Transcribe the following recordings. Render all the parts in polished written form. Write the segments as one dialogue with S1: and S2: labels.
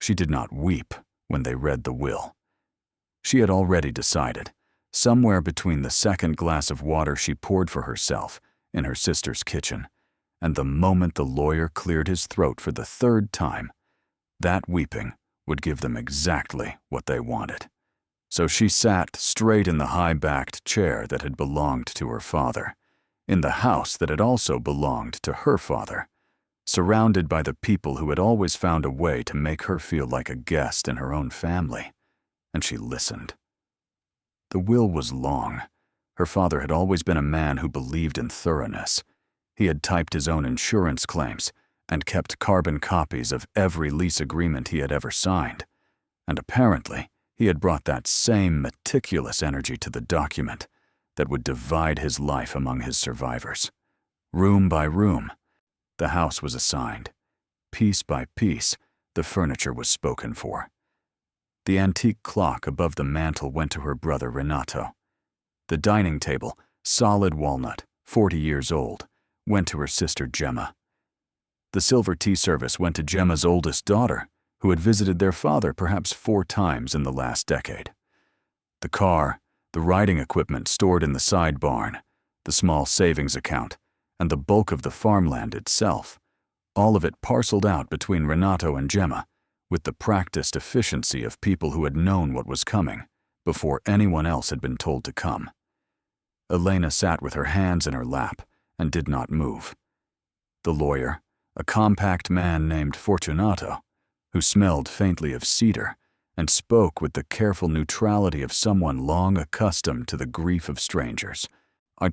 S1: She did not weep when they read the will. She had already decided, somewhere between the second glass of water she poured for herself in her sister's kitchen and the moment the lawyer cleared his throat for the third time, that weeping would give them exactly what they wanted. So she sat straight in the high-backed chair that had belonged to her father, in the house that had also belonged to her father, surrounded by the people who had always found a way to make her feel like a guest in her own family, and she listened. The will was long. Her father had always been a man who believed in thoroughness. He had typed his own insurance claims and kept carbon copies of every lease agreement he had ever signed, and apparently he had brought that same meticulous energy to the document that would divide his life among his survivors. Room by room, the house was assigned. Piece by piece, the furniture was spoken for. The antique clock above the mantel went to her brother Renato. The dining table, solid walnut, 40 years old, went to her sister Gemma. The silver tea service went to Gemma's oldest daughter, who had visited their father perhaps 4 times in the last decade. The car, the riding equipment stored in the side barn, the small savings account, and the bulk of the farmland itself, all of it parceled out between Renato and Gemma with the practiced efficiency of people who had known what was coming before anyone else had been told to come. Elena sat with her hands in her lap and did not move. The lawyer, a compact man named Fortunato, who smelled faintly of cedar and spoke with the careful neutrality of someone long accustomed to the grief of strangers,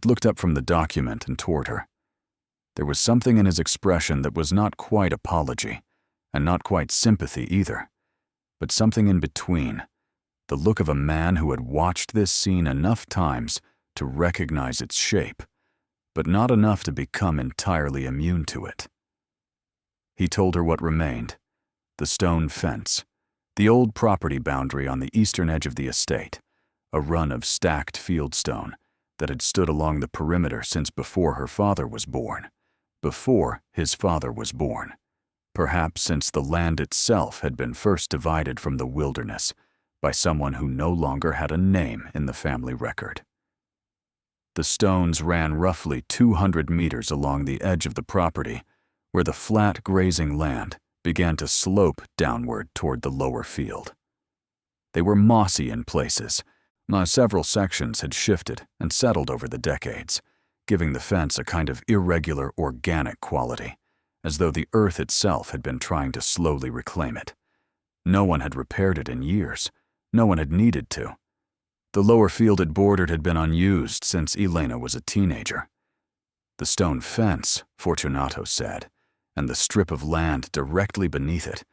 S1: looked up from the document and toward her. There was something in his expression that was not quite apology, and not quite sympathy either, but something in between, the look of a man who had watched this scene enough times to recognize its shape, but not enough to become entirely immune to it. He told her what remained: the stone fence, the old property boundary on the eastern edge of the estate, a run of stacked fieldstone that had stood along the perimeter since before her father was born, before his father was born, perhaps since the land itself had been first divided from the wilderness by someone who no longer had a name in the family record. The stones ran roughly 200 meters along the edge of the property, where the flat grazing land began to slope downward toward the lower field. They were mossy in places. Several sections had shifted and settled over the decades, giving the fence a kind of irregular organic quality, as though the earth itself had been trying to slowly reclaim it. No one had repaired it in years. No one had needed to. The lower field it bordered had been unused since Elena was a teenager. The stone fence, Fortunato said, and the strip of land directly beneath it,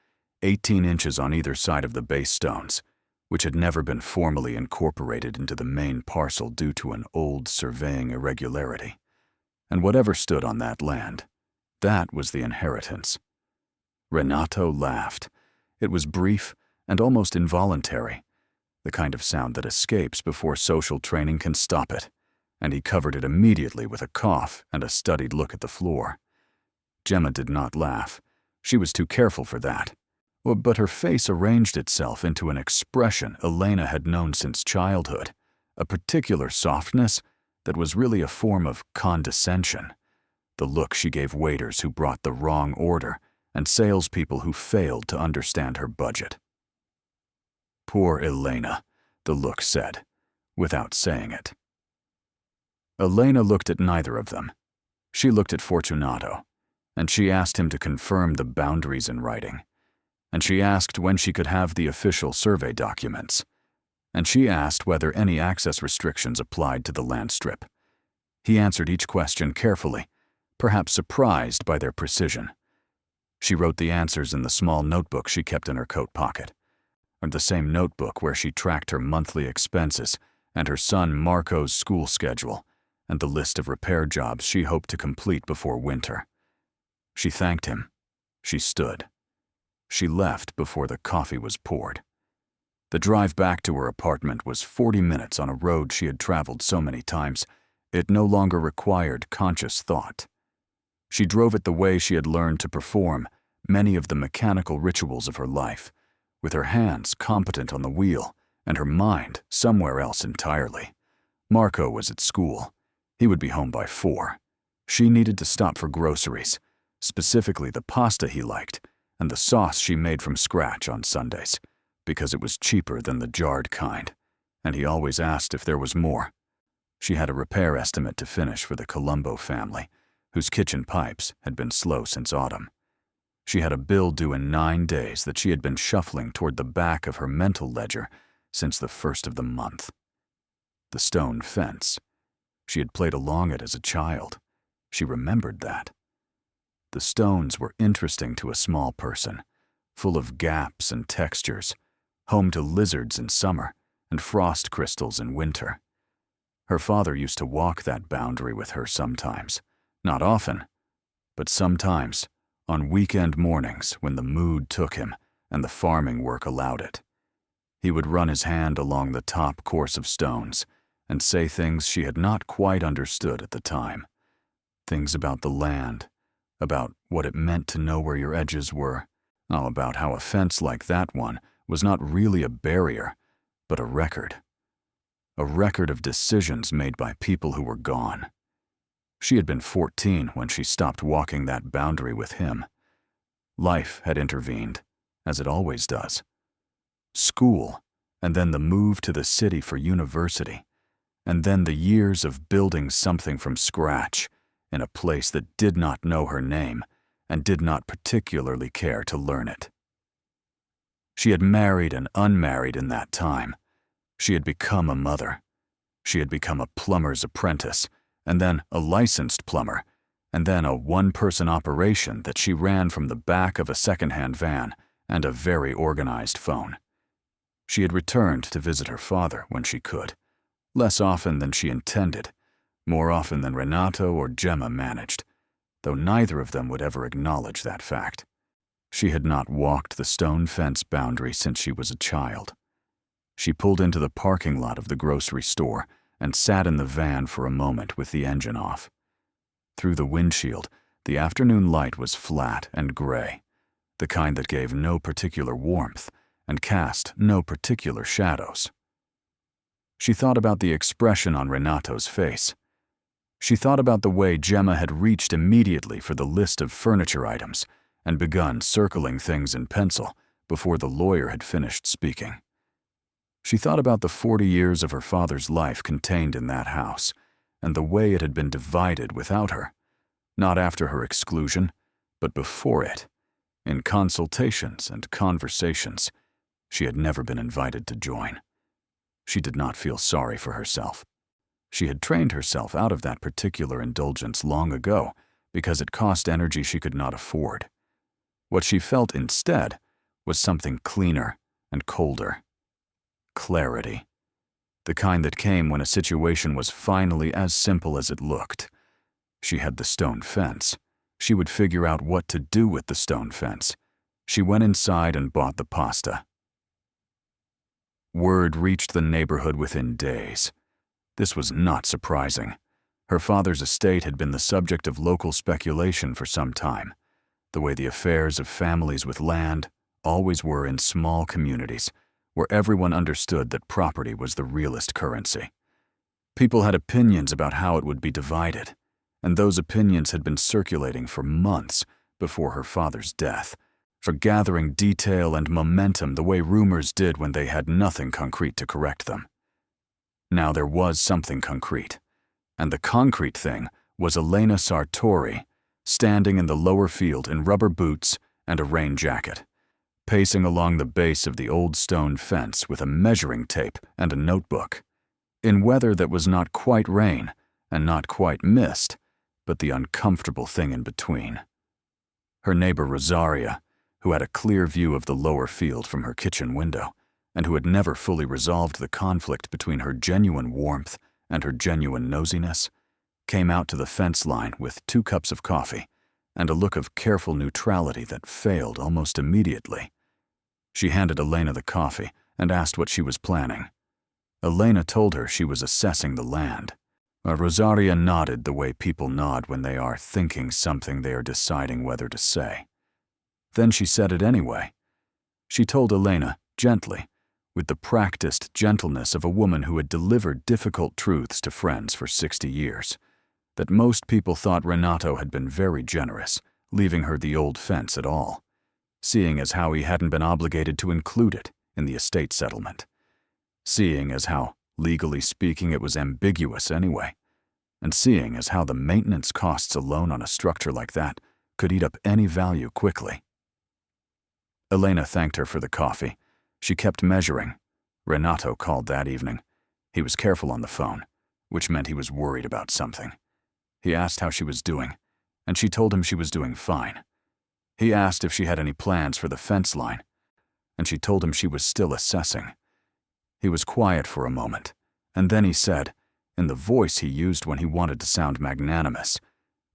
S1: 18 inches on either side of the base stones, which had never been formally incorporated into the main parcel due to an old surveying irregularity. And whatever stood on that land, that was the inheritance. Renato laughed. It was brief and almost involuntary, the kind of sound that escapes before social training can stop it, and he covered it immediately with a cough and a studied look at the floor. Gemma did not laugh. She was too careful for that. But her face arranged itself into an expression Elena had known since childhood, a particular softness that was really a form of condescension, the look she gave waiters who brought the wrong order and salespeople who failed to understand her budget. Poor Elena, the look said, without saying it. Elena looked at neither of them. She looked at Fortunato, and she asked him to confirm the boundaries in writing, and she asked when she could have the official survey documents, and she asked whether any access restrictions applied to the land strip. He answered each question carefully, perhaps surprised by their precision. She wrote the answers in the small notebook she kept in her coat pocket, or the same notebook where she tracked her monthly expenses and her son Marco's school schedule and the list of repair jobs she hoped to complete before winter. She thanked him. She stood. She left before the coffee was poured. The drive back to her apartment was 40 minutes on a road she had traveled so many times, it no longer required conscious thought. She drove it the way she had learned to perform many of the mechanical rituals of her life, with her hands competent on the wheel and her mind somewhere else entirely. Marco was at school. He would be home by 4. She needed to stop for groceries, specifically the pasta he liked and the sauce she made from scratch on Sundays, because it was cheaper than the jarred kind, and he always asked if there was more. She had a repair estimate to finish for the Colombo family, whose kitchen pipes had been slow since autumn. She had a bill due in 9 days that she had been shuffling toward the back of her mental ledger since the first of the month. The stone fence. She had played along it as a child. She remembered that. The stones were interesting to a small person, full of gaps and textures, home to lizards in summer and frost crystals in winter. Her father used to walk that boundary with her sometimes, not often, but sometimes, on weekend mornings when the mood took him and the farming work allowed it. He would run his hand along the top course of stones and say things she had not quite understood at the time. Things about the land, about what it meant to know where your edges were, about how a fence like that one was not really a barrier, but a record. A record of decisions made by people who were gone. She had been 14 when she stopped walking that boundary with him. Life had intervened, as it always does. School, and then the move to the city for university, and then the years of building something from scratch in a place that did not know her name and did not particularly care to learn it. She had married and unmarried in that time. She had become a mother. She had become a plumber's apprentice, and then a licensed plumber, and then a one-person operation that she ran from the back of a second-hand van and a very organized phone. She had returned to visit her father when she could, less often than she intended, more often than Renato or Gemma managed, though neither of them would ever acknowledge that fact. She had not walked the stone fence boundary since she was a child. She pulled into the parking lot of the grocery store and sat in the van for a moment with the engine off. Through the windshield, the afternoon light was flat and gray, the kind that gave no particular warmth and cast no particular shadows. She thought about the expression on Renato's face. She thought about the way Gemma had reached immediately for the list of furniture items and begun circling things in pencil before the lawyer had finished speaking. She thought about the 40 years of her father's life contained in that house and the way it had been divided without her, not after her exclusion, but before it, in consultations and conversations. She had never been invited to join. She did not feel sorry for herself. She had trained herself out of that particular indulgence long ago because it cost energy she could not afford. What she felt instead was something cleaner and colder. Clarity. The kind that came when a situation was finally as simple as it looked. She had the stone fence. She would figure out what to do with the stone fence. She went inside and bought the pasta. Word reached the neighborhood within days. This was not surprising. Her father's estate had been the subject of local speculation for some time, the way the affairs of families with land always were in small communities, where everyone understood that property was the realest currency. People had opinions about how it would be divided, and those opinions had been circulating for months before her father's death, for gathering detail and momentum the way rumors did when they had nothing concrete to correct them. Now there was something concrete, and the concrete thing was Elena Sartori, standing in the lower field in rubber boots and a rain jacket, pacing along the base of the old stone fence with a measuring tape and a notebook, in weather that was not quite rain and not quite mist, but the uncomfortable thing in between. Her neighbor Rosaria, who had a clear view of the lower field from her kitchen window, and who had never fully resolved the conflict between her genuine warmth and her genuine nosiness, came out to the fence line with 2 cups of coffee and a look of careful neutrality that failed almost immediately. She handed Elena the coffee and asked what she was planning. Elena told her she was assessing the land. Rosaria nodded the way people nod when they are thinking something they are deciding whether to say. Then she said it anyway. She told Elena, gently, with the practiced gentleness of a woman who had delivered difficult truths to friends for 60 years, that most people thought Renato had been very generous, leaving her the old fence at all, seeing as how he hadn't been obligated to include it in the estate settlement, seeing as how, legally speaking, it was ambiguous anyway, and seeing as how the maintenance costs alone on a structure like that could eat up any value quickly. Elena thanked her for the coffee. She kept measuring. Renato called that evening. He was careful on the phone, which meant he was worried about something. He asked how she was doing, and she told him she was doing fine. He asked if she had any plans for the fence line, and she told him she was still assessing. He was quiet for a moment, and then he said, in the voice he used when he wanted to sound magnanimous,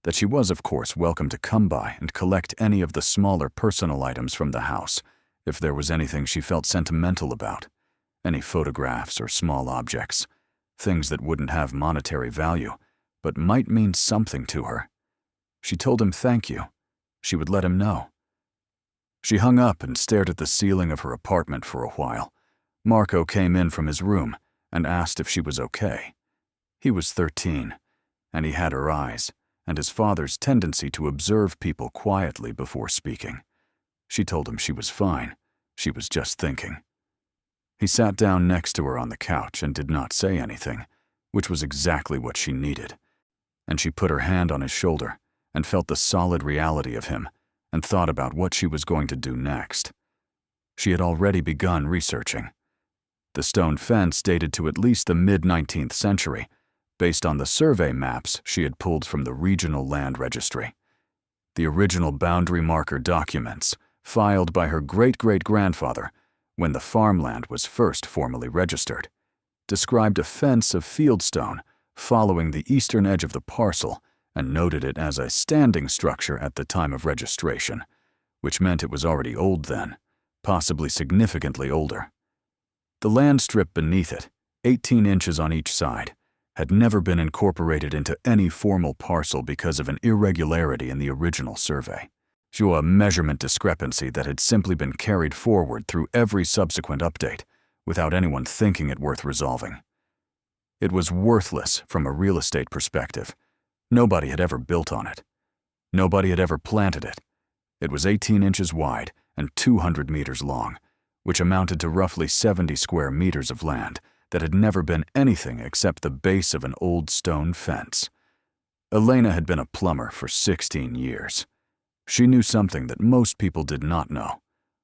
S1: that she was, of course, welcome to come by and collect any of the smaller personal items from the house, if there was anything she felt sentimental about, any photographs or small objects, things that wouldn't have monetary value, but might mean something to her. She told him thank you. She would let him know. She hung up and stared at the ceiling of her apartment for a while. Marco came in from his room and asked if she was okay. He was 13, and he had her eyes, and his father's tendency to observe people quietly before speaking. She told him she was fine. She was just thinking. He sat down next to her on the couch and did not say anything, which was exactly what she needed. And she put her hand on his shoulder and felt the solid reality of him and thought about what she was going to do next. She had already begun researching. The stone fence dated to at least the mid-19th century, based on the survey maps she had pulled from the regional land registry. The original boundary marker documents, filed by her great-great-grandfather when the farmland was first formally registered, described a fence of fieldstone following the eastern edge of the parcel and noted it as a standing structure at the time of registration, which meant it was already old then, possibly significantly older. The land strip beneath it, 18 inches on each side, had never been incorporated into any formal parcel because of an irregularity in the original survey, to a measurement discrepancy that had simply been carried forward through every subsequent update without anyone thinking it worth resolving. It was worthless from a real estate perspective. Nobody had ever built on it. Nobody had ever planted it. It was 18 inches wide and 200 meters long, which amounted to roughly 70 square meters of land that had never been anything except the base of an old stone fence. Elena had been a plumber for 16 years. She knew something that most people did not know,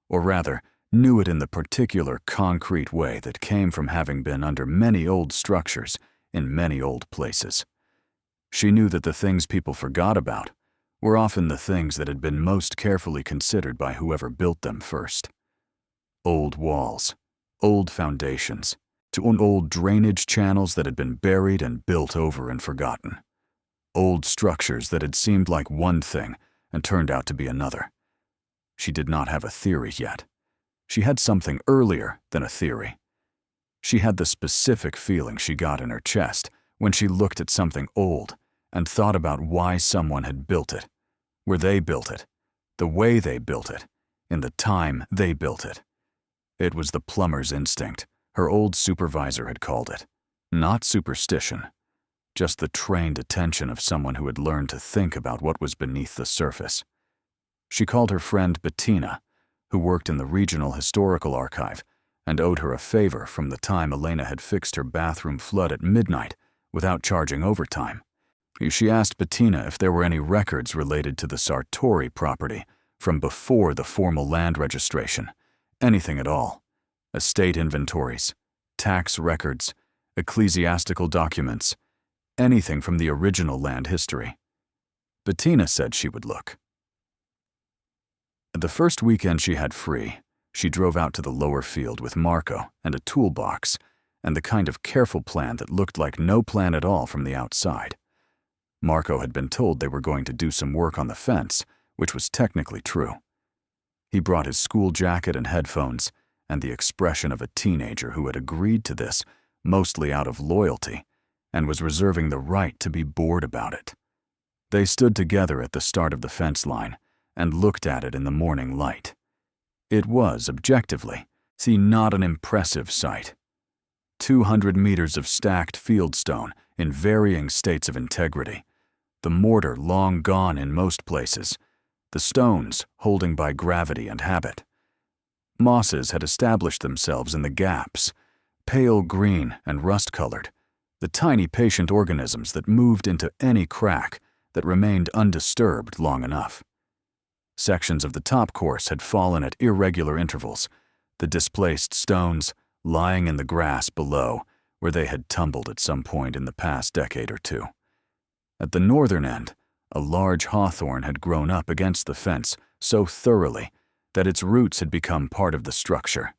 S1: or rather, knew it in the particular concrete way that came from having been under many old structures in many old places. She knew that the things people forgot about were often the things that had been most carefully considered by whoever built them first. Old walls, old foundations, to old drainage channels that had been buried and built over and forgotten. Old structures that had seemed like one thing and turned out to be another. She did not have a theory yet. She had something earlier than a theory. She had the specific feeling she got in her chest when she looked at something old and thought about why someone had built it, where they built it, the way they built it, in the time they built it. It was the plumber's instinct, her old supervisor had called it. Not superstition, just the trained attention of someone who had learned to think about what was beneath the surface. She called her friend Bettina, who worked in the regional historical archive, and owed her a favor from the time Elena had fixed her bathroom flood at midnight without charging overtime. She asked Bettina if there were any records related to the Sartori property from before the formal land registration, anything at all. Estate inventories, tax records, ecclesiastical documents, anything from the original land history. Bettina said she would look. The first weekend she had free, she drove out to the lower field with Marco and a toolbox and the kind of careful plan that looked like no plan at all from the outside. Marco had been told they were going to do some work on the fence, which was technically true. He brought his school jacket and headphones, and the expression of a teenager who had agreed to this, mostly out of loyalty, and was reserving the right to be bored about it. They stood together at the start of the fence line and looked at it in the morning light. It was, objectively, not an impressive sight. 200 meters of stacked fieldstone in varying states of integrity, the mortar long gone in most places, the stones holding by gravity and habit. Mosses had established themselves in the gaps, pale green and rust-colored, the tiny patient organisms that moved into any crack that remained undisturbed long enough. Sections of the top course had fallen at irregular intervals, the displaced stones lying in the grass below where they had tumbled at some point in the past decade or two. At the northern end, a large hawthorn had grown up against the fence so thoroughly that its roots had become part of the structure,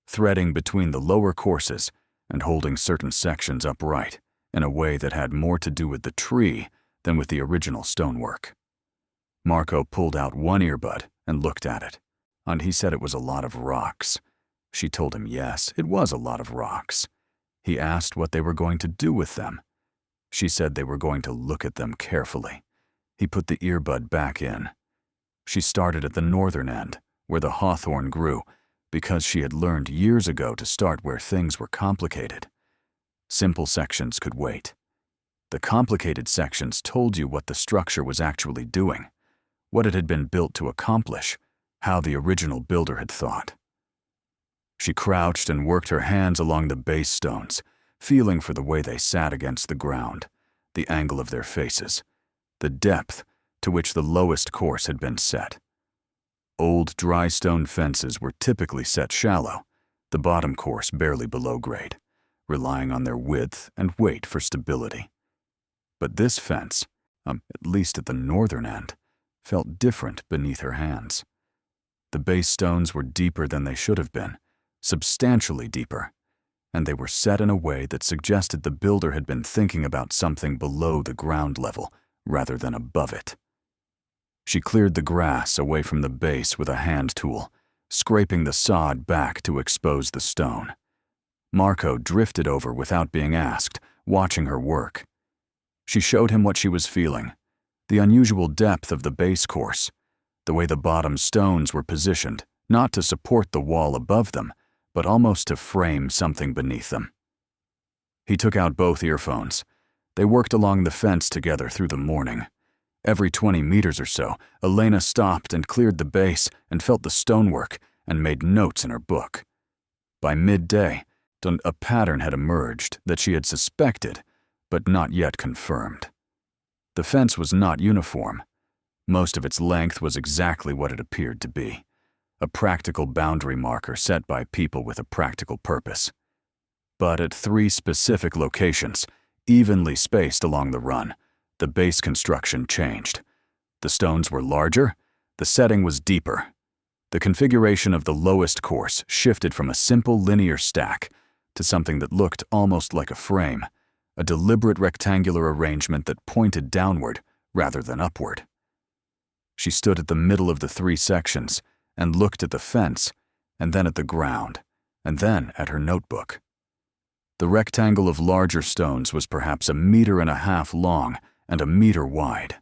S1: threading between the lower courses and holding certain sections upright in a way that had more to do with the tree than with the original stonework. Marco pulled out one earbud and looked at it, and he said it was a lot of rocks. She told him yes, it was a lot of rocks. He asked what they were going to do with them. She said they were going to look at them carefully. He put the earbud back in. She started at the northern end, where the hawthorn grew, because she had learned years ago to start where things were complicated. Simple sections could wait. The complicated sections told you what the structure was actually doing, what it had been built to accomplish, how the original builder had thought. She crouched and worked her hands along the base stones, feeling for the way they sat against the ground, the angle of their faces, the depth to which the lowest course had been set. Old dry stone fences were typically set shallow, the bottom course barely below grade, relying on their width and weight for stability. But this fence, at least at the northern end, felt different beneath her hands. The base stones were deeper than they should have been, substantially deeper, and they were set in a way that suggested the builder had been thinking about something below the ground level rather than above it. She cleared the grass away from the base with a hand tool, scraping the sod back to expose the stone. Marco drifted over without being asked, watching her work. She showed him what she was feeling, the unusual depth of the base course, the way the bottom stones were positioned, not to support the wall above them, but almost to frame something beneath them. He took out both earphones. They worked along the fence together through the morning. Every 20 meters or so, Elena stopped and cleared the base and felt the stonework and made notes in her book. By midday, a pattern had emerged that she had suspected, but not yet confirmed. The fence was not uniform. Most of its length was exactly what it appeared to be, a practical boundary marker set by people with a practical purpose. But at 3 specific locations, evenly spaced along the run, the base construction changed. The stones were larger, the setting was deeper. The configuration of the lowest course shifted from a simple linear stack to something that looked almost like a frame, a deliberate rectangular arrangement that pointed downward rather than upward. She stood at the middle of the 3 sections and looked at the fence, and then at the ground, and then at her notebook. The rectangle of larger stones was perhaps 1.5 meters long and 1 meter wide.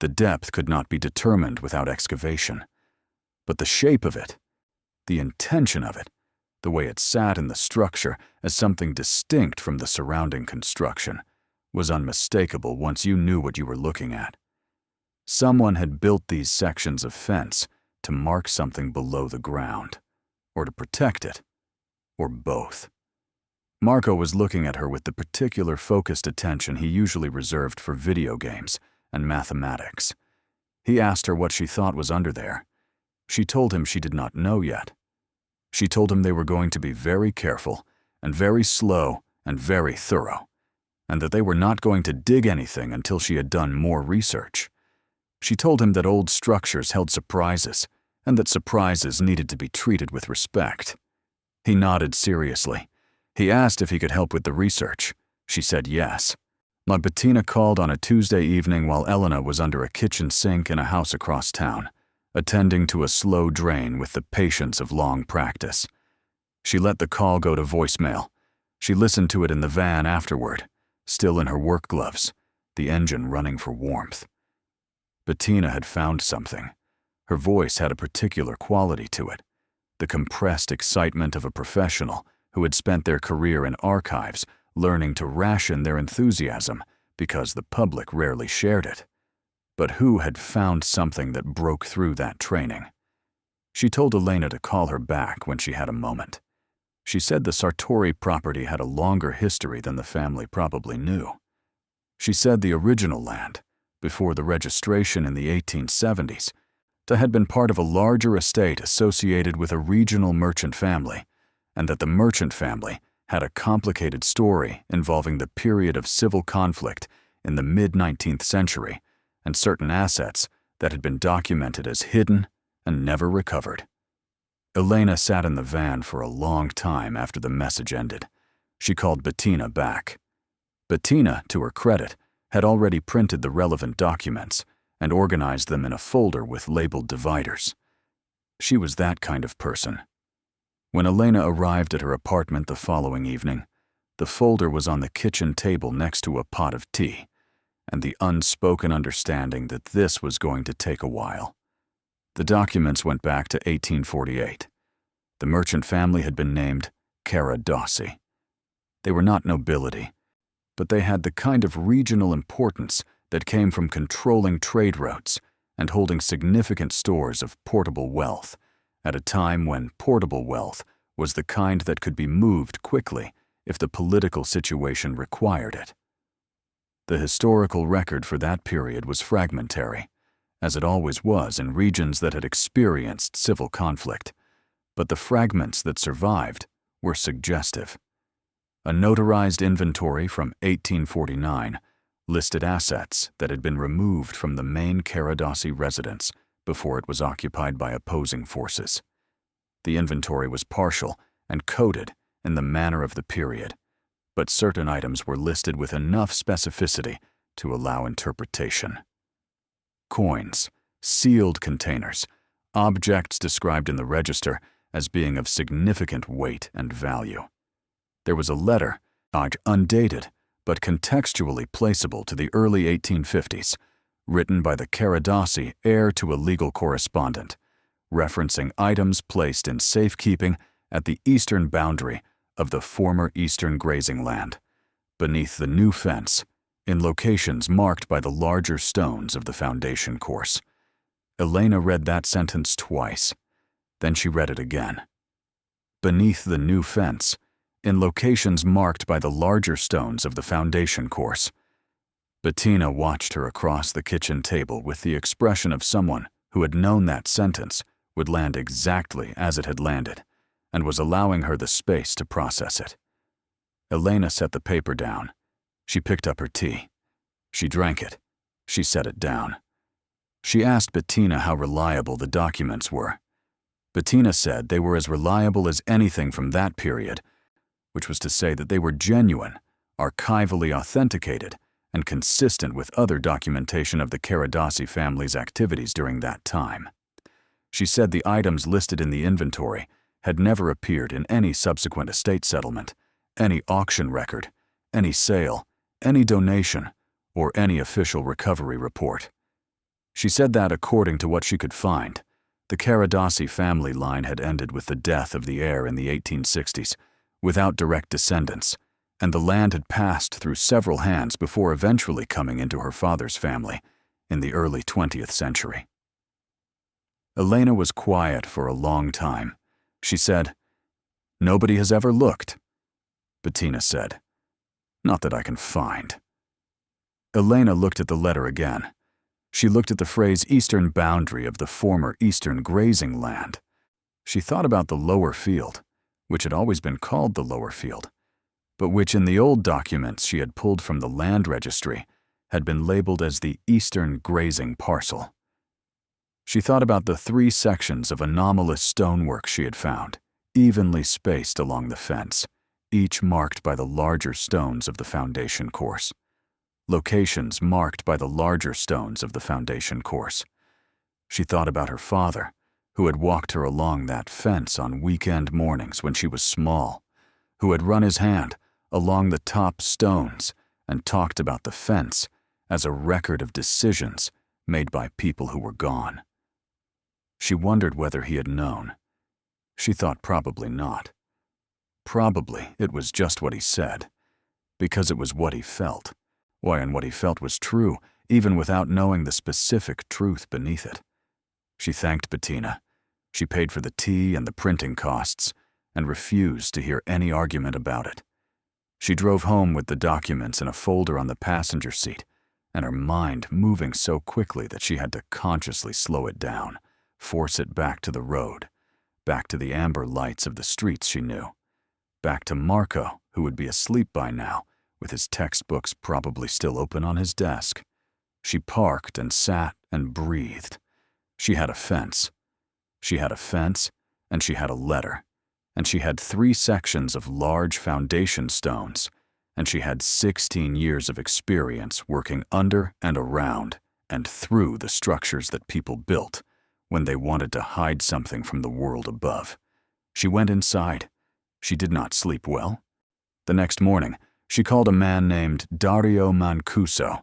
S1: The depth could not be determined without excavation. But the shape of it, the intention of it, the way it sat in the structure as something distinct from the surrounding construction, was unmistakable once you knew what you were looking at. Someone had built these sections of fence to mark something below the ground, or to protect it, or both. Marco was looking at her with the particular focused attention he usually reserved for video games and mathematics. He asked her what she thought was under there. She told him she did not know yet. She told him they were going to be very careful and very slow and very thorough, and that they were not going to dig anything until she had done more research. She told him that old structures held surprises, and that surprises needed to be treated with respect. He nodded seriously. He asked if he could help with the research. She said yes. Bettina called on a Tuesday evening while Elena was under a kitchen sink in a house across town, attending to a slow drain with the patience of long practice. She let the call go to voicemail. She listened to it in the van afterward, still in her work gloves, the engine running for warmth. Bettina had found something. Her voice had a particular quality to it, the compressed excitement of a professional who had spent their career in archives learning to ration their enthusiasm because the public rarely shared it. But who had found something that broke through that training? She told Elena to call her back when she had a moment. She said the Sartori property had a longer history than the family probably knew. She said the original land, before the registration in the 1870s, had been part of a larger estate associated with a regional merchant family, and that the merchant family had a complicated story involving the period of civil conflict in the mid-19th century and certain assets that had been documented as hidden and never recovered. Elena sat in the van for a long time after the message ended. She called Bettina back. Bettina, to her credit, had already printed the relevant documents and organized them in a folder with labeled dividers. She was that kind of person. When Elena arrived at her apartment the following evening, the folder was on the kitchen table next to a pot of tea, and the unspoken understanding that this was going to take a while. The documents went back to 1848. The merchant family had been named Caradossi. They were not nobility, but they had the kind of regional importance that came from controlling trade routes and holding significant stores of portable wealth at a time when portable wealth was the kind that could be moved quickly if the political situation required it. The historical record for that period was fragmentary, as it always was in regions that had experienced civil conflict, but the fragments that survived were suggestive. A notarized inventory from 1849 listed assets that had been removed from the main Caradossi residence before it was occupied by opposing forces. The inventory was partial and coded in the manner of the period, but certain items were listed with enough specificity to allow interpretation. Coins, sealed containers, objects described in the register as being of significant weight and value. There was a letter, undated, but contextually placeable to the early 1850s, written by the Caradossi heir to a legal correspondent, referencing items placed in safekeeping at the eastern boundary of the former eastern grazing land, beneath the new fence, in locations marked by the larger stones of the foundation course. Elena read that sentence twice. Then she read it again. Beneath the new fence, in locations marked by the larger stones of the foundation course. Bettina watched her across the kitchen table with the expression of someone who had known that sentence would land exactly as it had landed and was allowing her the space to process it. Elena set the paper down. She picked up her tea. She drank it. She set it down. She asked Bettina how reliable the documents were. Bettina said they were as reliable as anything from that period, which was to say that they were genuine, archivally authenticated, and consistent with other documentation of the Caradossi family's activities during that time. She said the items listed in the inventory had never appeared in any subsequent estate settlement, any auction record, any sale, any donation, or any official recovery report. She said that, according to what she could find, the Caradossi family line had ended with the death of the heir in the 1860s, without direct descendants, and the land had passed through several hands before eventually coming into her father's family in the early 20th century. Elena was quiet for a long time. She said, "Nobody has ever looked." Bettina said, "Not that I can find." Elena looked at the letter again. She looked at the phrase eastern boundary of the former eastern grazing land. She thought about the lower field, which had always been called the lower field, but which in the old documents she had pulled from the land registry had been labeled as the eastern grazing parcel. She thought about the 3 sections of anomalous stonework she had found, evenly spaced along the fence, each marked by the larger stones of the foundation course. Locations marked by the larger stones of the foundation course. She thought about her father, who had walked her along that fence on weekend mornings when she was small, who had run his hand along the top stones and talked about the fence as a record of decisions made by people who were gone. She wondered whether he had known. She thought probably not. Probably it was just what he said, because it was what he felt. Why, and what he felt was true, even without knowing the specific truth beneath it. She thanked Bettina. She paid for the tea and the printing costs, and refused to hear any argument about it. She drove home with the documents in a folder on the passenger seat, and her mind moving so quickly that she had to consciously slow it down, force it back to the road, back to the amber lights of the streets she knew, back to Marco, who would be asleep by now, with his textbooks probably still open on his desk. She parked and sat and breathed. She had a fence. She had a fence, and she had a letter, and she had 3 sections of large foundation stones, and she had 16 years of experience working under and around and through the structures that people built when they wanted to hide something from the world above. She went inside. She did not sleep well. The next morning, she called a man named Dario Mancuso,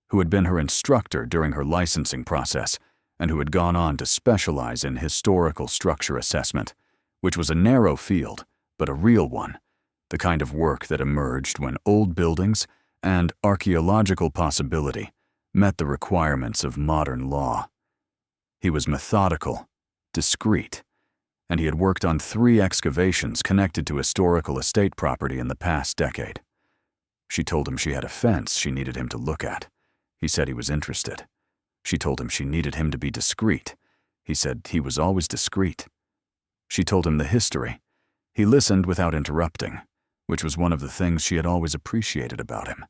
S1: who had been her instructor during her licensing process and who had gone on to specialize in historical structure assessment, which was a narrow field, but a real one, the kind of work that emerged when old buildings and archaeological possibility met the requirements of modern law. He was methodical, discreet, and he had worked on 3 excavations connected to historical estate property in the past decade. She told him she had a fence she needed him to look at. He said he was interested. She told him she needed him to be discreet. He said he was always discreet. She told him the history. He listened without interrupting, which was one of the things she had always appreciated about him.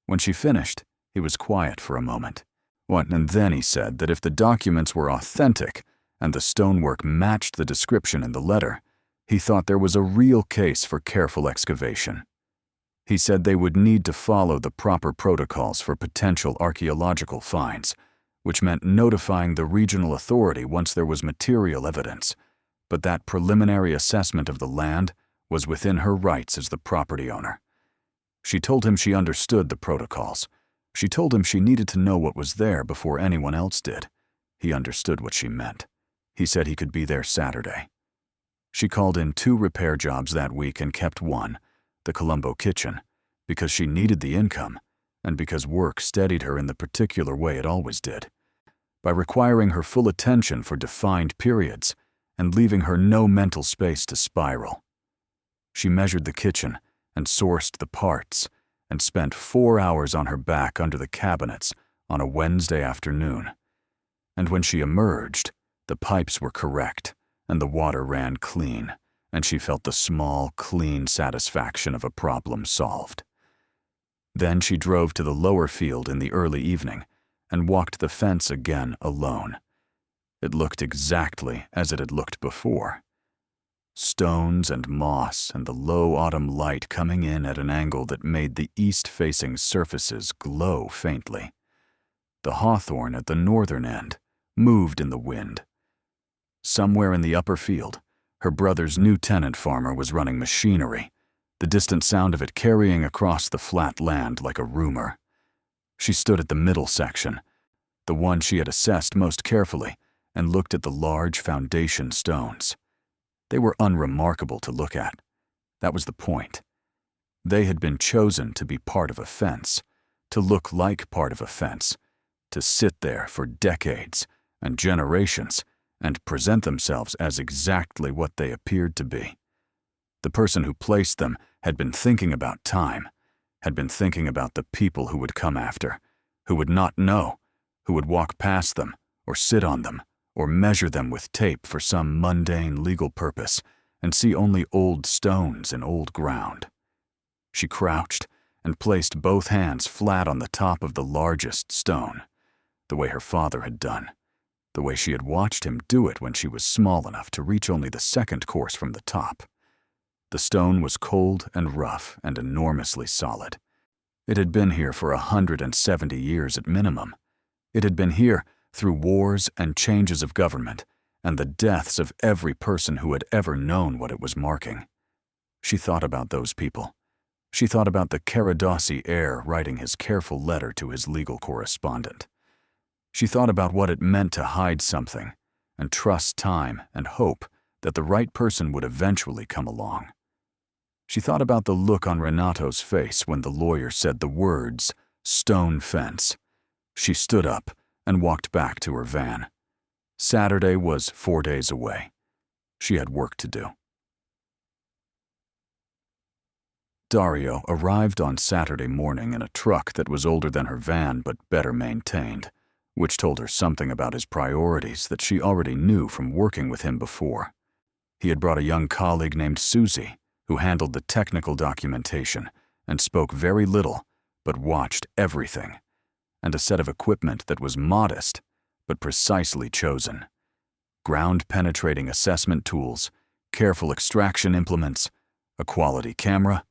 S1: When she finished, he was quiet for a moment. And then he said that if the documents were authentic and the stonework matched the description in the letter, he thought there was a real case for careful excavation. He said they would need to follow the proper protocols for potential archaeological finds, which meant notifying the regional authority once there was material evidence, but that preliminary assessment of the land was within her rights as the property owner. She told him she understood the protocols. She told him she needed to know what was there before anyone else did. He understood what she meant. He said he could be there Saturday. She called in 2 repair jobs that week and kept one, the Colombo kitchen, because she needed the income and because work steadied her in the particular way it always did, by requiring her full attention for defined periods and leaving her no mental space to spiral. She measured the kitchen and sourced the parts and spent 4 hours on her back under the cabinets on a Wednesday afternoon. And when she emerged, the pipes were correct and the water ran clean, and she felt the small, clean satisfaction of a problem solved. Then she drove to the lower field in the early evening and walked the fence again alone. It looked exactly as it had looked before. Stones and moss and the low autumn light coming in at an angle that made the east-facing surfaces glow faintly. The hawthorn at the northern end moved in the wind. Somewhere in the upper field, her brother's new tenant farmer was running machinery, the distant sound of it carrying across the flat land like a rumor. She stood at the middle section, the one she had assessed most carefully, and looked at the large foundation stones. They were unremarkable to look at. That was the point. They had been chosen to be part of a fence, to look like part of a fence, to sit there for decades and generations and present themselves as exactly what they appeared to be. The person who placed them had been thinking about time, had been thinking about the people who would come after, who would not know, who would walk past them, or sit on them, or measure them with tape for some mundane legal purpose, and see only old stones in old ground. She crouched and placed both hands flat on the top of the largest stone, the way her father had done, the way she had watched him do it when she was small enough to reach only the second course from the top. The stone was cold and rough and enormously solid. It had been here for 170 years at minimum. It had been here through wars and changes of government and the deaths of every person who had ever known what it was marking. She thought about those people. She thought about the Caradossi heir writing his careful letter to his legal correspondent. She thought about what it meant to hide something and trust time and hope that the right person would eventually come along. She thought about the look on Renato's face when the lawyer said the words, "stone fence." She stood up and walked back to her van. Saturday was 4 days away. She had work to do. Dario arrived on Saturday morning in a truck that was older than her van but better maintained, which told her something about his priorities that she already knew from working with him before. He had brought a young colleague named Susie, who handled the technical documentation and spoke very little but watched everything, and a set of equipment that was modest but precisely chosen. Ground-penetrating assessment tools, careful extraction implements, a quality camera,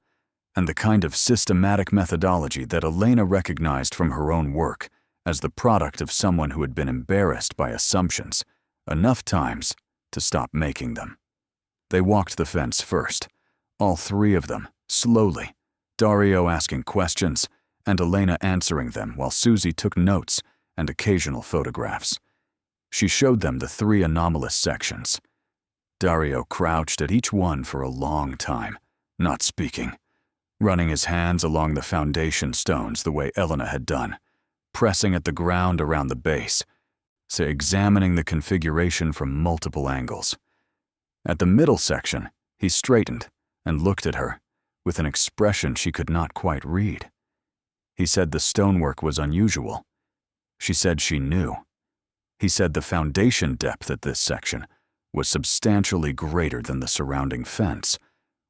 S1: and the kind of systematic methodology that Elena recognized from her own work as the product of someone who had been embarrassed by assumptions enough times to stop making them. They walked the fence first, all three of them, slowly, Dario asking questions and Elena answering them while Susie took notes and occasional photographs. She showed them the 3 anomalous sections. Dario crouched at each one for a long time, not speaking, running his hands along the foundation stones the way Elena had done, pressing at the ground around the base, examining the configuration from multiple angles. At the middle section, he straightened and looked at her with an expression she could not quite read. He said the stonework was unusual. She said she knew. He said the foundation depth at this section was substantially greater than the surrounding fence,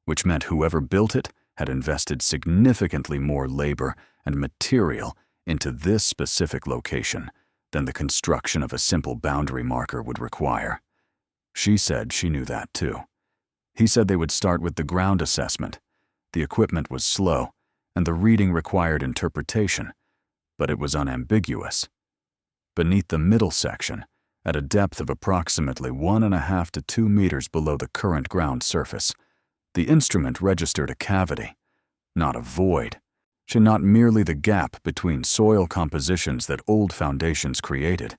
S1: which meant whoever built it had invested significantly more labor and material into this specific location than the construction of a simple boundary marker would require. She said she knew that too. He said they would start with the ground assessment. The equipment was slow, and the reading required interpretation, but it was unambiguous. Beneath the middle section, at a depth of approximately 1.5 to 2 meters below the current ground surface, the instrument registered a cavity, not a void, not merely the gap between soil compositions that old foundations created,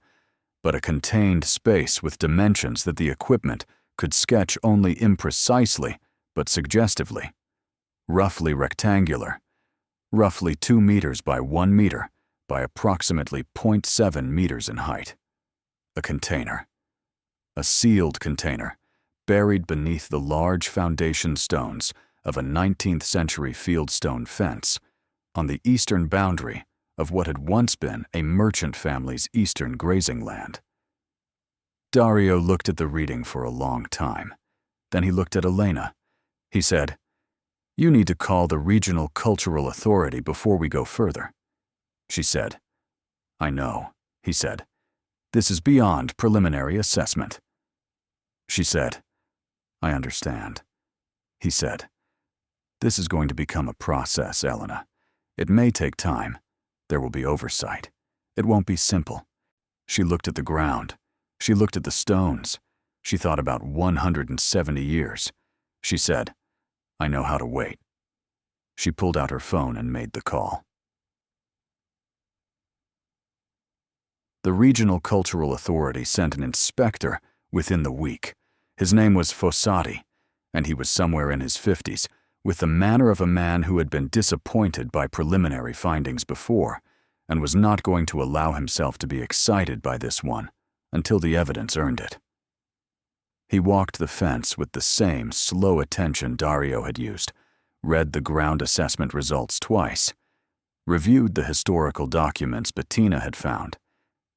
S1: but a contained space with dimensions that the equipment could sketch only imprecisely but suggestively. Roughly rectangular, roughly 2 meters by 1 meter by approximately 0.7 meters in height. A container. A sealed container, buried beneath the large foundation stones of a 19th century fieldstone fence on the eastern boundary of what had once been a merchant family's eastern grazing land. Dario looked at the reading for a long time. Then he looked at Elena. He said, "You need to call the regional cultural authority before we go further." She said, "I know," he said. "This is beyond preliminary assessment." She said, "I understand." He said, "This is going to become a process, Elena. It may take time. There will be oversight. It won't be simple." She looked at the ground. She looked at the stones. She thought about 170 years. She said, "I know how to wait." She pulled out her phone and made the call. The Regional Cultural Authority sent an inspector within the week. His name was Fossati, and he was somewhere in his 50s, with the manner of a man who had been disappointed by preliminary findings before, and was not going to allow himself to be excited by this one until the evidence earned it. He walked the fence with the same slow attention Dario had used, read the ground assessment results twice, reviewed the historical documents Bettina had found,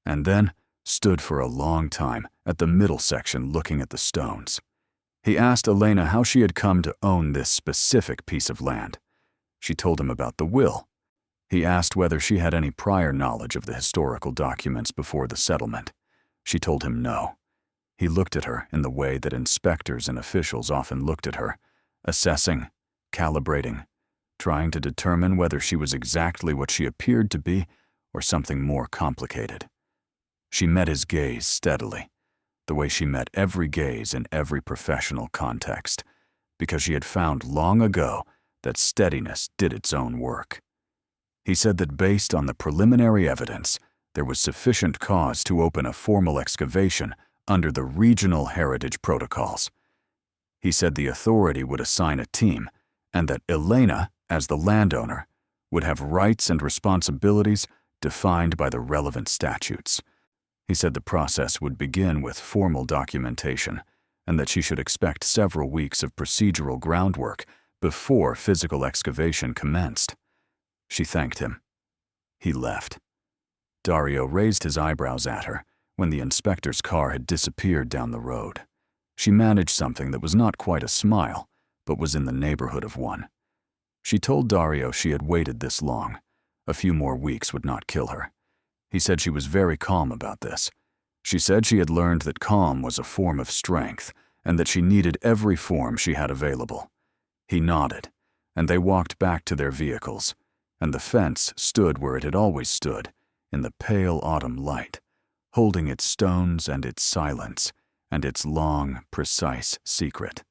S1: and then stood for a long time at the middle section looking at the stones. He asked Elena how she had come to own this specific piece of land. She told him about the will. He asked whether she had any prior knowledge of the historical documents before the settlement. She told him no. He looked at her in the way that inspectors and officials often looked at her, assessing, calibrating, trying to determine whether she was exactly what she appeared to be or something more complicated. She met his gaze steadily, the way she met every gaze in every professional context, because she had found long ago that steadiness did its own work. He said that based on the preliminary evidence, there was sufficient cause to open a formal excavation under the regional heritage protocols, He said the authority would assign a team, and that Elena, as the landowner, would have rights and responsibilities defined by the relevant statutes. He said the process would begin with formal documentation, and that she should expect several weeks of procedural groundwork before physical excavation commenced. She thanked him. He left. Dario raised his eyebrows at her when the inspector's car had disappeared down the road. She managed something that was not quite a smile, but was in the neighborhood of one. She told Dario she had waited this long. A few more weeks would not kill her. He said she was very calm about this. She said she had learned that calm was a form of strength, and that she needed every form she had available. He nodded, and they walked back to their vehicles, and the fence stood where it had always stood, in the pale autumn light, holding its stones and its silence, and its long, precise secret.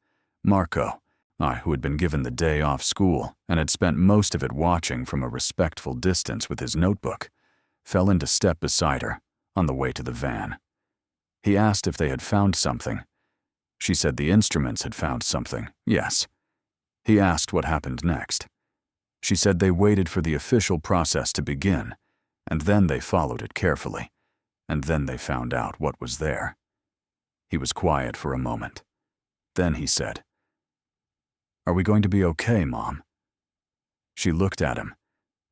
S1: Marco, who had been given the day off school and had spent most of it watching from a respectful distance with his notebook, fell into step beside her on the way to the van. He asked if they had found something. She said the instruments had found something, yes. He asked what happened next. She said they waited for the official process to begin, and then they followed it carefully, and then they found out what was there. He was quiet for a moment. Then he said, "Are we going to be okay, Mom?" She looked at him.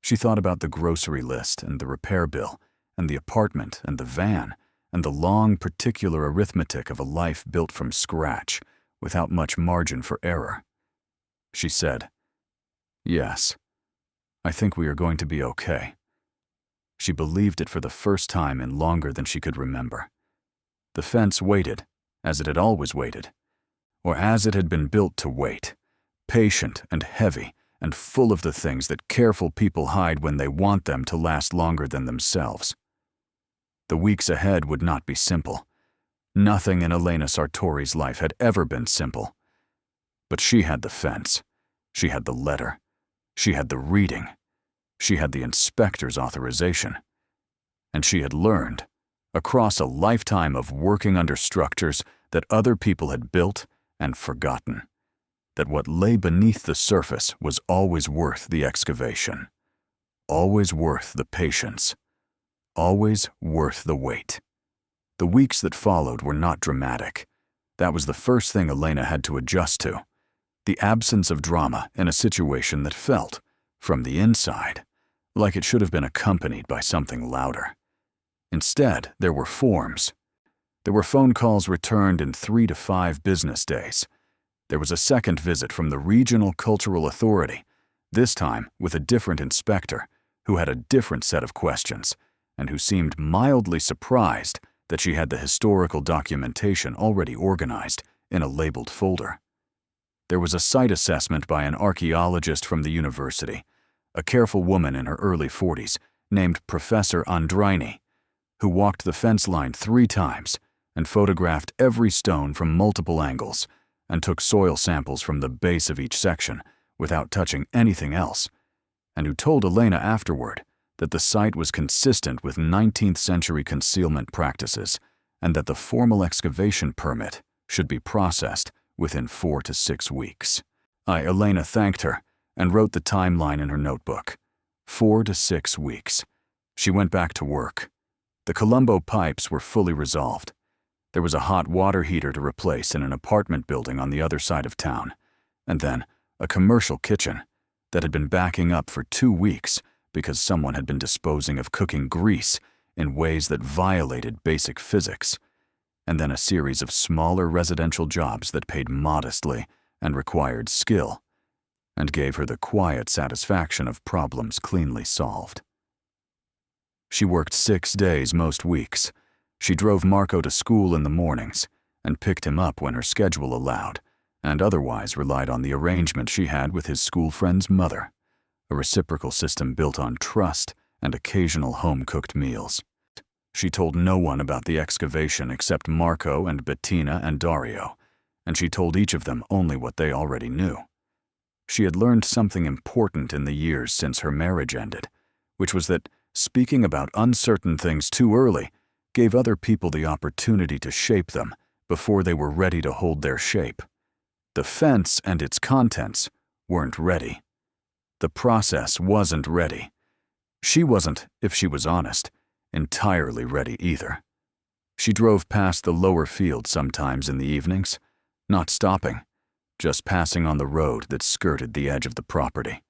S1: She thought about the grocery list and the repair bill and the apartment and the van and the long, particular arithmetic of a life built from scratch without much margin for error. She said, "Yes, I think we are going to be okay." She believed it for the first time in longer than she could remember. The fence waited, as it had always waited, or as it had been built to wait, patient and heavy and full of the things that careful people hide when they want them to last longer than themselves. The weeks ahead would not be simple. Nothing in Elena Sartori's life had ever been simple. But she had the fence. She had the letter. She had the reading. She had the inspector's authorization. And she had learned, across a lifetime of working under structures that other people had built and forgotten, that what lay beneath the surface was always worth the excavation, always worth the patience, always worth the wait. The weeks that followed were not dramatic. That was the first thing Elena had to adjust to. The absence of drama in a situation that felt, from the inside, like it should have been accompanied by something louder. Instead, there were forms. There were phone calls returned in 3 to 5 business days. There was a second visit from the Regional Cultural Authority, this time with a different inspector who had a different set of questions and who seemed mildly surprised that she had the historical documentation already organized in a labeled folder. There was a site assessment by an archaeologist from the university, a careful woman in her early 40s named Professor Andrini, who walked the fence line 3 times and photographed every stone from multiple angles and took soil samples from the base of each section without touching anything else, and who told Elena afterward that the site was consistent with 19th century concealment practices and that the formal excavation permit should be processed within 4 to 6 weeks. Elena thanked her and wrote the timeline in her notebook. 4 to 6 weeks. She went back to work. The Colombo pipes were fully resolved. There was a hot water heater to replace in an apartment building on the other side of town, and then a commercial kitchen that had been backing up for 2 weeks because someone had been disposing of cooking grease in ways that violated basic physics, and then a series of smaller residential jobs that paid modestly and required skill, and gave her the quiet satisfaction of problems cleanly solved. She worked 6 days most weeks. She drove Marco to school in the mornings and picked him up when her schedule allowed, and otherwise relied on the arrangement she had with his school friend's mother, a reciprocal system built on trust and occasional home-cooked meals. She told no one about the excavation except Marco and Bettina and Dario, and she told each of them only what they already knew. She had learned something important in the years since her marriage ended, which was that speaking about uncertain things too early gave other people the opportunity to shape them before they were ready to hold their shape. The fence and its contents weren't ready. The process wasn't ready. She wasn't, if she was honest, entirely ready either. She drove past the lower field sometimes in the evenings, not stopping, just passing on the road that skirted the edge of the property.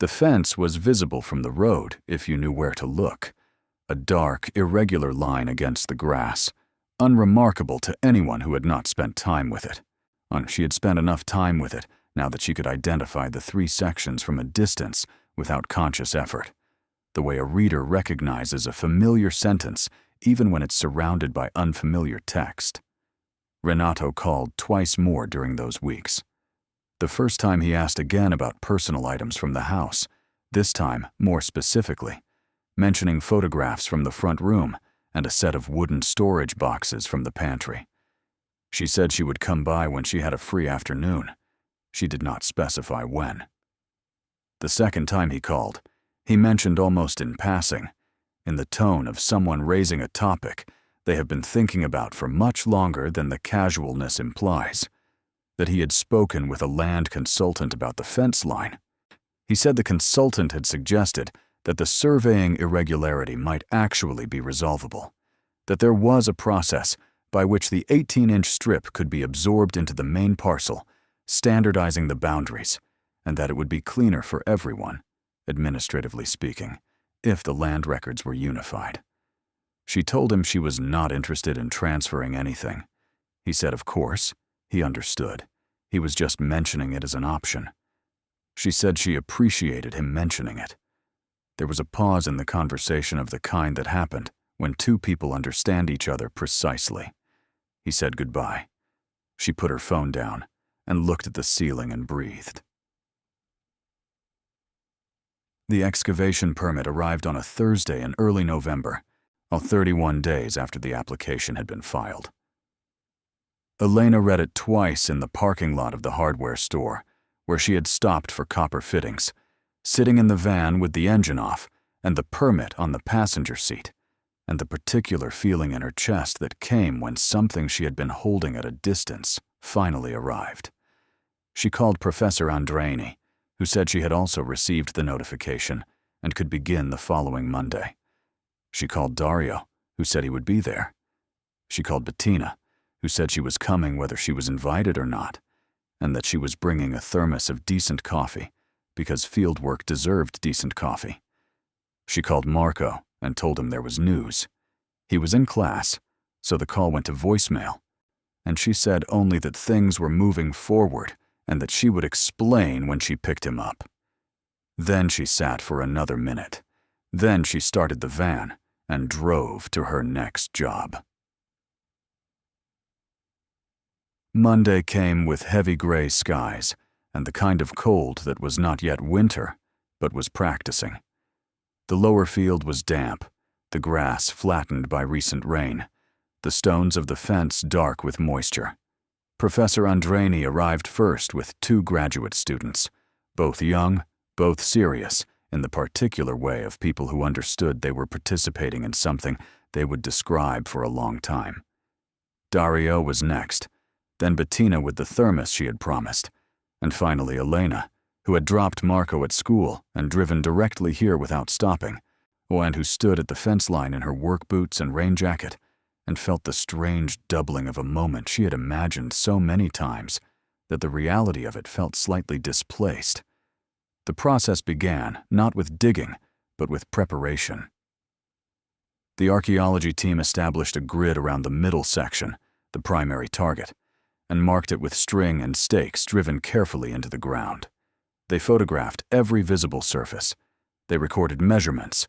S1: The fence was visible from the road if you knew where to look, a dark, irregular line against the grass, unremarkable to anyone who had not spent time with it. She had spent enough time with it now that she could identify the 3 sections from a distance without conscious effort, the way a reader recognizes a familiar sentence even when it's surrounded by unfamiliar text. Renato called twice more during those weeks. The first time he asked again about personal items from the house, this time more specifically, mentioning photographs from the front room and a set of wooden storage boxes from the pantry. She said she would come by when she had a free afternoon. She did not specify when. The second time he called, he mentioned almost in passing, in the tone of someone raising a topic they have been thinking about for much longer than the casualness implies, that he had spoken with a land consultant about the fence line. He said the consultant had suggested that the surveying irregularity might actually be resolvable, that there was a process by which the 18-inch strip could be absorbed into the main parcel, standardizing the boundaries, and that it would be cleaner for everyone, administratively speaking, if the land records were unified. She told him she was not interested in transferring anything. He said, of course, he understood. He was just mentioning it as an option. She said she appreciated him mentioning it. There was a pause in the conversation of the kind that happened when 2 people understand each other precisely. He said goodbye. She put her phone down and looked at the ceiling and breathed. The excavation permit arrived on a Thursday in early November, 31 days after the application had been filed. Elena read it twice in the parking lot of the hardware store, where she had stopped for copper fittings, sitting in the van with the engine off and the permit on the passenger seat, and the particular feeling in her chest that came when something she had been holding at a distance finally arrived. She called Professor Andreini, who said she had also received the notification and could begin the following Monday. She called Dario, who said he would be there. She called Bettina, who said she was coming whether she was invited or not, and that she was bringing a thermos of decent coffee, because fieldwork deserved decent coffee. She called Marco and told him there was news. He was in class, so the call went to voicemail, and she said only that things were moving forward and that she would explain when she picked him up. Then she sat for another minute. Then she started the van and drove to her next job. Monday came with heavy gray skies and the kind of cold that was not yet winter, but was practicing. The lower field was damp, the grass flattened by recent rain, the stones of the fence dark with moisture. Professor Andreini arrived first with 2 graduate students, both young, both serious, in the particular way of people who understood they were participating in something they would describe for a long time. Dario was next, then Bettina with the thermos she had promised, and finally Elena, who had dropped Marco at school and driven directly here without stopping, and who stood at the fence line in her work boots and rain jacket, and felt the strange doubling of a moment she had imagined so many times that the reality of it felt slightly displaced. The process began not with digging, but with preparation. The archaeology team established a grid around the middle section, the primary target, and marked it with string and stakes driven carefully into the ground. They photographed every visible surface. They recorded measurements.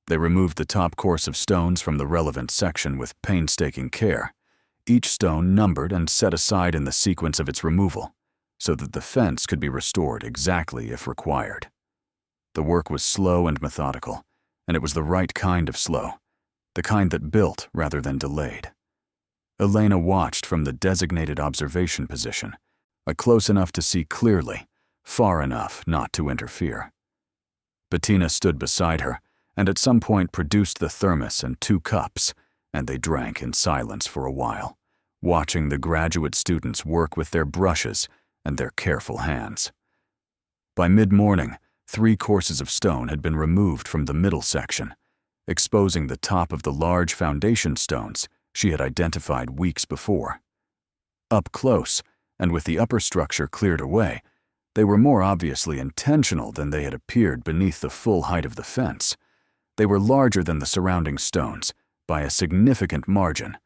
S1: They removed the top course of stones from the relevant section with painstaking care, each stone numbered and set aside in the sequence of its removal, so that the fence could be restored exactly if required. The work was slow and methodical, and it was the right kind of slow, the kind that built rather than delayed. Elena watched from the designated observation position, close enough to see clearly, far enough not to interfere. Bettina stood beside her, and at some point produced the thermos and 2 cups, and they drank in silence for a while, watching the graduate students work with their brushes and their careful hands. By mid-morning, 3 courses of stone had been removed from the middle section, exposing the top of the large foundation stones she had identified weeks before. Up close, and with the upper structure cleared away, they were more obviously intentional than they had appeared beneath the full height of the fence. They were larger than the surrounding stones by a significant margin,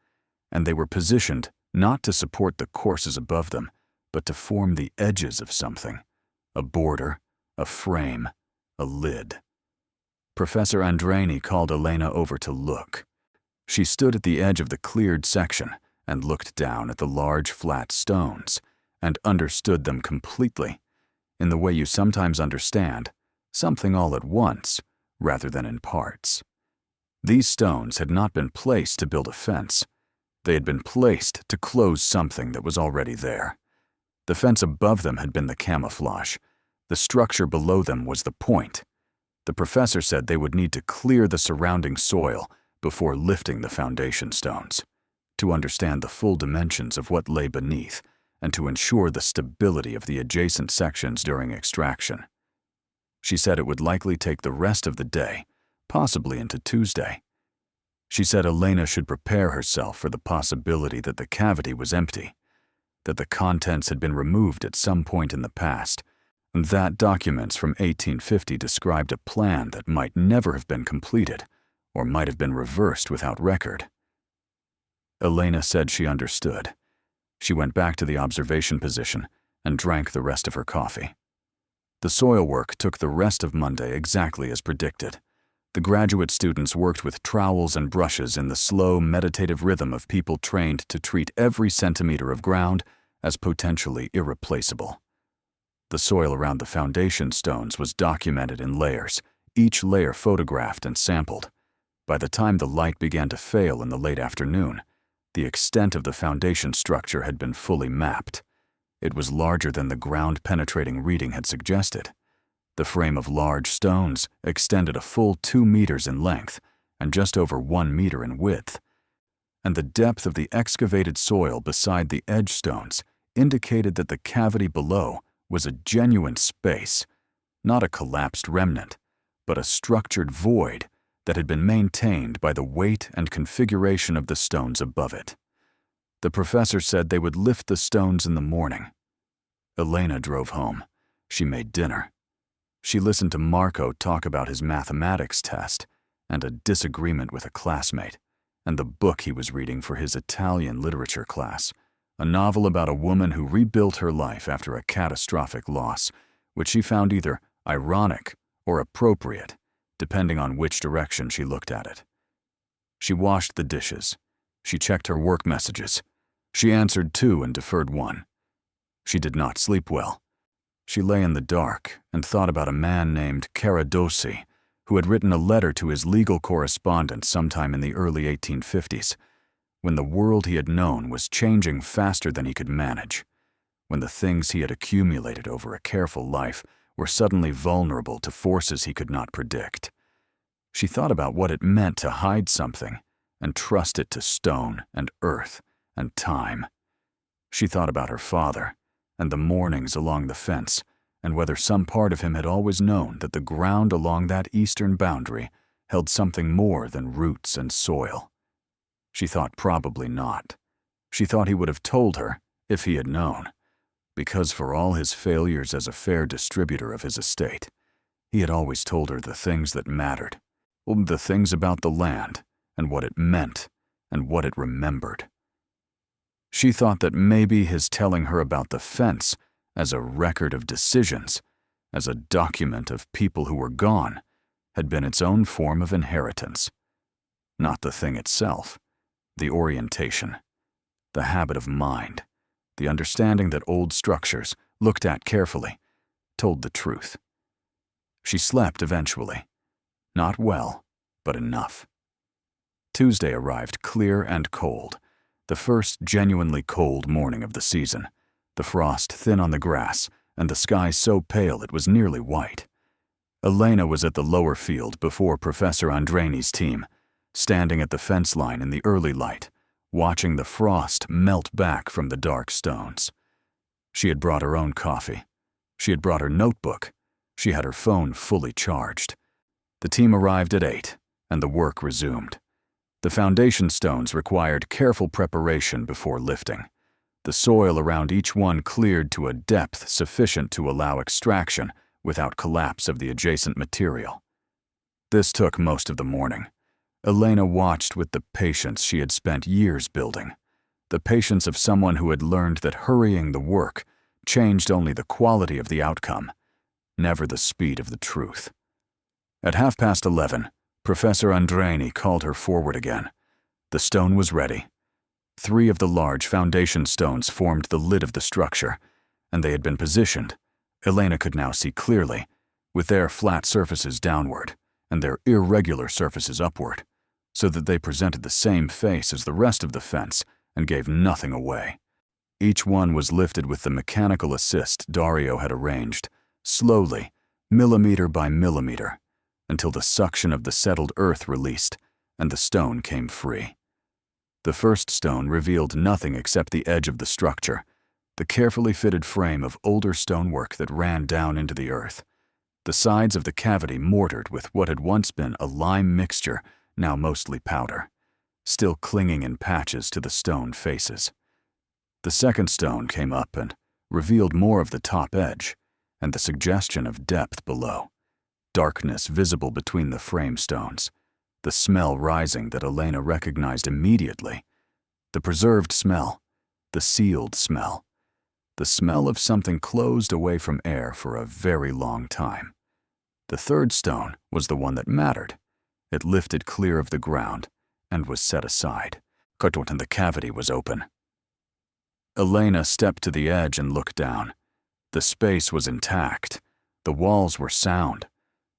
S1: and they were positioned not to support the courses above them, but to form the edges of something: a border, a frame, a lid. Professor Andreni called Elena over to look. She stood at the edge of the cleared section and looked down at the large flat stones and understood them completely, in the way you sometimes understand something all at once rather than in parts. These stones had not been placed to build a fence. They had been placed to close something that was already there. The fence above them had been the camouflage. The structure below them was the point. The professor said they would need to clear the surrounding soil before lifting the foundation stones, to understand the full dimensions of what lay beneath and to ensure the stability of the adjacent sections during extraction. She said it would likely take the rest of the day, possibly into Tuesday. She said Elena should prepare herself for the possibility that the cavity was empty, that the contents had been removed at some point in the past, and that documents from 1850 described a plan that might never have been completed or might have been reversed without record. Elena said she understood. She went back to the observation position and drank the rest of her coffee. The soil work took the rest of Monday exactly as predicted. The graduate students worked with trowels and brushes in the slow, meditative rhythm of people trained to treat every centimeter of ground as potentially irreplaceable. The soil around the foundation stones was documented in layers, each layer photographed and sampled. By the time the light began to fail in the late afternoon, the extent of the foundation structure had been fully mapped. It was larger than the ground-penetrating reading had suggested. The frame of large stones extended a full 2 meters in length and just over 1 meter in width, and the depth of the excavated soil beside the edge stones indicated that the cavity below was a genuine space, not a collapsed remnant, but a structured void that had been maintained by the weight and configuration of the stones above it. The professor said they would lift the stones in the morning. Elena drove home. She made dinner. She listened to Marco talk about his mathematics test and a disagreement with a classmate, and the book he was reading for his Italian literature class, a novel about a woman who rebuilt her life after a catastrophic loss, which she found either ironic or appropriate, depending on which direction she looked at it. She washed the dishes. She checked her work messages. She answered 2 and deferred 1. She did not sleep well. She lay in the dark and thought about a man named Caradossi, who had written a letter to his legal correspondent sometime in the early 1850s, when the world he had known was changing faster than he could manage, when the things he had accumulated over a careful life were suddenly vulnerable to forces he could not predict. She thought about what it meant to hide something and trust it to stone and earth and time. She thought about her father and the mornings along the fence, and whether some part of him had always known that the ground along that eastern boundary held something more than roots and soil. She thought probably not. She thought he would have told her if he had known, because for all his failures as a fair distributor of his estate, he had always told her the things that mattered, the things about the land and what it meant and what it remembered. She thought that maybe his telling her about the fence as a record of decisions, as a document of people who were gone, had been its own form of inheritance. Not the thing itself, the orientation, the habit of mind, the understanding that old structures, looked at carefully, told the truth. She slept eventually. Not well, but enough. Tuesday arrived clear and cold, the first genuinely cold morning of the season, the frost thin on the grass and the sky so pale it was nearly white. Elena was at the lower field before Professor Andreni's team, standing at the fence line in the early light, watching the frost melt back from the dark stones. She had brought her own coffee. She had brought her notebook. She had her phone fully charged. The team arrived at 8, and the work resumed. The foundation stones required careful preparation before lifting. The soil around each one cleared to a depth sufficient to allow extraction without collapse of the adjacent material. This took most of the morning. Elena watched with the patience she had spent years building, the patience of someone who had learned that hurrying the work changed only the quality of the outcome, never the speed of the truth. At 11:30, Professor Andreini called her forward again. The stone was ready. 3 of the large foundation stones formed the lid of the structure, and they had been positioned, Elena could now see clearly, with their flat surfaces downward and their irregular surfaces upward, so that they presented the same face as the rest of the fence and gave nothing away. Each one was lifted with the mechanical assist Dario had arranged, slowly, millimeter by millimeter, until the suction of the settled earth released and the stone came free. The first stone revealed nothing except the edge of the structure, the carefully fitted frame of older stonework that ran down into the earth, the sides of the cavity mortared with what had once been a lime mixture, now mostly powder, still clinging in patches to the stone faces. The second stone came up and revealed more of the top edge and the suggestion of depth below, darkness visible between the frame stones, the smell rising that Elena recognized immediately, the preserved smell, the sealed smell, the smell of something closed away from air for a very long time. The third stone was the one that mattered. It lifted clear of the ground and was set aside, and the cavity was open. Elena stepped to the edge and looked down. The space was intact. The walls were sound.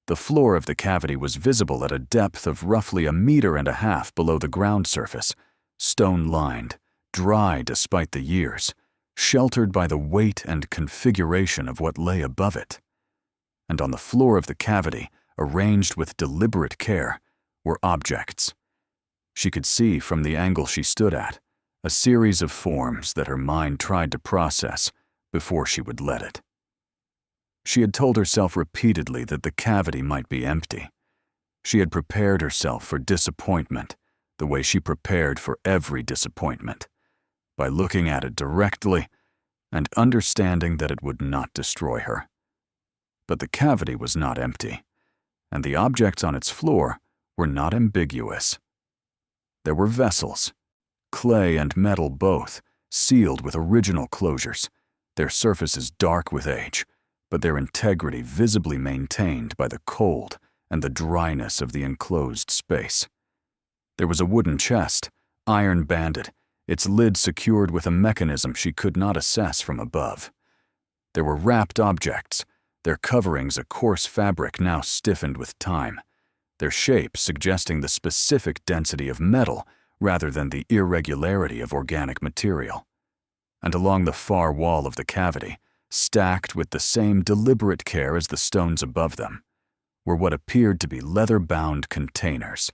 S1: The floor of the cavity was visible at a depth of roughly 1.5 meters below the ground surface, stone-lined, dry despite the years, sheltered by the weight and configuration of what lay above it. And on the floor of the cavity, arranged with deliberate care, were objects. She could see from the angle she stood at a series of forms that her mind tried to process before she would let it. She had told herself repeatedly that the cavity might be empty. She had prepared herself for disappointment the way she prepared for every disappointment, by looking at it directly and understanding that it would not destroy her. But the cavity was not empty, and the objects on its floor were not ambiguous. There were vessels, clay and metal both, sealed with original closures, their surfaces dark with age, but their integrity visibly maintained by the cold and the dryness of the enclosed space. There was a wooden chest, iron-banded, its lid secured with a mechanism she could not assess from above. There were wrapped objects, their coverings a coarse fabric now stiffened with time, their shape suggesting the specific density of metal rather than the irregularity of organic material. And along the far wall of the cavity, stacked with the same deliberate care as the stones above them, were what appeared to be leather-bound containers,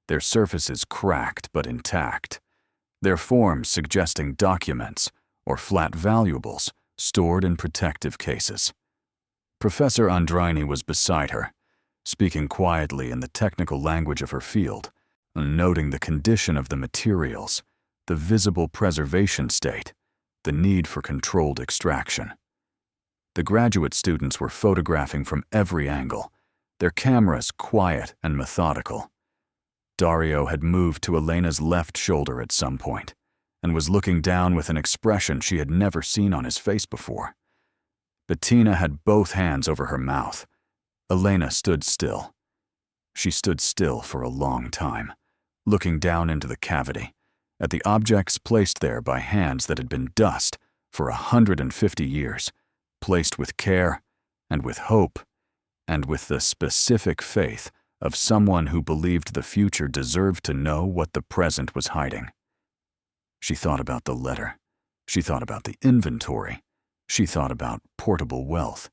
S1: their surfaces cracked but intact, their forms suggesting documents or flat valuables stored in protective cases. Professor Andreini was beside her, speaking quietly in the technical language of her field, noting the condition of the materials, the visible preservation state, the need for controlled extraction. The graduate students were photographing from every angle, their cameras quiet and methodical. Dario had moved to Elena's left shoulder at some point and was looking down with an expression she had never seen on his face before. Bettina had both hands over her mouth. Elena stood still. She stood still for a long time, looking down into the cavity, at the objects placed there by hands that had been dust for 150 years, placed with care and with hope and with the specific faith of someone who believed the future deserved to know what the present was hiding. She thought about the letter. She thought about the inventory. She thought about portable wealth.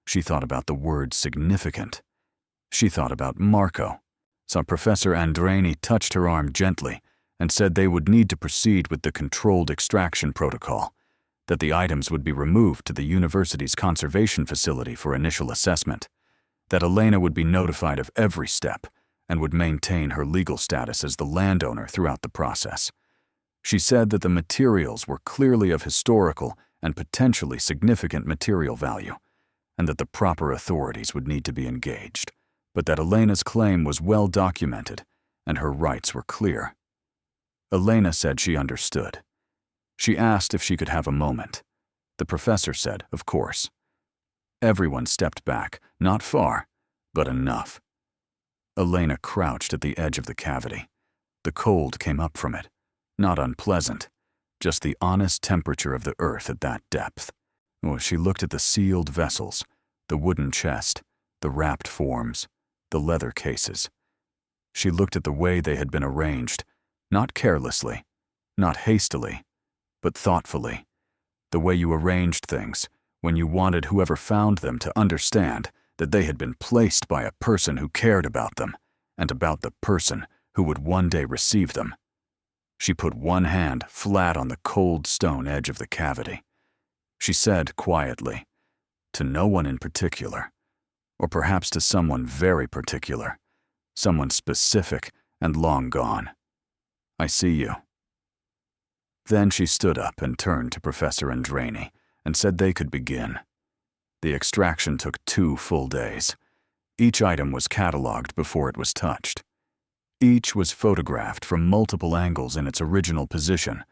S1: She thought about the word significant. She thought about Marco. So Professor Andreini touched her arm gently and said they would need to proceed with the controlled extraction protocol, that the items would be removed to the university's conservation facility for initial assessment, that Elena would be notified of every step and would maintain her legal status as the landowner throughout the process. She said that the materials were clearly of historical and potentially significant material value, and that the proper authorities would need to be engaged, but that Elena's claim was well documented and her rights were clear. Elena said she understood. She asked if she could have a moment. The professor said, of course. Everyone stepped back, not far, but enough. Elena crouched at the edge of the cavity. The cold came up from it, not unpleasant, just the honest temperature of the earth at that depth. She looked at the sealed vessels, the wooden chest, the wrapped forms, the leather cases. She looked at the way they had been arranged, not carelessly, not hastily, but thoughtfully. The way you arranged things when you wanted whoever found them to understand that they had been placed by a person who cared about them and about the person who would one day receive them. She put one hand flat on the cold stone edge of the cavity. She said quietly, to no one in particular, or perhaps to someone very particular, someone specific and long gone, I see you. Then she stood up and turned to Professor Andreni and said they could begin. The extraction took 2 full days. Each item was cataloged before it was touched. Each was photographed from multiple angles in its original position,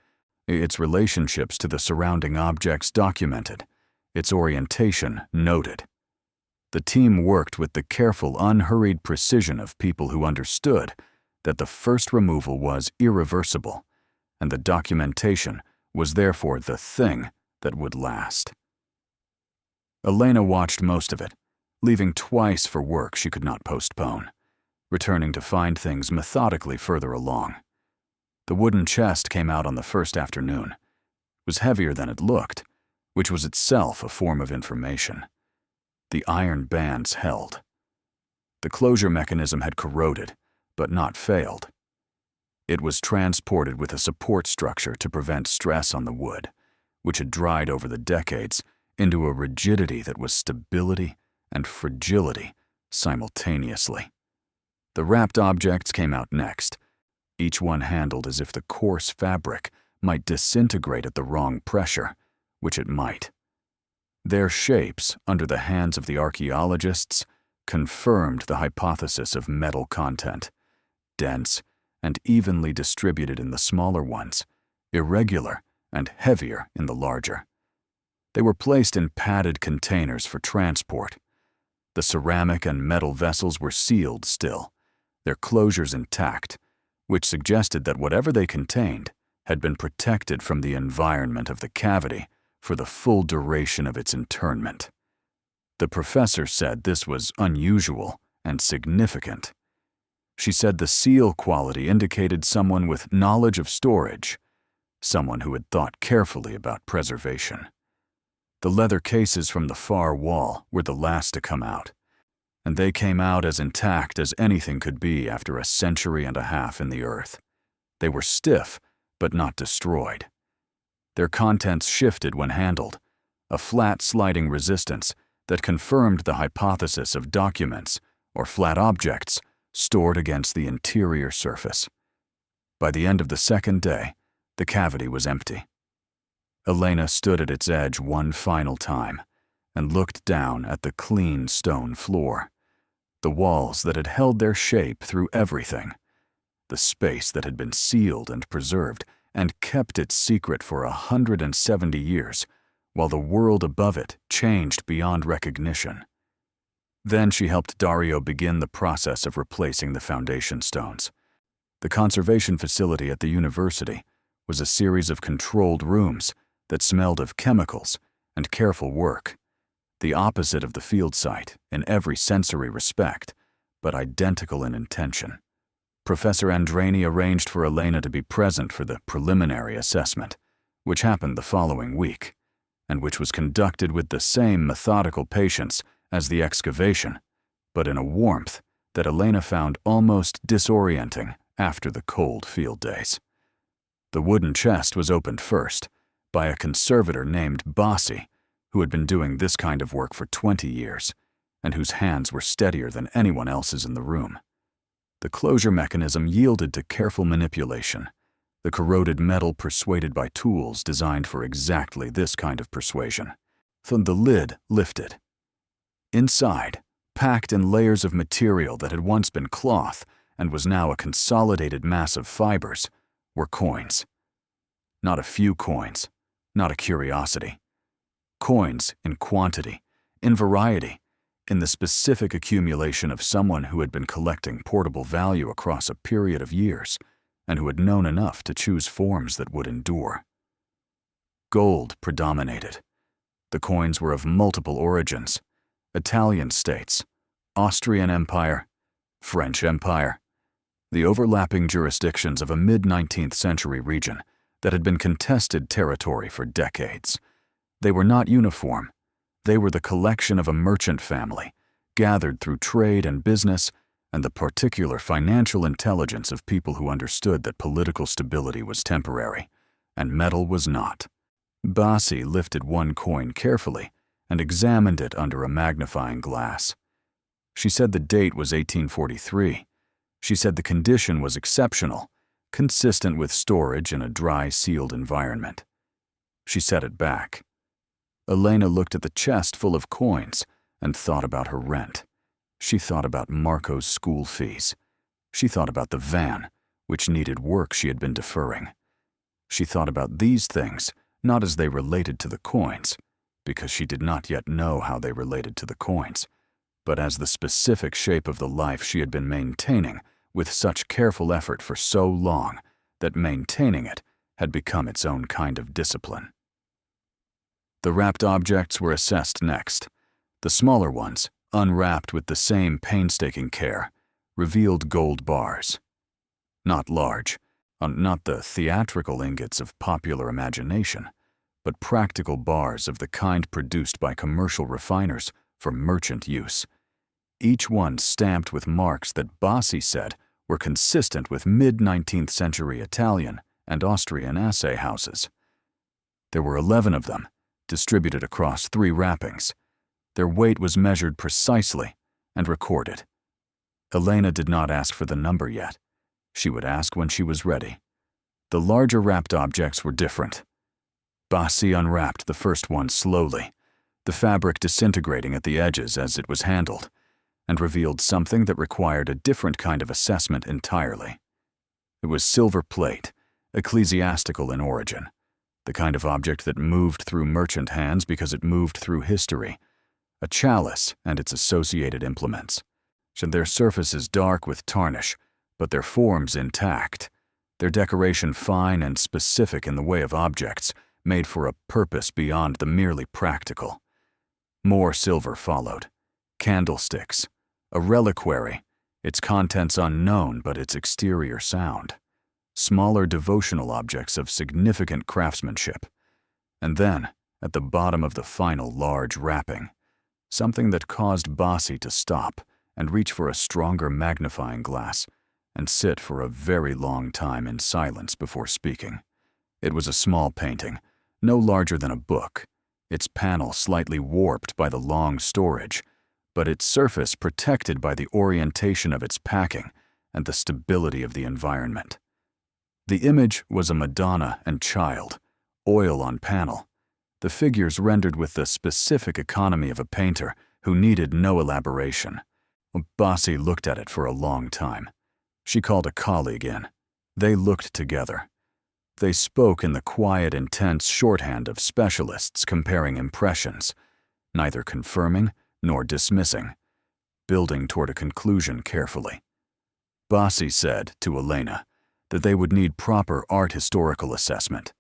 S1: its relationships to the surrounding objects documented, its orientation noted. The team worked with the careful, unhurried precision of people who understood that the first removal was irreversible, and the documentation was therefore the thing that would last. Elena watched most of it, leaving twice for work she could not postpone, returning to find things methodically further along. The wooden chest came out on the first afternoon. It was heavier than it looked, which was itself a form of information. The iron bands held. The closure mechanism had corroded, but not failed. It was transported with a support structure to prevent stress on the wood, which had dried over the decades into a rigidity that was stability and fragility simultaneously. The wrapped objects came out next, each one handled as if the coarse fabric might disintegrate at the wrong pressure, which it might. Their shapes, under the hands of the archaeologists, confirmed the hypothesis of metal content, dense and evenly distributed in the smaller ones, irregular and heavier in the larger. They were placed in padded containers for transport. The ceramic and metal vessels were sealed still, their closures intact, which suggested that whatever they contained had been protected from the environment of the cavity for the full duration of its internment. The professor said this was unusual and significant. She said the seal quality indicated someone with knowledge of storage, someone who had thought carefully about preservation. The leather cases from the far wall were the last to come out, and they came out as intact as anything could be after a century and a half in the earth. They were stiff, but not destroyed. Their contents shifted when handled, a flat sliding resistance that confirmed the hypothesis of documents or flat objects stored against the interior surface. By the end of the second day, the cavity was empty. Elena stood at its edge one final time and looked down at the clean stone floor, the walls that had held their shape through everything, the space that had been sealed and preserved and kept its secret for 170 years, while the world above it changed beyond recognition. Then she helped Dario begin the process of replacing the foundation stones. The conservation facility at the university was a series of controlled rooms that smelled of chemicals and careful work, the opposite of the field site in every sensory respect, but identical in intention. Professor Andreni arranged for Elena to be present for the preliminary assessment, which happened the following week, and which was conducted with the same methodical patience as the excavation, but in a warmth that Elena found almost disorienting after the cold field days. The wooden chest was opened first, by a conservator named Bossy, who had been doing this kind of work for 20 years, and whose hands were steadier than anyone else's in the room. The closure mechanism yielded to careful manipulation, the corroded metal persuaded by tools designed for exactly this kind of persuasion. Then the lid lifted. Inside, packed in layers of material that had once been cloth and was now a consolidated mass of fibers, were coins. Not a few coins, not a curiosity. Coins in quantity, in variety, in the specific accumulation of someone who had been collecting portable value across a period of years and who had known enough to choose forms that would endure. Gold predominated. The coins were of multiple origins: Italian states, Austrian Empire, French Empire, the overlapping jurisdictions of a mid-19th century region that had been contested territory for decades. They were not uniform. They were the collection of a merchant family, gathered through trade and business and the particular financial intelligence of people who understood that political stability was temporary, and metal was not. Bossy lifted one coin carefully and examined it under a magnifying glass. She said the date was 1843. She said the condition was exceptional, consistent with storage in a dry, sealed environment. She set it back. Elena looked at the chest full of coins and thought about her rent. She thought about Marco's school fees. She thought about the van, which needed work she had been deferring. She thought about these things, not as they related to the coins, because she did not yet know how they related to the coins, but as the specific shape of the life she had been maintaining with such careful effort for so long that maintaining it had become its own kind of discipline. The wrapped objects were assessed next. The smaller ones, unwrapped with the same painstaking care, revealed gold bars. Not large, not the theatrical ingots of popular imagination, but practical bars of the kind produced by commercial refiners for merchant use, each one stamped with marks that Bossy said were consistent with mid-19th century Italian and Austrian assay houses. There were 11 of them, distributed across 3 wrappings. Their weight was measured precisely and recorded. Elena did not ask for the number yet. She would ask when she was ready. The larger wrapped objects were different. Bossy unwrapped the first one slowly, the fabric disintegrating at the edges as it was handled, and revealed something that required a different kind of assessment entirely. It was silver plate, ecclesiastical in origin, the kind of object that moved through merchant hands because it moved through history, a chalice and its associated implements. Their surfaces dark with tarnish, but their forms intact, their decoration fine and specific in the way of objects, made for a purpose beyond the merely practical. More silver followed. Candlesticks, a reliquary, its contents unknown but its exterior sound. Smaller devotional objects of significant craftsmanship. And then, at the bottom of the final large wrapping, something that caused Bossy to stop and reach for a stronger magnifying glass and sit for a very long time in silence before speaking. It was a small painting, no larger than a book, its panel slightly warped by the long storage, but its surface protected by the orientation of its packing and the stability of the environment. The image was a Madonna and Child, oil on panel, the figures rendered with the specific economy of a painter who needed no elaboration. Bossy looked at it for a long time. She called a colleague in. They looked together. They spoke in the quiet, intense shorthand of specialists comparing impressions, neither confirming nor dismissing, building toward a conclusion carefully. Bossy said to Elena that they would need proper art historical assessment,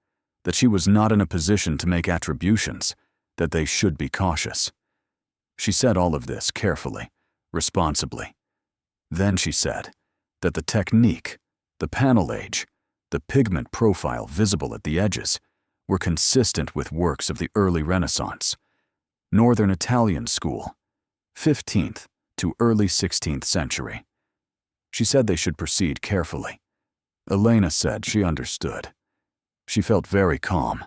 S1: that she was not in a position to make attributions, that they should be cautious. She said all of this carefully, responsibly. Then she said that the technique, the panel age, the pigment profile visible at the edges, were consistent with works of the early Renaissance, Northern Italian school, 15th to early 16th century. She said they should proceed carefully. Elena said she understood. She felt very calm.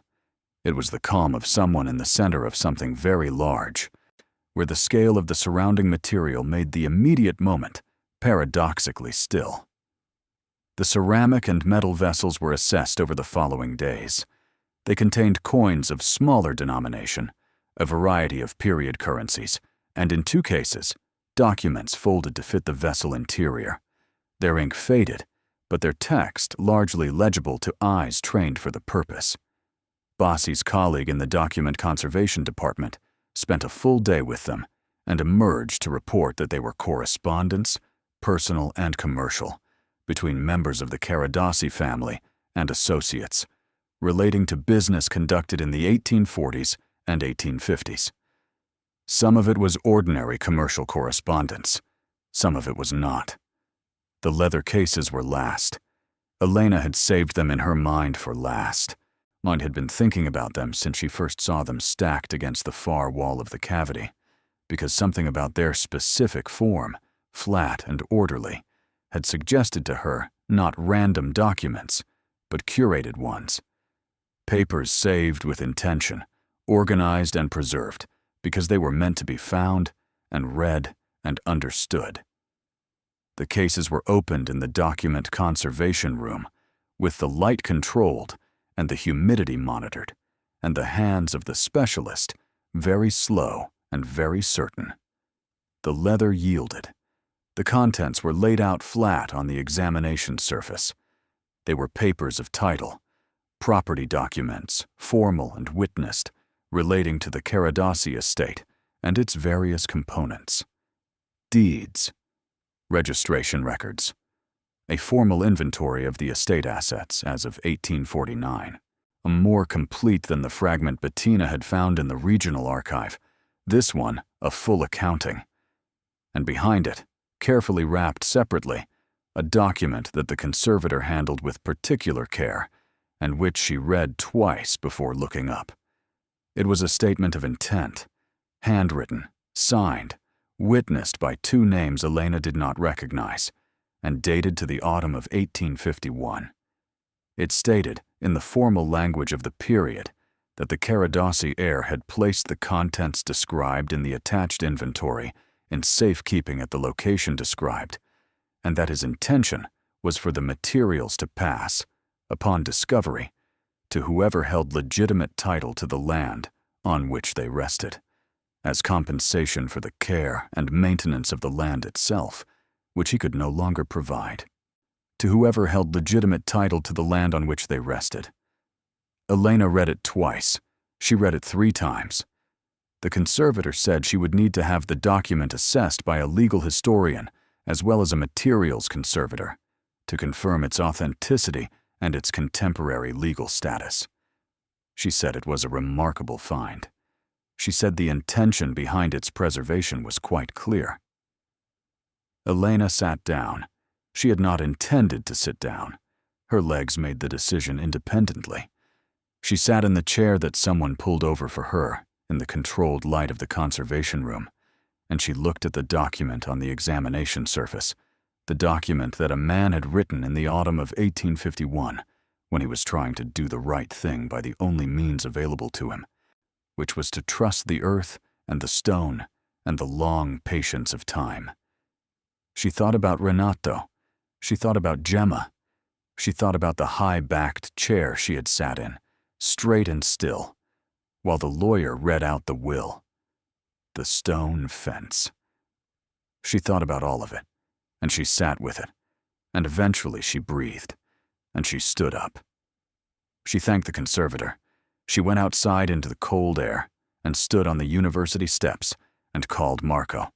S1: It was the calm of someone in the center of something very large, where the scale of the surrounding material made the immediate moment paradoxically still. The ceramic and metal vessels were assessed over the following days. They contained coins of smaller denomination, a variety of period currencies, and in 2 cases, documents folded to fit the vessel interior. Their ink faded, but their text largely legible to eyes trained for the purpose. Bossy's colleague in the document conservation department spent a full day with them and emerged to report that they were correspondence, personal and commercial, between members of the Caradossi family and associates, relating to business conducted in the 1840s and 1850s. Some of it was ordinary commercial correspondence. Some of it was not. The leather cases were last. Elena had saved them in her mind for last. Mind had been thinking about them since she first saw them stacked against the far wall of the cavity, because something about their specific form, flat and orderly, had suggested to her not random documents, but curated ones. Papers saved with intention, organized and preserved, because they were meant to be found and read and understood. The cases were opened in the document conservation room, with the light controlled and the humidity monitored, and the hands of the specialist very slow and very certain. The leather yielded. The contents were laid out flat on the examination surface. They were papers of title, property documents, formal and witnessed, relating to the Caradossi estate and its various components. Deeds, registration records, a formal inventory of the estate assets as of 1849, a more complete than the fragment Bettina had found in the regional archive, this one a full accounting. And behind it, carefully wrapped separately, a document that the conservator handled with particular care, and which she read twice before looking up. It was a statement of intent, handwritten, signed, witnessed by 2 names Elena did not recognize, and dated to the autumn of 1851. It stated, in the formal language of the period, that the Caradossi heir had placed the contents described in the attached inventory in safekeeping at the location described, and that his intention was for the materials to pass, upon discovery, to whoever held legitimate title to the land on which they rested, as compensation for the care and maintenance of the land itself, which he could no longer provide. To whoever held legitimate title to the land on which they rested. Elena read it twice. She read it 3 times. The conservator said she would need to have the document assessed by a legal historian as well as a materials conservator to confirm its authenticity and its contemporary legal status. She said it was a remarkable find. She said the intention behind its preservation was quite clear. Elena sat down. She had not intended to sit down. Her legs made the decision independently. She sat in the chair that someone pulled over for her in the controlled light of the conservation room, and she looked at the document on the examination surface, the document that a man had written in the autumn of 1851 when he was trying to do the right thing by the only means available to him, which was to trust the earth and the stone and the long patience of time. She thought about Renato. She thought about Gemma. She thought about the high-backed chair she had sat in, straight and still, while the lawyer read out the will. The stone fence. She thought about all of it, and she sat with it, and eventually she breathed, and she stood up. She thanked the conservator. She went outside into the cold air and stood on the university steps and called Marco.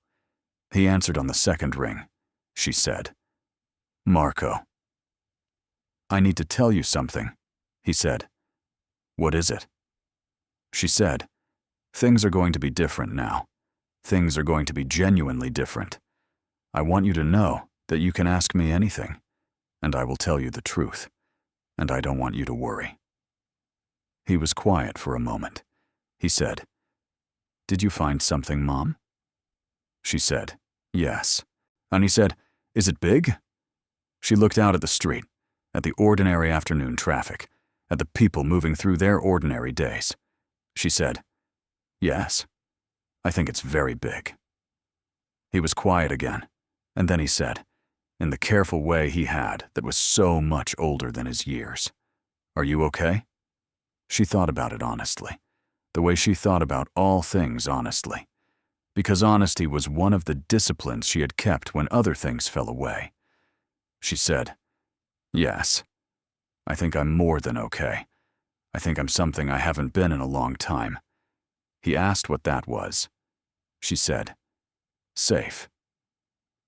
S1: He answered on the 2nd ring. She said, "Marco." "I need to tell you something," he said. "What is it?" She said, "Things are going to be different now. Things are going to be genuinely different. I want you to know that you can ask me anything, and I will tell you the truth, and I don't want you to worry." He was quiet for a moment. He said, "Did you find something, Mom?" She said, "Yes." And he said, "Is it big?" She looked out at the street, at the ordinary afternoon traffic, at the people moving through their ordinary days. She said, "Yes, I think it's very big." He was quiet again, and then he said, in the careful way he had that was so much older than his years, "Are you okay?" She thought about it honestly, the way she thought about all things honestly, because honesty was one of the disciplines she had kept when other things fell away. She said, "Yes, I think I'm more than okay. I think I'm something I haven't been in a long time." He asked what that was. She said, "Safe."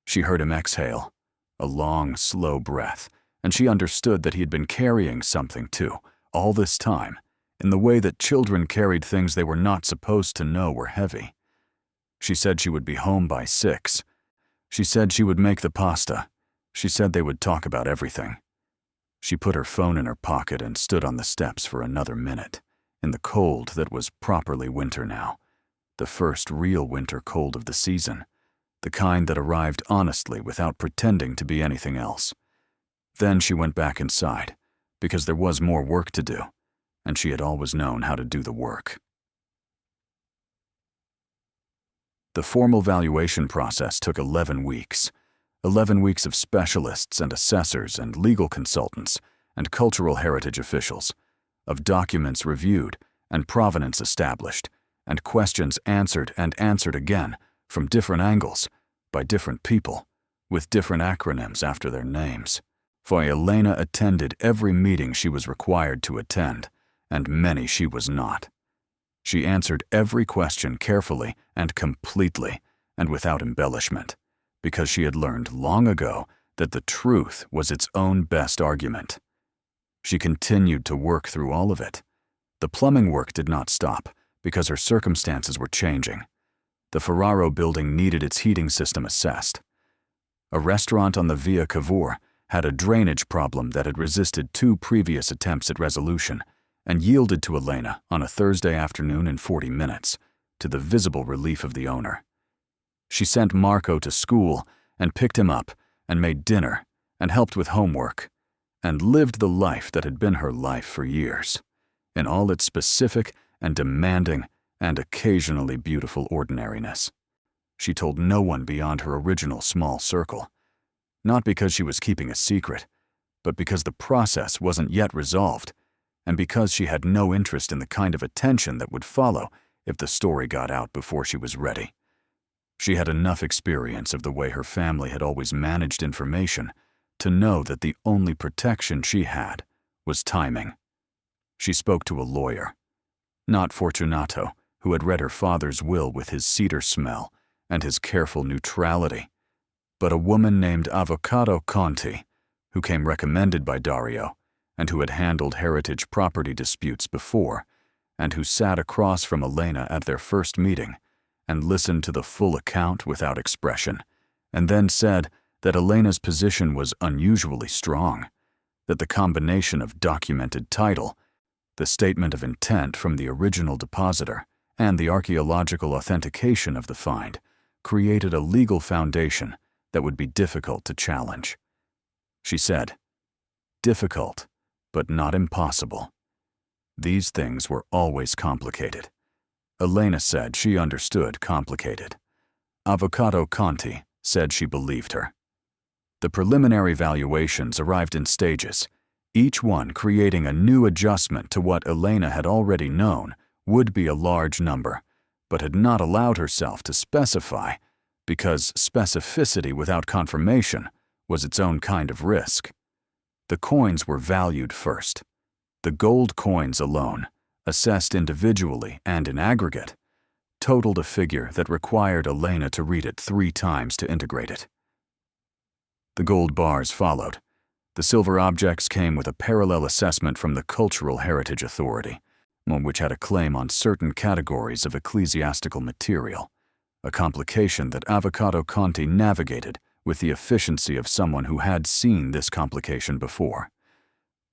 S1: She heard him exhale, a long, slow breath, and she understood that he had been carrying something too, all this time, in the way that children carried things they were not supposed to know were heavy. She said she would be home by 6. She said she would make the pasta. She said they would talk about everything. She put her phone in her pocket and stood on the steps for another minute, in the cold that was properly winter now, the first real winter cold of the season, the kind that arrived honestly without pretending to be anything else. Then she went back inside, because there was more work to do, and she had always known how to do the work. The formal valuation process took 11 weeks. 11 weeks of specialists and assessors and legal consultants and cultural heritage officials, of documents reviewed and provenance established, and questions answered and answered again from different angles, by different people, with different acronyms after their names. For Elena attended every meeting she was required to attend, and many she was not. She answered every question carefully and completely, and without embellishment, because she had learned long ago that the truth was its own best argument. She continued to work through all of it. The plumbing work did not stop, because her circumstances were changing. The Ferraro building needed its heating system assessed. A restaurant on the Via Cavour had a drainage problem that had resisted 2 previous attempts at resolution, and yielded to Elena on a Thursday afternoon in 40 minutes, to the visible relief of the owner. She sent Marco to school and picked him up and made dinner and helped with homework and lived the life that had been her life for years, in all its specific and demanding and occasionally beautiful ordinariness. She told no one beyond her original small circle, not because she was keeping a secret, but because the process wasn't yet resolved, and because she had no interest in the kind of attention that would follow if the story got out before she was ready. She had enough experience of the way her family had always managed information to know that the only protection she had was timing. She spoke to a lawyer, not Fortunato, who had read her father's will with his cedar smell and his careful neutrality, but a woman named Avocado Conti, who came recommended by Dario, and who had handled heritage property disputes before, and who sat across from Elena at their first meeting and listened to the full account without expression, and then said that Elena's position was unusually strong, that the combination of documented title, the statement of intent from the original depositor, and the archaeological authentication of the find created a legal foundation that would be difficult to challenge. She said, "Difficult, but not impossible." These things were always complicated. Elena said she understood complicated. Avocado Conti said she believed her. The preliminary valuations arrived in stages, each one creating a new adjustment to what Elena had already known would be a large number, but had not allowed herself to specify, because specificity without confirmation was its own kind of risk. The coins were valued first. The gold coins alone, assessed individually and in aggregate, totaled a figure that required Elena to read it 3 times to integrate it. The gold bars followed. The silver objects came with a parallel assessment from the Cultural Heritage Authority, which had a claim on certain categories of ecclesiastical material, a complication that Avocado Conti navigated with the efficiency of someone who had seen this complication before.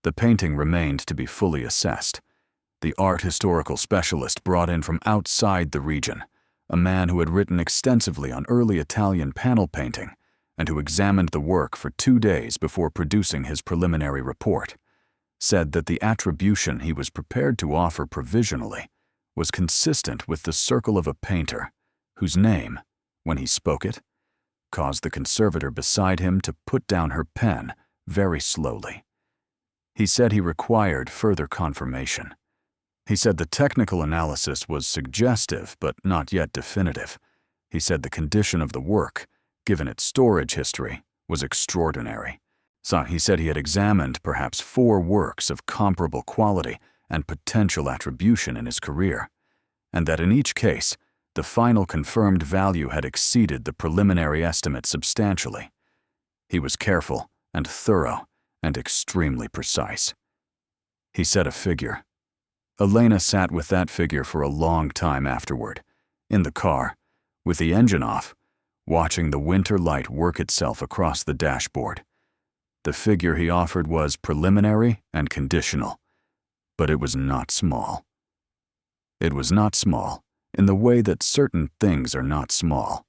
S1: The painting remained to be fully assessed. The art historical specialist brought in from outside the region, a man who had written extensively on early Italian panel painting and who examined the work for 2 days before producing his preliminary report, said that the attribution he was prepared to offer provisionally was consistent with the circle of a painter whose name, when he spoke it, caused the conservator beside him to put down her pen very slowly. He said he required further confirmation. He said the technical analysis was suggestive but not yet definitive. He said the condition of the work, given its storage history, was extraordinary. So he said he had examined perhaps 4 works of comparable quality and potential attribution in his career, and that in each case, the final confirmed value had exceeded the preliminary estimate substantially. He was careful and thorough and extremely precise. He said a figure. Elena sat with that figure for a long time afterward, in the car, with the engine off, watching the winter light work itself across the dashboard. The figure he offered was preliminary and conditional, but it was not small. It was not small in the way that certain things are not small,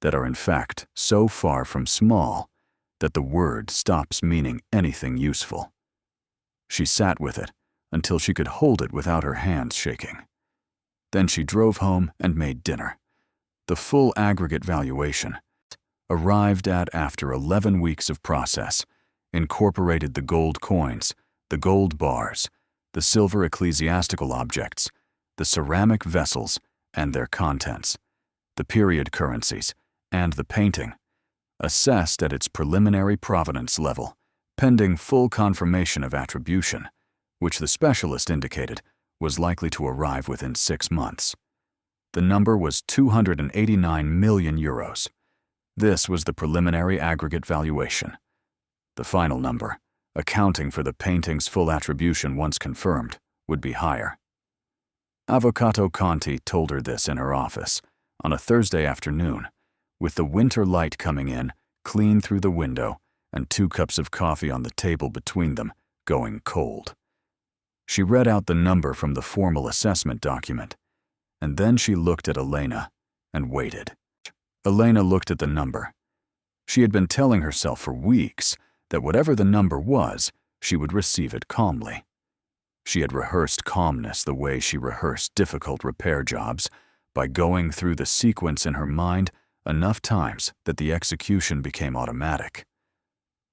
S1: that are in fact so far from small that the word stops meaning anything useful. She sat with it until she could hold it without her hands shaking. Then she drove home and made dinner. The full aggregate valuation, arrived at after 11 weeks of process, incorporated the gold coins, the gold bars, the silver ecclesiastical objects, the ceramic vessels and their contents, the period currencies, and the painting, assessed at its preliminary provenance level, pending full confirmation of attribution, which the specialist indicated was likely to arrive within 6 months. The number was 289 million euros. This was the preliminary aggregate valuation. The final number, accounting for the painting's full attribution once confirmed, would be higher. Avvocato Conti told her this in her office on a Thursday afternoon, with the winter light coming in, clean through the window, and 2 cups of coffee on the table between them, going cold. She read out the number from the formal assessment document, and then she looked at Elena and waited. Elena looked at the number. She had been telling herself for weeks that whatever the number was, she would receive it calmly. She had rehearsed calmness the way she rehearsed difficult repair jobs, by going through the sequence in her mind enough times that the execution became automatic.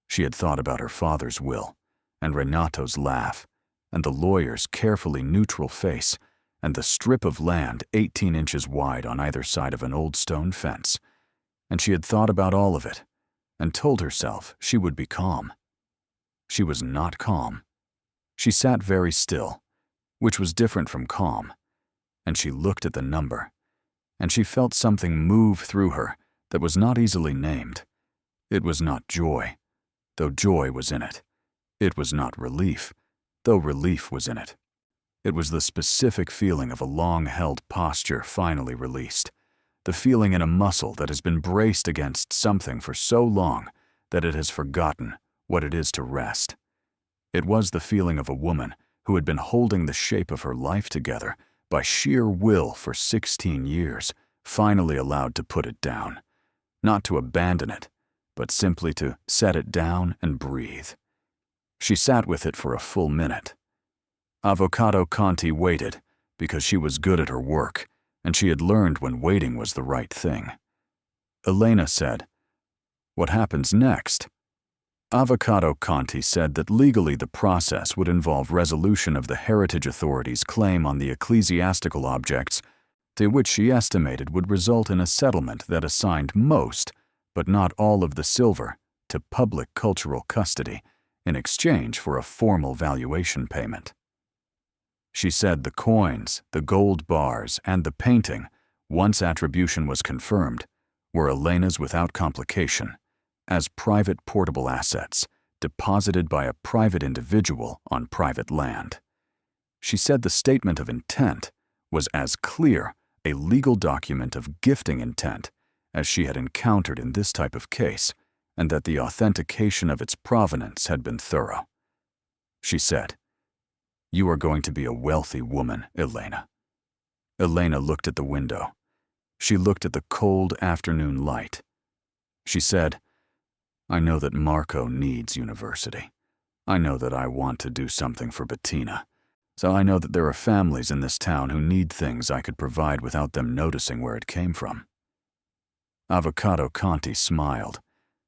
S1: She had thought about her father's will, and Renato's laugh, and the lawyer's carefully neutral face, and the strip of land 18 inches wide on either side of an old stone fence, and she had thought about all of it, and told herself she would be calm. She was not calm. She sat very still, which was different from calm, and she looked at the number, and she felt something move through her that was not easily named. It was not joy, though joy was in it. It was not relief, though relief was in it. It was the specific feeling of a long-held posture finally released, the feeling in a muscle that has been braced against something for so long that it has forgotten what it is to rest. It was the feeling of a woman who had been holding the shape of her life together by sheer will for 16 years, finally allowed to put it down, not to abandon it, but simply to set it down and breathe. She sat with it for a full minute. Avvocato Conti waited because she was good at her work, and she had learned when waiting was the right thing. Elena said, "What happens next?" Avvocato Conti said that legally the process would involve resolution of the Heritage Authority's claim on the ecclesiastical objects, to which she estimated would result in a settlement that assigned most, but not all of the silver, to public cultural custody in exchange for a formal valuation payment. She said the coins, the gold bars, and the painting, once attribution was confirmed, were Elena's without complication, as private portable assets, deposited by a private individual on private land. She said the statement of intent was as clear a legal document of gifting intent as she had encountered in this type of case, and that the authentication of its provenance had been thorough. She said, "You are going to be a wealthy woman, Elena." Elena looked at the window. She looked at the cold afternoon light. She said, "I know that Marco needs university. I know that I want to do something for Bettina, so I know that there are families in this town who need things I could provide without them noticing where it came from." Avocado Conti smiled.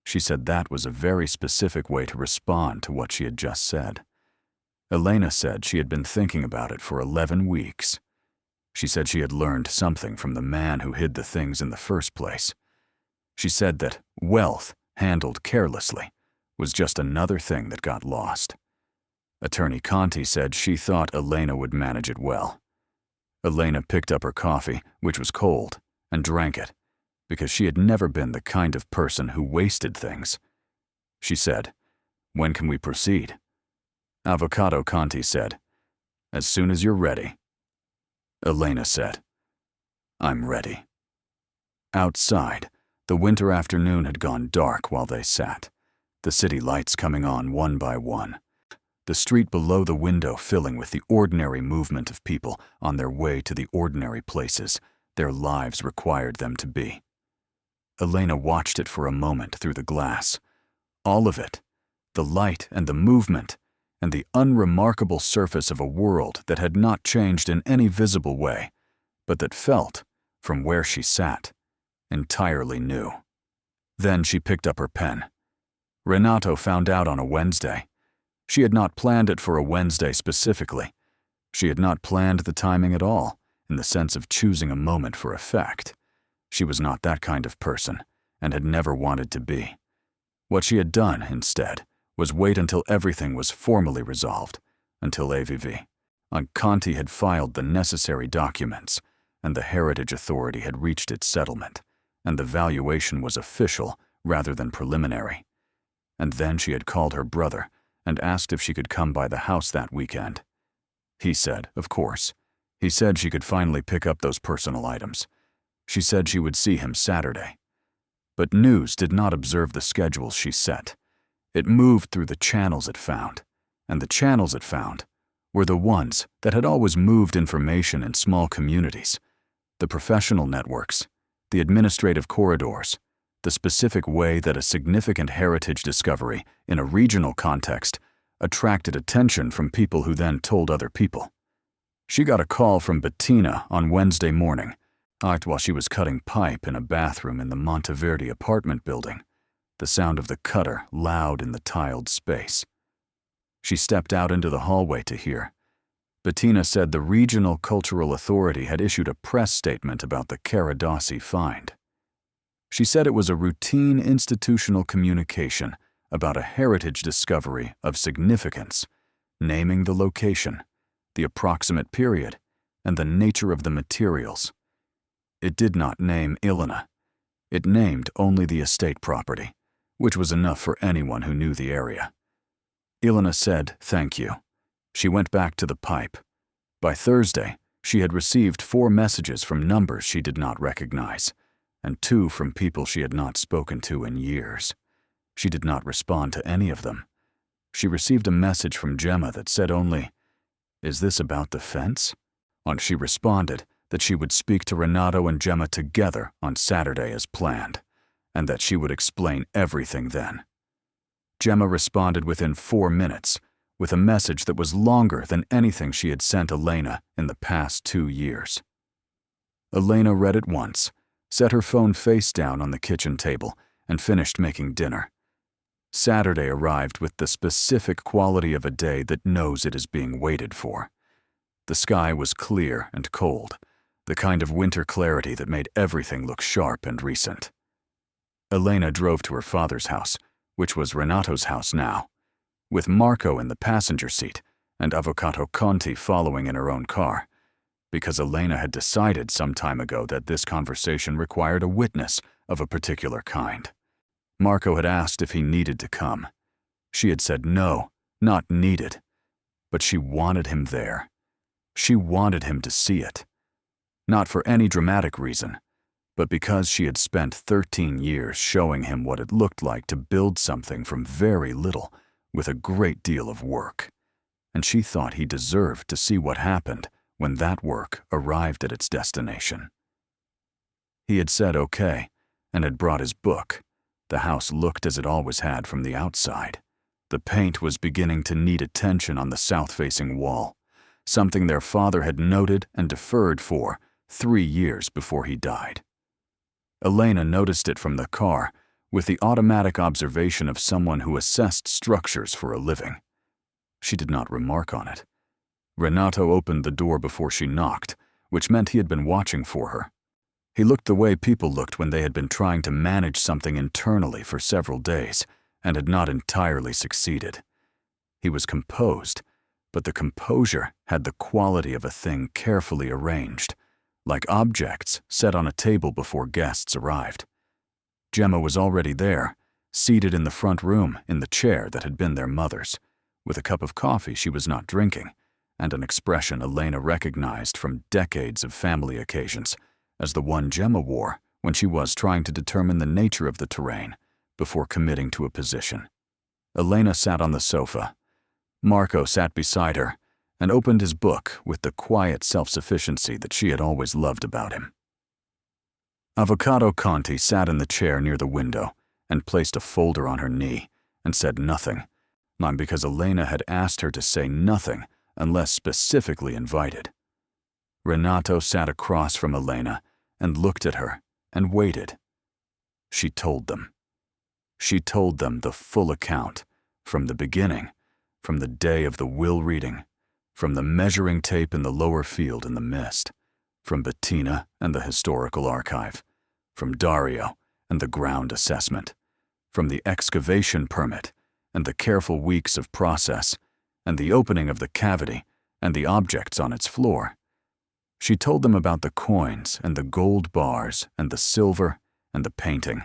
S1: She said that was a very specific way to respond to what she had just said. Elena said she had been thinking about it for 11 weeks. She said she had learned something from the man who hid the things in the first place. She said that wealth, handled carelessly, was just another thing that got lost. Attorney Conti said she thought Elena would manage it well. Elena picked up her coffee, which was cold, and drank it, because she had never been the kind of person who wasted things. She said, "When can we proceed?" Avocado Conti said, "As soon as you're ready." Elena said, "I'm ready." Outside, the winter afternoon had gone dark while they sat, the city lights coming on one by one, the street below the window filling with the ordinary movement of people on their way to the ordinary places their lives required them to be. Elena watched it for a moment through the glass. All of it, the light and the movement, and the unremarkable surface of a world that had not changed in any visible way, but that felt, from where she sat, entirely new. Then she picked up her pen. Renato found out on a Wednesday. She had not planned it for a Wednesday specifically. She had not planned the timing at all, in the sense of choosing a moment for effect. She was not that kind of person, and had never wanted to be. What she had done, instead, was wait until everything was formally resolved, until AVV. Conti had filed the necessary documents, and the Heritage Authority had reached its settlement, and the valuation was official rather than preliminary. And then she had called her brother and asked if she could come by the house that weekend. He said, of course. He said she could finally pick up those personal items. She said she would see him Saturday. But news did not observe the schedules she set. It moved through the channels it found, and the channels it found were the ones that had always moved information in small communities, the professional networks, the administrative corridors, the specific way that a significant heritage discovery in a regional context attracted attention from people who then told other people. She got a call from Bettina on Wednesday morning, while she was cutting pipe in a bathroom in the Monteverde apartment building, the sound of the cutter loud in the tiled space. She stepped out into the hallway to hear. Bettina said the Regional Cultural Authority had issued a press statement about the Caradossi find. She said it was a routine institutional communication about a heritage discovery of significance, naming the location, the approximate period, and the nature of the materials. It did not name Elena. It named only the estate property, which was enough for anyone who knew the area. Elena said, "Thank you." She went back to the pipe. By Thursday, she had received 4 messages from numbers she did not recognize, and 2 from people she had not spoken to in years. She did not respond to any of them. She received a message from Gemma that said only, "Is this about the fence?" She responded that she would speak to Renato and Gemma together on Saturday as planned, and that she would explain everything then. Gemma responded within 4 minutes, with a message that was longer than anything she had sent Elena in the past 2 years. Elena read it once, set her phone face down on the kitchen table, and finished making dinner. Saturday arrived with the specific quality of a day that knows it is being waited for. The sky was clear and cold, the kind of winter clarity that made everything look sharp and recent. Elena drove to her father's house, which was Renato's house now, with Marco in the passenger seat and Avocado Conti following in her own car, because Elena had decided some time ago that this conversation required a witness of a particular kind. Marco had asked if he needed to come. She had said no, not needed, but she wanted him there. She wanted him to see it. Not for any dramatic reason, but because she had spent 13 years showing him what it looked like to build something from very little with a great deal of work, and she thought he deserved to see what happened when that work arrived at its destination. He had said okay, and had brought his book. The house looked as it always had from the outside, The paint was beginning to need attention on the south-facing wall, something their father had noted and deferred for 3 years before he died. Elena noticed it from the car with the automatic observation of someone who assessed structures for a living. She did not remark on it. Renato opened the door before she knocked, which meant he had been watching for her. He looked the way people looked when they had been trying to manage something internally for several days and had not entirely succeeded. He was composed, but the composure had the quality of a thing carefully arranged, like objects set on a table before guests arrived. Gemma was already there, seated in the front room in the chair that had been their mother's, with a cup of coffee she was not drinking, and an expression Elena recognized from decades of family occasions as the one Gemma wore when she was trying to determine the nature of the terrain before committing to a position. Elena sat on the sofa. Marco sat beside her and opened his book with the quiet self-sufficiency that she had always loved about him. Avocado Conti sat in the chair near the window and placed a folder on her knee and said nothing, not because Elena had asked her to say nothing unless specifically invited. Renato sat across from Elena and looked at her and waited. She told them. She told them the full account, from the beginning, from the day of the will reading, from the measuring tape in the lower field in the mist, from Bettina and the historical archive, from Dario and the ground assessment, from the excavation permit and the careful weeks of process, and the opening of the cavity and the objects on its floor. She told them about the coins and the gold bars and the silver and the painting.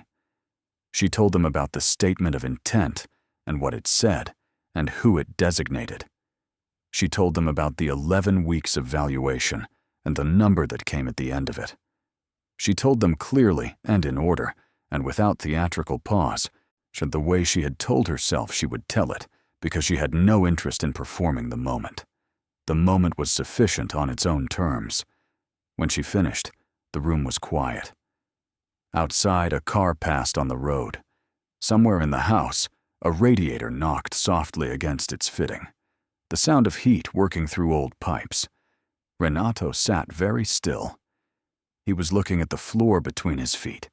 S1: She told them about the statement of intent and what it said and who it designated. She told them about the 11 weeks of valuation and the number that came at the end of it. She told them clearly and in order, and without theatrical pause, the way she had told herself she would tell it, because she had no interest in performing the moment. The moment was sufficient on its own terms. When she finished, the room was quiet. Outside, a car passed on the road. Somewhere in the house, a radiator knocked softly against its fitting, the sound of heat working through old pipes. Renato sat very still. He was looking at the floor between his feet,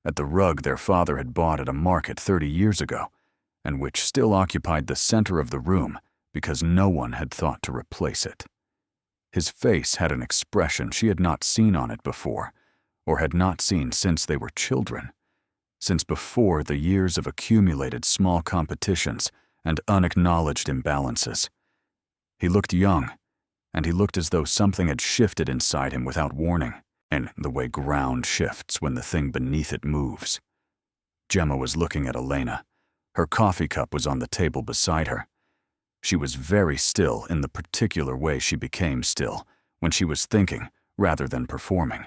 S1: at the rug their father had bought at a market 30 years ago, and which still occupied the center of the room because no one had thought to replace it. His face had an expression she had not seen on it before, or had not seen since they were children, since before the years of accumulated small competitions and unacknowledged imbalances. He looked young, and he looked as though something had shifted inside him without warning, in the way ground shifts when the thing beneath it moves. Gemma was looking at Elena. Her coffee cup was on the table beside her. She was very still in the particular way she became still when she was thinking rather than performing.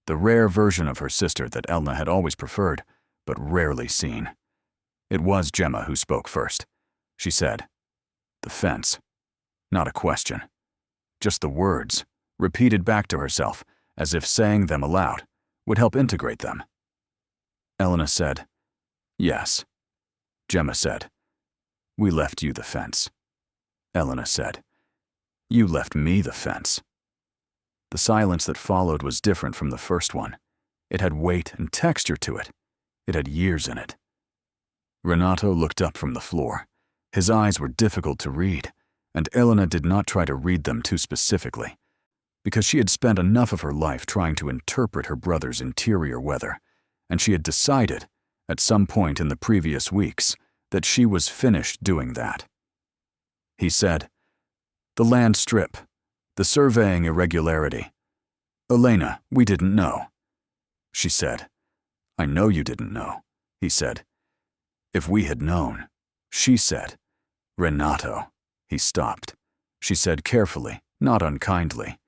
S1: The rare version of her sister that Elena had always preferred, but rarely seen. It was Gemma who spoke first. She said, "The fence." Not a question. Just the words, repeated back to herself, as if saying them aloud would help integrate them. Elena said, "Yes." Gemma said, "We left you the fence." Elena said, "You left me the fence." The silence that followed was different from the first one. It had weight and texture to it. It had years in it. Renato looked up from the floor. His eyes were difficult to read, and Elena did not try to read them too specifically, because she had spent enough of her life trying to interpret her brother's interior weather, and she had decided, at some point in the previous weeks, that she was finished doing that. He said, "The land strip, the surveying irregularity. Elena, we didn't know." She said, "I know you didn't know," he said. "If we had known," she said. "Renato." He stopped. She said carefully, not unkindly,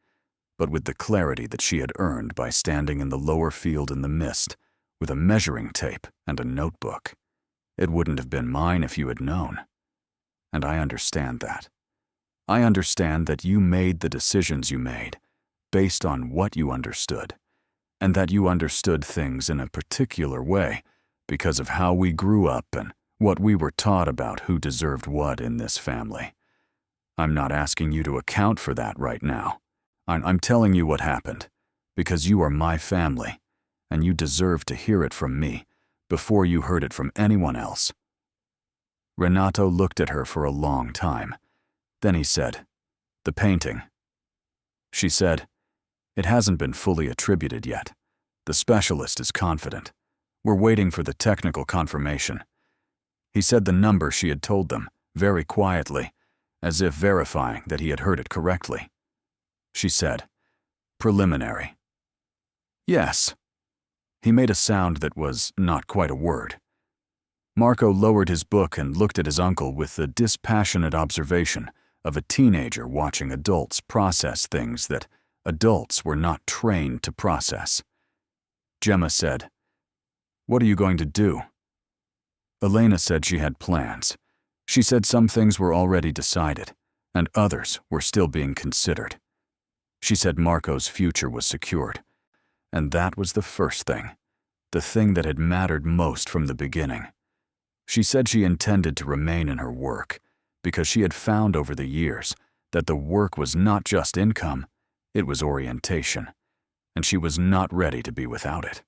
S1: but with the clarity that she had earned by standing in the lower field in the mist, with a measuring tape and a notebook. "It wouldn't have been mine if you had known. And I understand that. I understand that you made the decisions you made based on what you understood, and that you understood things in a particular way because of how we grew up and what we were taught about who deserved what in this family. I'm not asking you to account for that right now. I'm telling you what happened, because you are my family, and you deserve to hear it from me before you heard it from anyone else." Renato looked at her for a long time. Then he said, "The painting." She said, "It hasn't been fully attributed yet. The specialist is confident. We're waiting for the technical confirmation." He said the number she had told them, very quietly, as if verifying that he had heard it correctly. She said, "Preliminary." "Yes." He made a sound that was not quite a word. Marco lowered his book and looked at his uncle with the dispassionate observation of a teenager watching adults process things that adults were not trained to process. Gemma said, "What are you going to do?" Elena said she had plans. She said some things were already decided, and others were still being considered. She said Marco's future was secured, and that was the first thing, the thing that had mattered most from the beginning. She said she intended to remain in her work, because she had found over the years that the work was not just income, it was orientation, and she was not ready to be without it.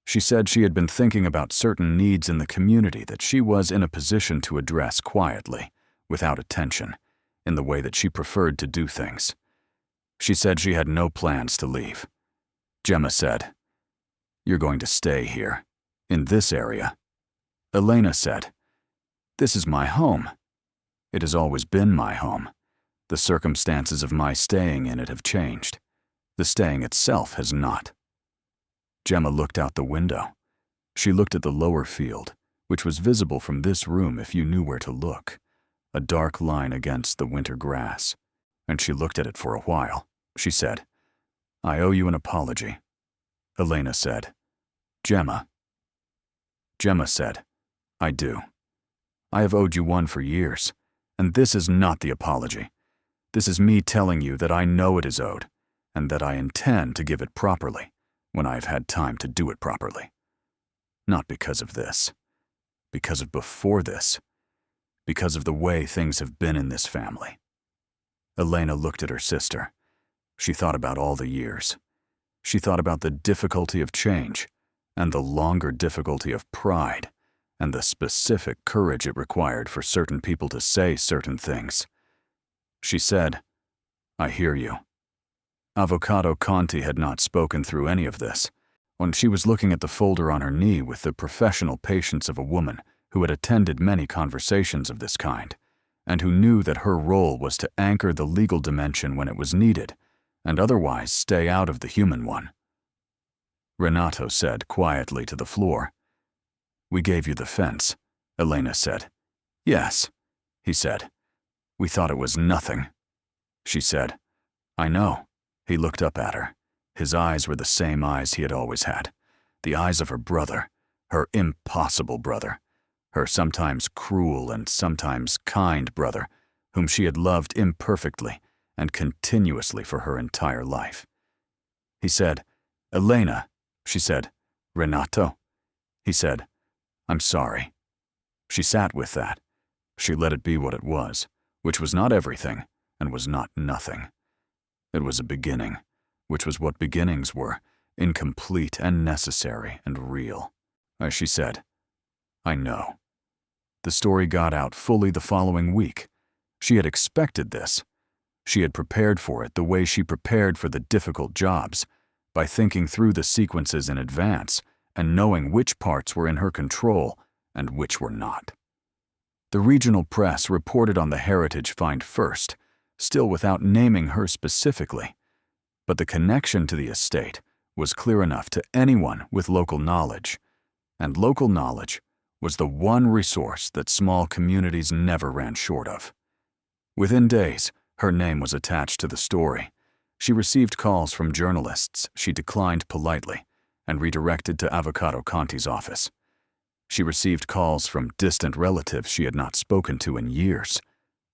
S1: She said she had been thinking about certain needs in the community that she was in a position to address quietly, without attention, in the way that she preferred to do things. She said she had no plans to leave. Gemma said, "You're going to stay here, in this area." Elena said, "This is my home. It has always been my home. The circumstances of my staying in it have changed. The staying itself has not." Gemma looked out the window. She looked at the lower field, which was visible from this room if you knew where to look, a dark line against the winter grass, and she looked at it for a while. She said, "I owe you an apology." Elena said, "Gemma." Gemma said, "I do. I have owed you one for years, and this is not the apology. This is me telling you that I know it is owed, and that I intend to give it properly when I have had time to do it properly. Not because of this, because of before this, because of the way things have been in this family." Elena looked at her sister. She thought about all the years. She thought about the difficulty of change, and the longer difficulty of pride, and the specific courage it required for certain people to say certain things. She said, "I hear you." Avocado Conti had not spoken through any of this, when she was looking at the folder on her knee with the professional patience of a woman who had attended many conversations of this kind, and who knew that her role was to anchor the legal dimension when it was needed, and otherwise stay out of the human one. Renato said quietly to the floor, "We gave you the fence," Elena said. "Yes," he said. "We thought it was nothing." She said, "I know." He looked up at her. His eyes were the same eyes he had always had, the eyes of her brother, her impossible brother, her sometimes cruel and sometimes kind brother, whom she had loved imperfectly and continuously for her entire life. He said, "Elena." She said, "Renato." He said, "I'm sorry." She sat with that. She let it be what it was, which was not everything and was not nothing. It was a beginning, which was what beginnings were, incomplete and necessary and real. As she said, "I know." The story got out fully the following week. She had expected this. She had prepared for it the way she prepared for the difficult jobs, by thinking through the sequences in advance and knowing which parts were in her control and which were not. The regional press reported on the heritage find first, still without naming her specifically, but the connection to the estate was clear enough to anyone with local knowledge, and local knowledge was the one resource that small communities never ran short of. Within days, her name was attached to the story. She received calls from journalists she declined politely and redirected to Avocado Conti's office. She received calls from distant relatives she had not spoken to in years,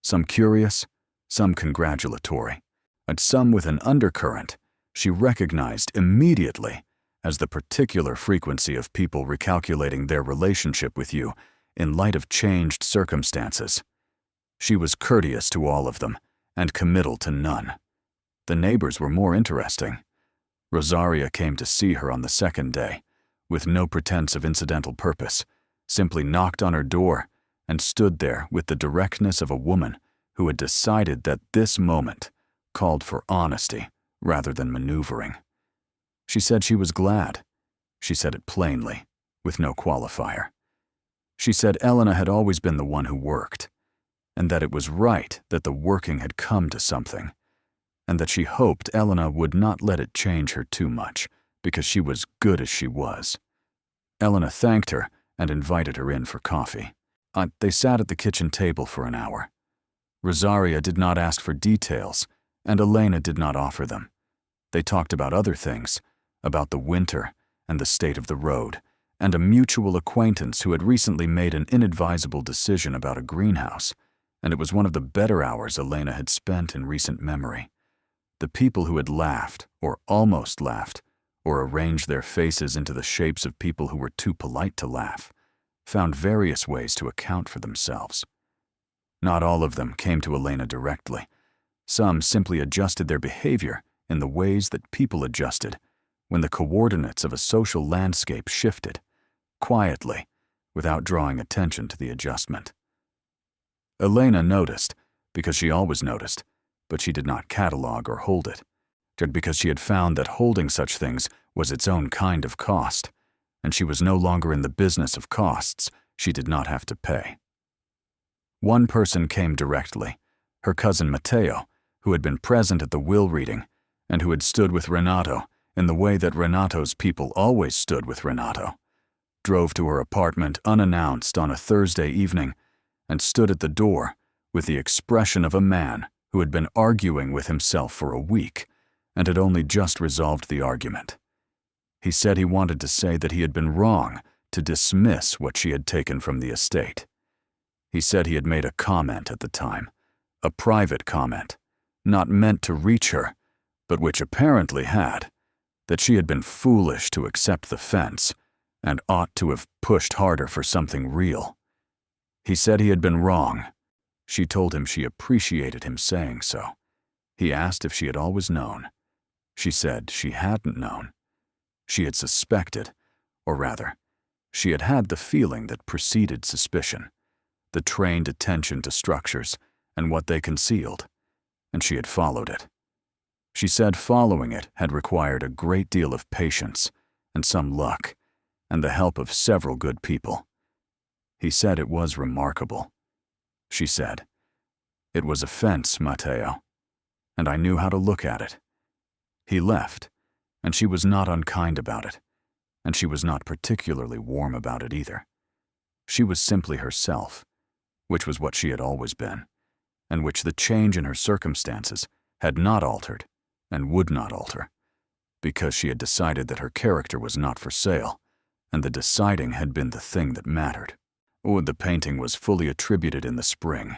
S1: some curious, some congratulatory, and some with an undercurrent she recognized immediately as the particular frequency of people recalculating their relationship with you in light of changed circumstances. She was courteous to all of them and committal to none. The neighbors were more interesting. Rosaria came to see her on the second day, with no pretense of incidental purpose, simply knocked on her door and stood there with the directness of a woman who had decided that this moment called for honesty rather than maneuvering. She said she was glad. She said it plainly, with no qualifier. She said Elena had always been the one who worked, and that it was right that the working had come to something, and that she hoped Elena would not let it change her too much, because she was good as she was. Elena thanked her and invited her in for coffee. They sat at the kitchen table for an hour. Rosaria did not ask for details, and Elena did not offer them. They talked about other things, about the winter and the state of the road, and a mutual acquaintance who had recently made an inadvisable decision about a greenhouse, and it was one of the better hours Elena had spent in recent memory. The people who had laughed, or almost laughed, or arranged their faces into the shapes of people who were too polite to laugh, found various ways to account for themselves. Not all of them came to Elena directly. Some simply adjusted their behavior in the ways that people adjusted when the coordinates of a social landscape shifted, quietly, without drawing attention to the adjustment. Elena noticed, because she always noticed, but she did not catalog or hold it, because she had found that holding such things was its own kind of cost, and she was no longer in the business of costs she did not have to pay. One person came directly, her cousin Matteo, who had been present at the will reading and who had stood with Renato in the way that Renato's people always stood with Renato, drove to her apartment unannounced on a Thursday evening and stood at the door with the expression of a man who had been arguing with himself for a week and had only just resolved the argument. He said he wanted to say that he had been wrong to dismiss what she had taken from the estate. He said he had made a comment at the time, a private comment, not meant to reach her, but which apparently had, that she had been foolish to accept the fence and ought to have pushed harder for something real. He said he had been wrong. She told him she appreciated him saying so. He asked if she had always known. She said she hadn't known. She had suspected, or rather, she had had the feeling that preceded suspicion, the trained attention to structures and what they concealed, and she had followed it. She said following it had required a great deal of patience and some luck, and the help of several good people. He said it was remarkable. She said, "It was a fence, Matteo, and I knew how to look at it." He left, and she was not unkind about it, and she was not particularly warm about it either. She was simply herself, which was what she had always been, and which the change in her circumstances had not altered and would not alter, because she had decided that her character was not for sale, and the deciding had been the thing that mattered. The painting was fully attributed in the spring.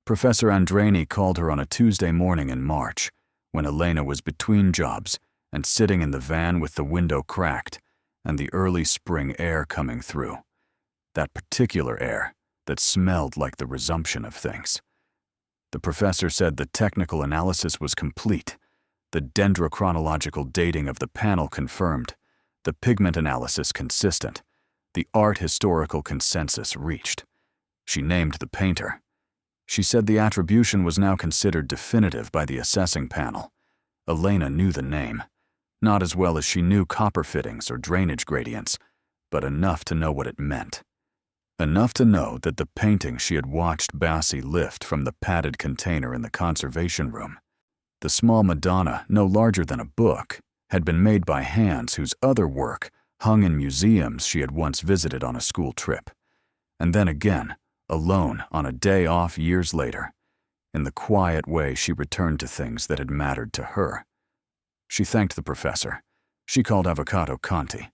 S1: Professor Andreni called her on a Tuesday morning in March, when Elena was between jobs and sitting in the van with the window cracked and the early spring air coming through, that particular air that smelled like the resumption of things. The professor said the technical analysis was complete, the dendrochronological dating of the panel confirmed, the pigment analysis consistent, the art historical consensus reached. She named the painter. She said the attribution was now considered definitive by the assessing panel. Elena knew the name, not as well as she knew copper fittings or drainage gradients, but enough to know what it meant. Enough to know that the painting she had watched Bassi lift from the padded container in the conservation room, the small Madonna no larger than a book, had been made by hands whose other work hung in museums she had once visited on a school trip, and then again, alone on a day off years later, in the quiet way she returned to things that had mattered to her. She thanked the professor. She called Avocado Conti.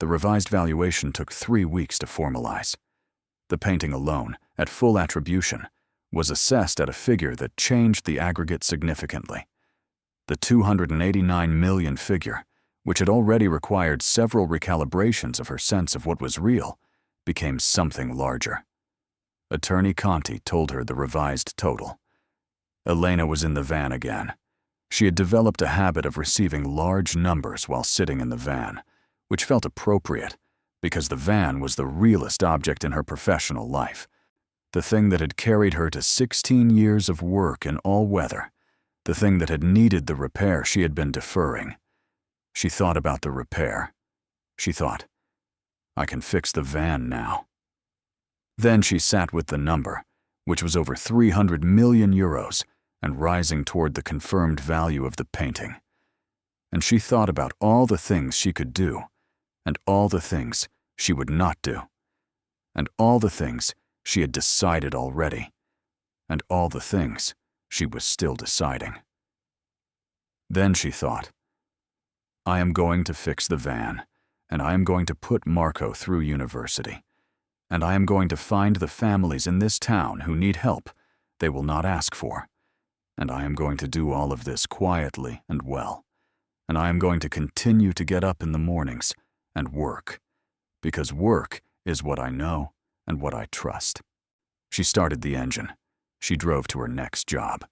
S1: The revised valuation took 3 weeks to formalize. The painting alone, at full attribution, was assessed at a figure that changed the aggregate significantly. The 289 million figure, which had already required several recalibrations of her sense of what was real, became something larger. Attorney Conti told her the revised total. Elena was in the van again. She had developed a habit of receiving large numbers while sitting in the van, which felt appropriate because the van was the realest object in her professional life, the thing that had carried her to 16 years of work in all weather, the thing that had needed the repair she had been deferring. She thought about the repair. She thought, I can fix the van now. Then she sat with the number, which was over 300 million euros, and rising toward the confirmed value of the painting. And she thought about all the things she could do, and all the things she would not do, and all the things she had decided already, and all the things she was still deciding. Then she thought, I am going to fix the van, and I am going to put Marco through university, and I am going to find the families in this town who need help they will not ask for, and I am going to do all of this quietly and well, and I am going to continue to get up in the mornings and work, because work is what I know and what I trust. She started the engine. She drove to her next job.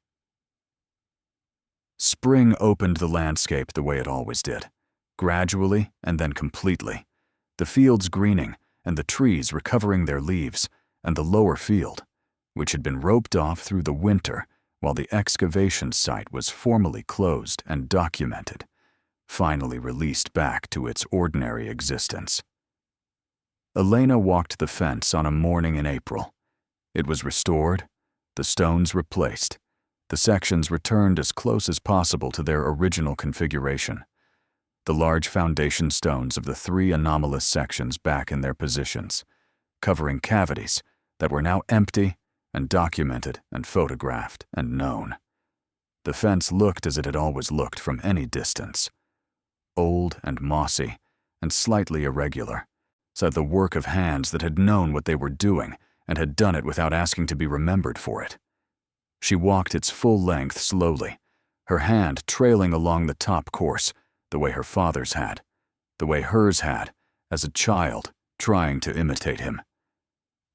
S1: Spring opened the landscape the way it always did, gradually and then completely, the fields greening and the trees recovering their leaves, and the lower field, which had been roped off through the winter while the excavation site was formally closed and documented, finally released back to its ordinary existence. Elena walked the fence on a morning in April. It was restored, the stones replaced, the sections returned as close as possible to their original configuration, the large foundation stones of the 3 anomalous sections back in their positions, covering cavities that were now empty and documented and photographed and known. The fence looked as it had always looked from any distance, old and mossy and slightly irregular, so the work of hands that had known what they were doing and had done it without asking to be remembered for it. She walked its full length slowly, her hand trailing along the top course, the way her father's had, the way hers had, as a child, trying to imitate him.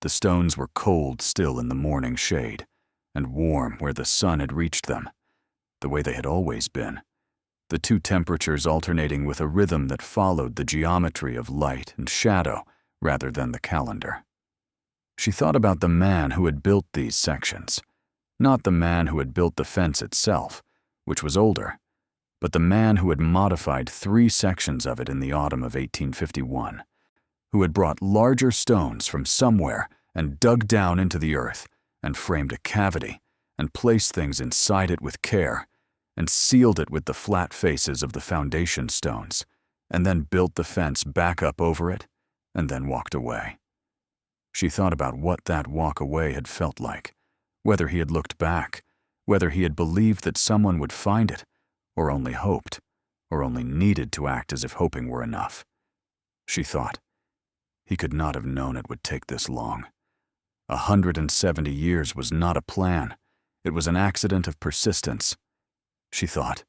S1: The stones were cold still in the morning shade, and warm where the sun had reached them, the way they had always been, the 2 temperatures alternating with a rhythm that followed the geometry of light and shadow rather than the calendar. She thought about the man who had built these sections, not the man who had built the fence itself, which was older, but the man who had modified 3 sections of it in the autumn of 1851, who had brought larger stones from somewhere and dug down into the earth and framed a cavity and placed things inside it with care and sealed it with the flat faces of the foundation stones, and then built the fence back up over it and then walked away. She thought about what that walk away had felt like, whether he had looked back, whether he had believed that someone would find it, or only hoped, or only needed to act as if hoping were enough. She thought, he could not have known it would take this long. 170 years was not a plan. It was an accident of persistence. She thought,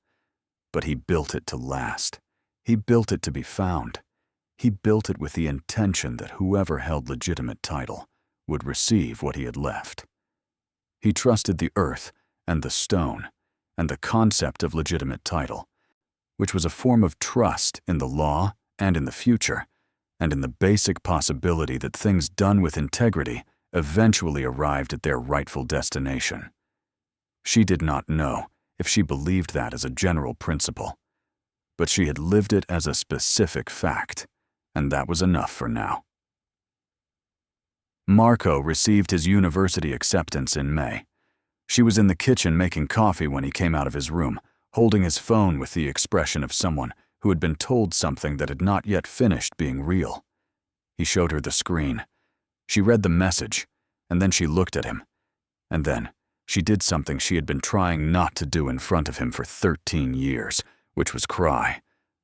S1: but he built it to last. He built it to be found. He built it with the intention that whoever held legitimate title would receive what he had left. He trusted the earth and the stone and the concept of legitimate title, which was a form of trust in the law and in the future, and in the basic possibility that things done with integrity eventually arrived at their rightful destination. She did not know if she believed that as a general principle, but she had lived it as a specific fact, and that was enough for now. Marco received his university acceptance in May. She was in the kitchen making coffee when he came out of his room, holding his phone with the expression of someone who had been told something that had not yet finished being real. He showed her the screen. She read the message, and then she looked at him. And then she did something she had been trying not to do in front of him for 13 years, which was cry.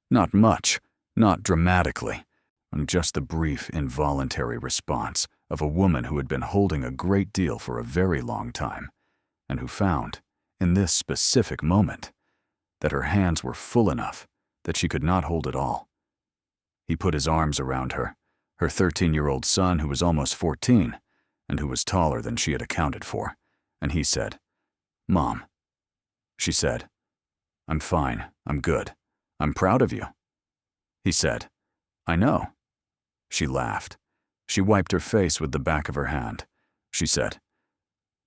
S1: Not much, not dramatically, and just the brief, involuntary response of a woman who had been holding a great deal for a very long time, and who found, in this specific moment, that her hands were full enough that she could not hold it all. He put his arms around her, her 13-year-old son who was almost 14 and who was taller than she had accounted for, and he said, "Mom." She said, "I'm fine, I'm good. I'm proud of you." He said, "I know." She laughed. She wiped her face with the back of her hand. She said,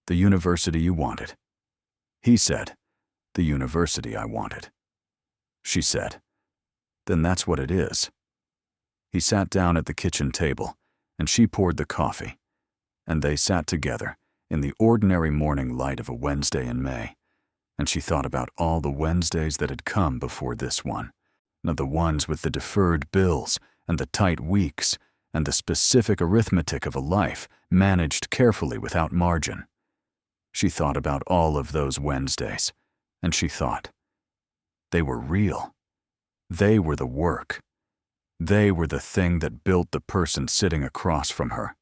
S1: "The university you wanted." He said, "The university I wanted." She said, "Then that's what it is." He sat down at the kitchen table, and she poured the coffee, and they sat together in the ordinary morning light of a Wednesday in May, and she thought about all the Wednesdays that had come before this one, the ones with the deferred bills and the tight weeks and the specific arithmetic of a life managed carefully without margin. She thought about all of those Wednesdays, and she thought, they were real. They were the work. They were the thing that built the person sitting across from her,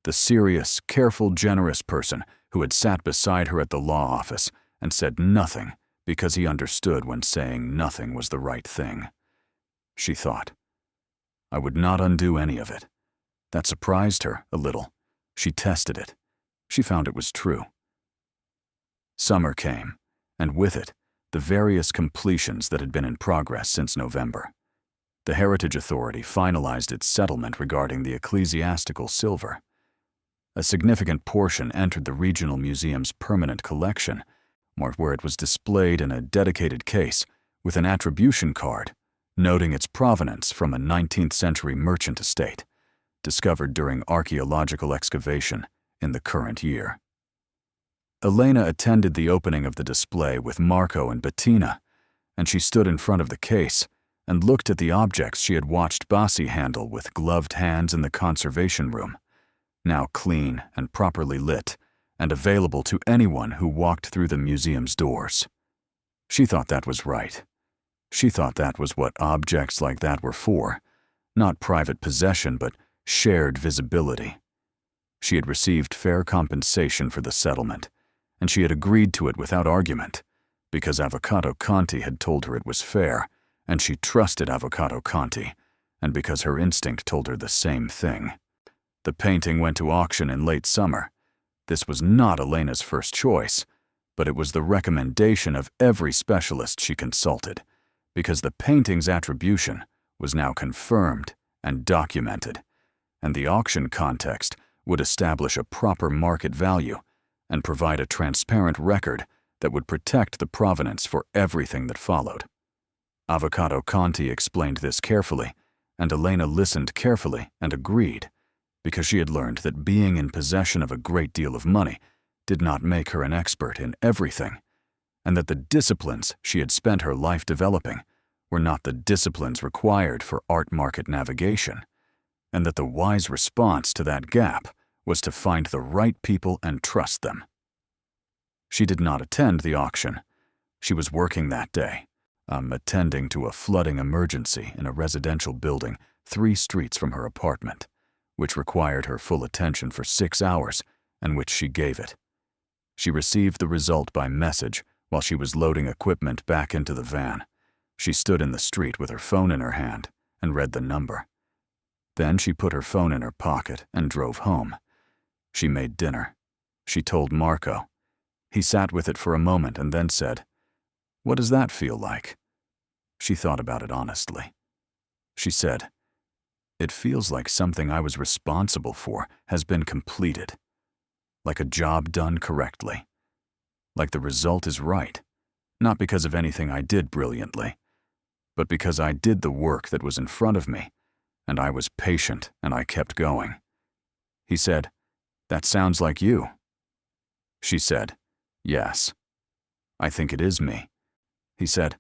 S1: the serious, careful, generous person who had sat beside her at the law office and said nothing because he understood when saying nothing was the right thing. She thought, I would not undo any of it. That surprised her a little. She tested it. She found it was true. Summer came, and with it, the various completions that had been in progress since November. The Heritage Authority finalized its settlement regarding the ecclesiastical silver. A significant portion entered the regional museum's permanent collection, where it was displayed in a dedicated case with an attribution card noting its provenance from a 19th century merchant estate, discovered during archaeological excavation in the current year. Elena attended the opening of the display with Marco and Bettina, and she stood in front of the case and looked at the objects she had watched Bassi handle with gloved hands in the conservation room, now clean and properly lit and available to anyone who walked through the museum's doors. She thought that was right. She thought that was what objects like that were for, not private possession but shared visibility. She had received fair compensation for the settlement, and she had agreed to it without argument, because Avocado Conti had told her it was fair, and she trusted Avocado Conti, and because her instinct told her the same thing. The painting went to auction in late summer. This was not Elena's first choice, but it was the recommendation of every specialist she consulted, because the painting's attribution was now confirmed and documented, and the auction context would establish a proper market value and provide a transparent record that would protect the provenance for everything that followed. Avocado Conti explained this carefully, and Elena listened carefully and agreed, because she had learned that being in possession of a great deal of money did not make her an expert in everything, and that the disciplines she had spent her life developing were not the disciplines required for art market navigation, and that the wise response to that gap was to find the right people and trust them. She did not attend the auction. She was working that day, attending to a flooding emergency in a residential building 3 streets from her apartment, which required her full attention for 6 hours, and which she gave it. She received the result by message while she was loading equipment back into the van. She stood in the street with her phone in her hand and read the number. Then she put her phone in her pocket and drove home. She made dinner. She told Marco. He sat with it for a moment and then said, "What does that feel like?" She thought about it honestly. She said, "It feels like something I was responsible for has been completed, like a job done correctly, like the result is right, not because of anything I did brilliantly, but because I did the work that was in front of me, and I was patient and I kept going." He said, "That sounds like you." She said, "Yes, I think it is me." He said,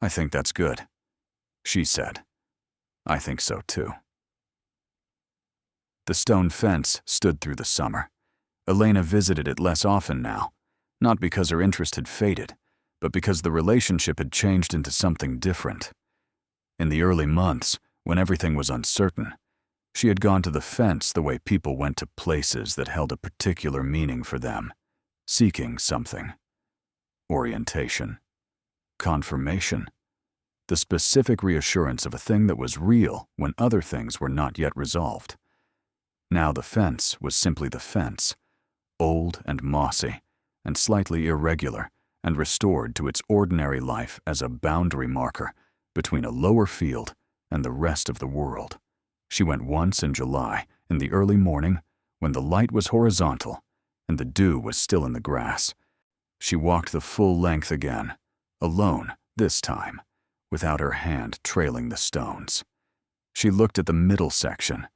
S1: "I think that's good." She said, "I think so too." The stone fence stood through the summer. Elena visited it less often now, not because her interest had faded, but because the relationship had changed into something different. In the early months, when everything was uncertain, she had gone to the fence the way people went to places that held a particular meaning for them, seeking something. Orientation. Confirmation. the specific reassurance of a thing that was real when other things were not yet resolved. Now the fence was simply the fence, old and mossy, and slightly irregular, and restored to its ordinary life as a boundary marker between a lower field and the rest of the world. She went once in July, in the early morning, when the light was horizontal and the dew was still in the grass. She walked the full length again, alone this time, without her hand trailing the stones. She looked at the middle section,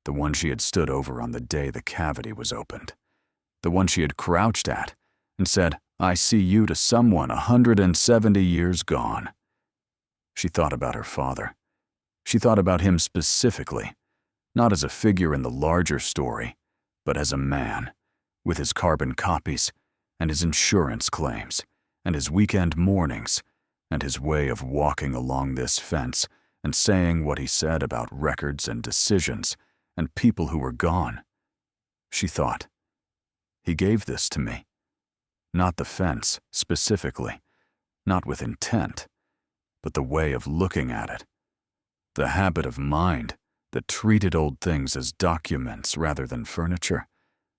S1: the one she had stood over on the day the cavity was opened, the one she had crouched at, and said, "I see you to someone 170 years gone." She thought about her father. She thought about him specifically, not as a figure in the larger story, but as a man, with his carbon copies, and his insurance claims, and his weekend mornings, and his way of walking along this fence and saying what he said about records and decisions and people who were gone. She thought, he gave this to me. Not the fence, specifically, not with intent, but the way of looking at it. The habit of mind that treated old things as documents rather than furniture.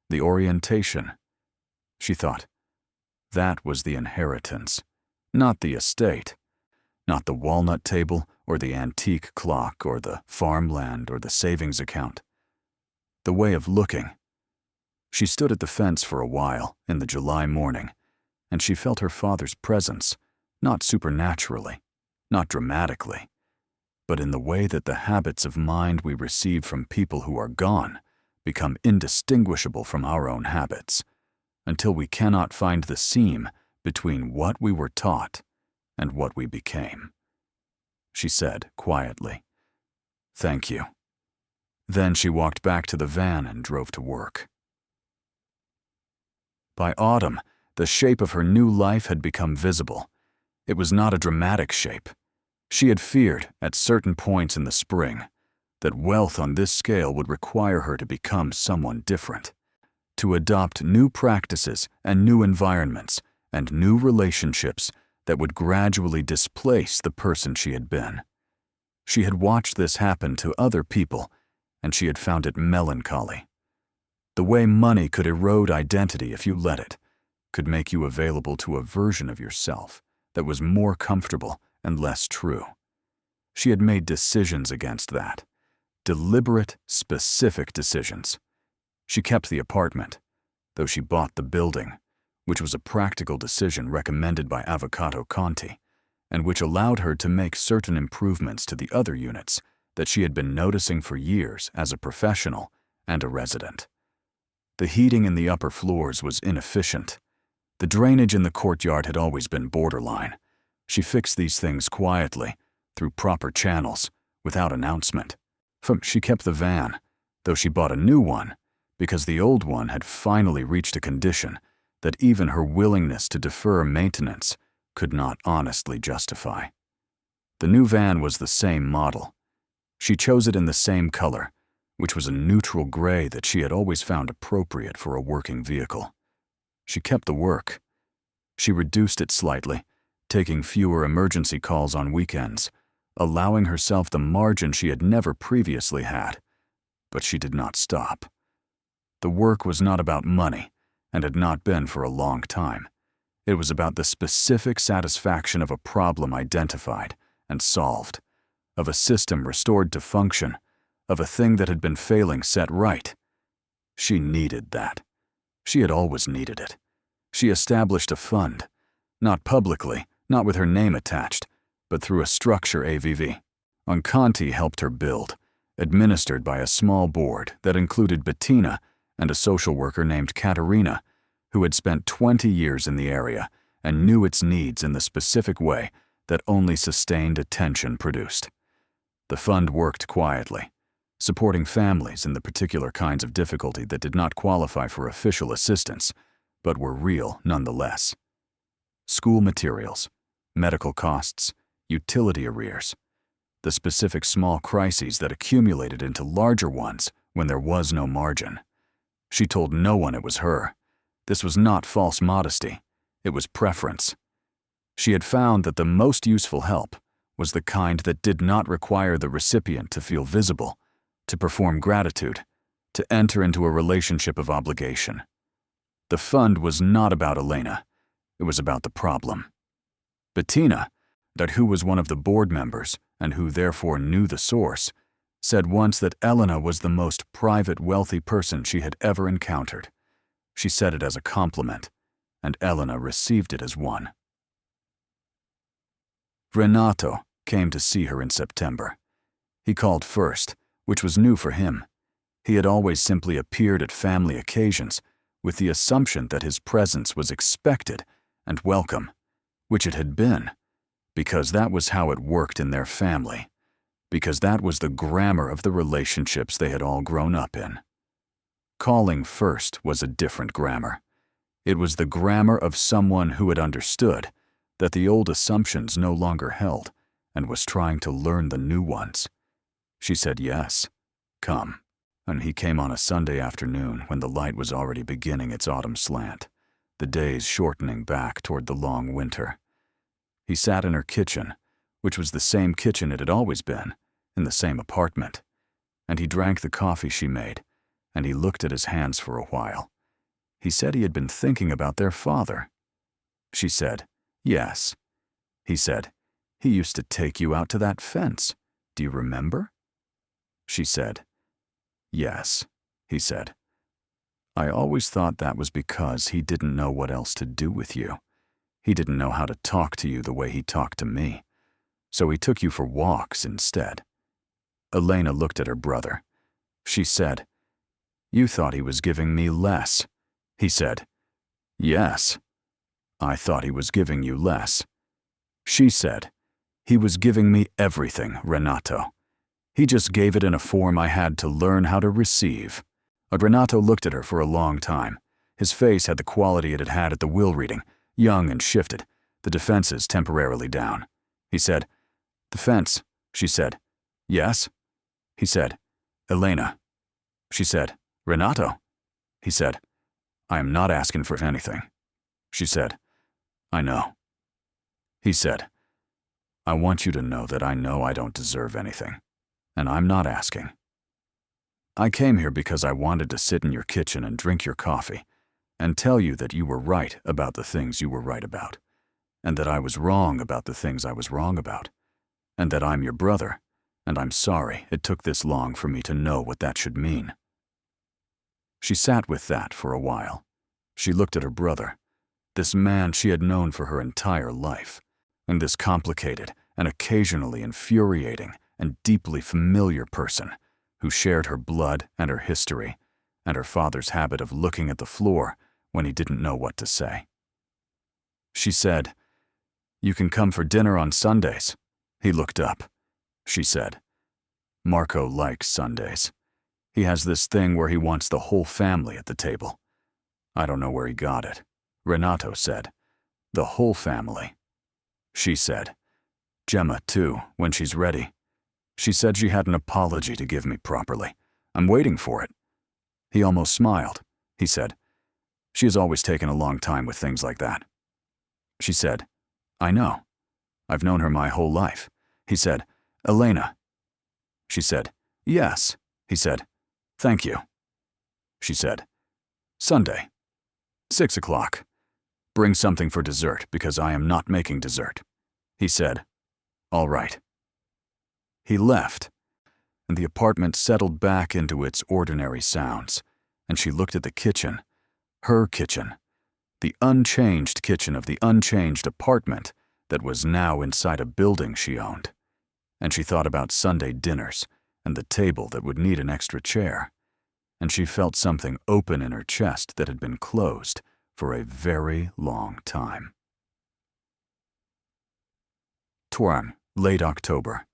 S1: The orientation. She thought, that was the inheritance, not the estate, not the walnut table or the antique clock or the farmland or the savings account. The way of looking. She stood at the fence for a while in the July morning, and she felt her father's presence, not supernaturally, not dramatically, but in the way that the habits of mind we receive from people who are gone become indistinguishable from our own habits, until we cannot find the seam between what we were taught and what we became. She said quietly, "Thank you." Then she walked back to the van and drove to work. By autumn, the shape of her new life had become visible. It was not a dramatic shape. She had feared, at certain points in the spring, that wealth on this scale would require her to become someone different, to adopt new practices and new environments and new relationships that would gradually displace the person she had been. She had watched this happen to other people, and she had found it melancholy. The way money could erode identity if you let it, could make you available to a version of yourself that was more comfortable and less true. She had made decisions against that. Deliberate, specific decisions. She kept the apartment, though she bought the building, which was a practical decision recommended by Avvocato Conti, and which allowed her to make certain improvements to the other units that she had been noticing for years as a professional and a resident. The heating in the upper floors was inefficient. The drainage in the courtyard had always been borderline. She fixed these things quietly, through proper channels, without announcement. She kept the van, though she bought a new one, because the old one had finally reached a condition that even her willingness to defer maintenance could not honestly justify. The new van was the same model. She chose it in the same color, which was a neutral gray that she had always found appropriate for a working vehicle. She kept the work. She reduced it slightly, taking fewer emergency calls on weekends, allowing herself the margin she had never previously had. But she did not stop. The work was not about money, and had not been for a long time. It was about the specific satisfaction of a problem identified and solved, of a system restored to function, of a thing that had been failing set right. She needed that. She had always needed it. She established a fund, not publicly, not with her name attached, but through a structure AVV. Conti helped her build, administered by a small board that included Bettina and a social worker named Caterina, who had spent 20 years in the area and knew its needs in the specific way that only sustained attention produced. The fund worked quietly, supporting families in the particular kinds of difficulty that did not qualify for official assistance, but were real nonetheless. School materials, medical costs, utility arrears, the specific small crises that accumulated into larger ones when there was no margin. She told no one it was her. This was not false modesty. It was preference. She had found that the most useful help was the kind that did not require the recipient to feel visible, to perform gratitude, to enter into a relationship of obligation. The fund was not about Elena. It was about the problem. Bettina, that who was one of the board members and who therefore knew the source, said once that Elena was the most private, wealthy person she had ever encountered. She said it as a compliment, and Elena received it as one. Renato came to see her in September. He called first, which was new for him. He had always simply appeared at family occasions with the assumption that his presence was expected and welcome, which it had been, because that was how it worked in their family, because that was the grammar of the relationships they had all grown up in. Calling first was a different grammar. It was the grammar of someone who had understood that the old assumptions no longer held and was trying to learn the new ones. She said yes, come, and he came on a Sunday afternoon when the light was already beginning its autumn slant, the days shortening back toward the long winter. He sat in her kitchen, which was the same kitchen it had always been, in the same apartment, and he drank the coffee she made, and he looked at his hands for a while. He said he had been thinking about their father. She said, yes. He said, he used to take you out to that fence. Do you remember? She said, yes. He said, I always thought that was because he didn't know what else to do with you. He didn't know how to talk to you the way he talked to me. So he took you for walks instead. Elena looked at her brother. She said, you thought he was giving me less. He said, yes. I thought he was giving you less. She said, he was giving me everything, Renato. He just gave it in a form I had to learn how to receive. Renato looked at her for a long time. His face had the quality it had had at the will reading, young and shifted, the defenses temporarily down. He said, the fence. She said, yes. He said, Elena. She said, Renato. He said, I am not asking for anything. She said, I know. He said, I want you to know that I know I don't deserve anything, and I'm not asking. I came here because I wanted to sit in your kitchen and drink your coffee and tell you that you were right about the things you were right about, and that I was wrong about the things I was wrong about, and that I'm your brother, and I'm sorry it took this long for me to know what that should mean. She sat with that for a while. She looked at her brother, this man she had known for her entire life, and this complicated and occasionally infuriating and deeply familiar person who shared her blood and her history and her father's habit of looking at the floor when he didn't know what to say. She said, you can come for dinner on Sundays. He looked up. She said, Marco likes Sundays. He has this thing where he wants the whole family at the table. I don't know where he got it. Renato said, the whole family. She said, Gemma too, when she's ready. She said she had an apology to give me properly. I'm waiting for it. He almost smiled. He said, she has always taken a long time with things like that. She said, I know. I've known her my whole life. He said, Elena. She said, yes. He said, thank you. She said, Sunday, 6 o'clock. Bring something for dessert because I am not making dessert. He said, all right. He left, and the apartment settled back into its ordinary sounds, and she looked at the kitchen, her kitchen, the unchanged kitchen of the unchanged apartment that was now inside a building she owned, and she thought about Sunday dinners and the table that would need an extra chair, and she felt something open in her chest that had been closed for a very long time. Tuam, late October.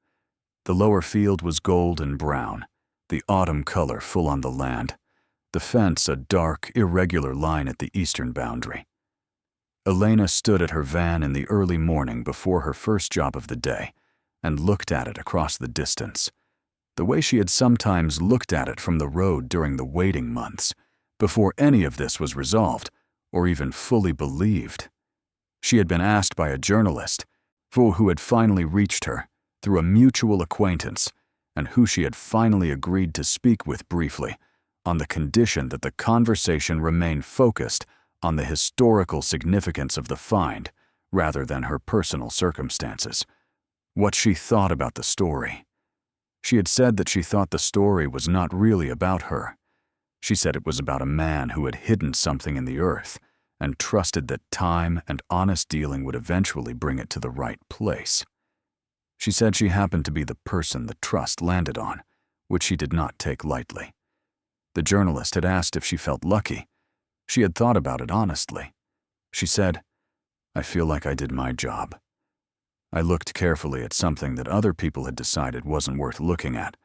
S1: The lower field was gold and brown, the autumn color full on the land, the fence a dark, irregular line at the eastern boundary. Elena stood at her van in the early morning before her first job of the day and looked at it across the distance, the way she had sometimes looked at it from the road during the waiting months, before any of this was resolved or even fully believed. She had been asked by a journalist, who had finally reached her, through a mutual acquaintance, and who she had finally agreed to speak with briefly, on the condition that the conversation remain focused on the historical significance of the find rather than her personal circumstances. What she thought about the story. She had said that she thought the story was not really about her. She said it was about a man who had hidden something in the earth and trusted that time and honest dealing would eventually bring it to the right place. She said she happened to be the person the trust landed on, which she did not take lightly. The journalist had asked if she felt lucky. She had thought about it honestly. She said, "I feel like I did my job. I looked carefully at something that other people had decided wasn't worth looking at.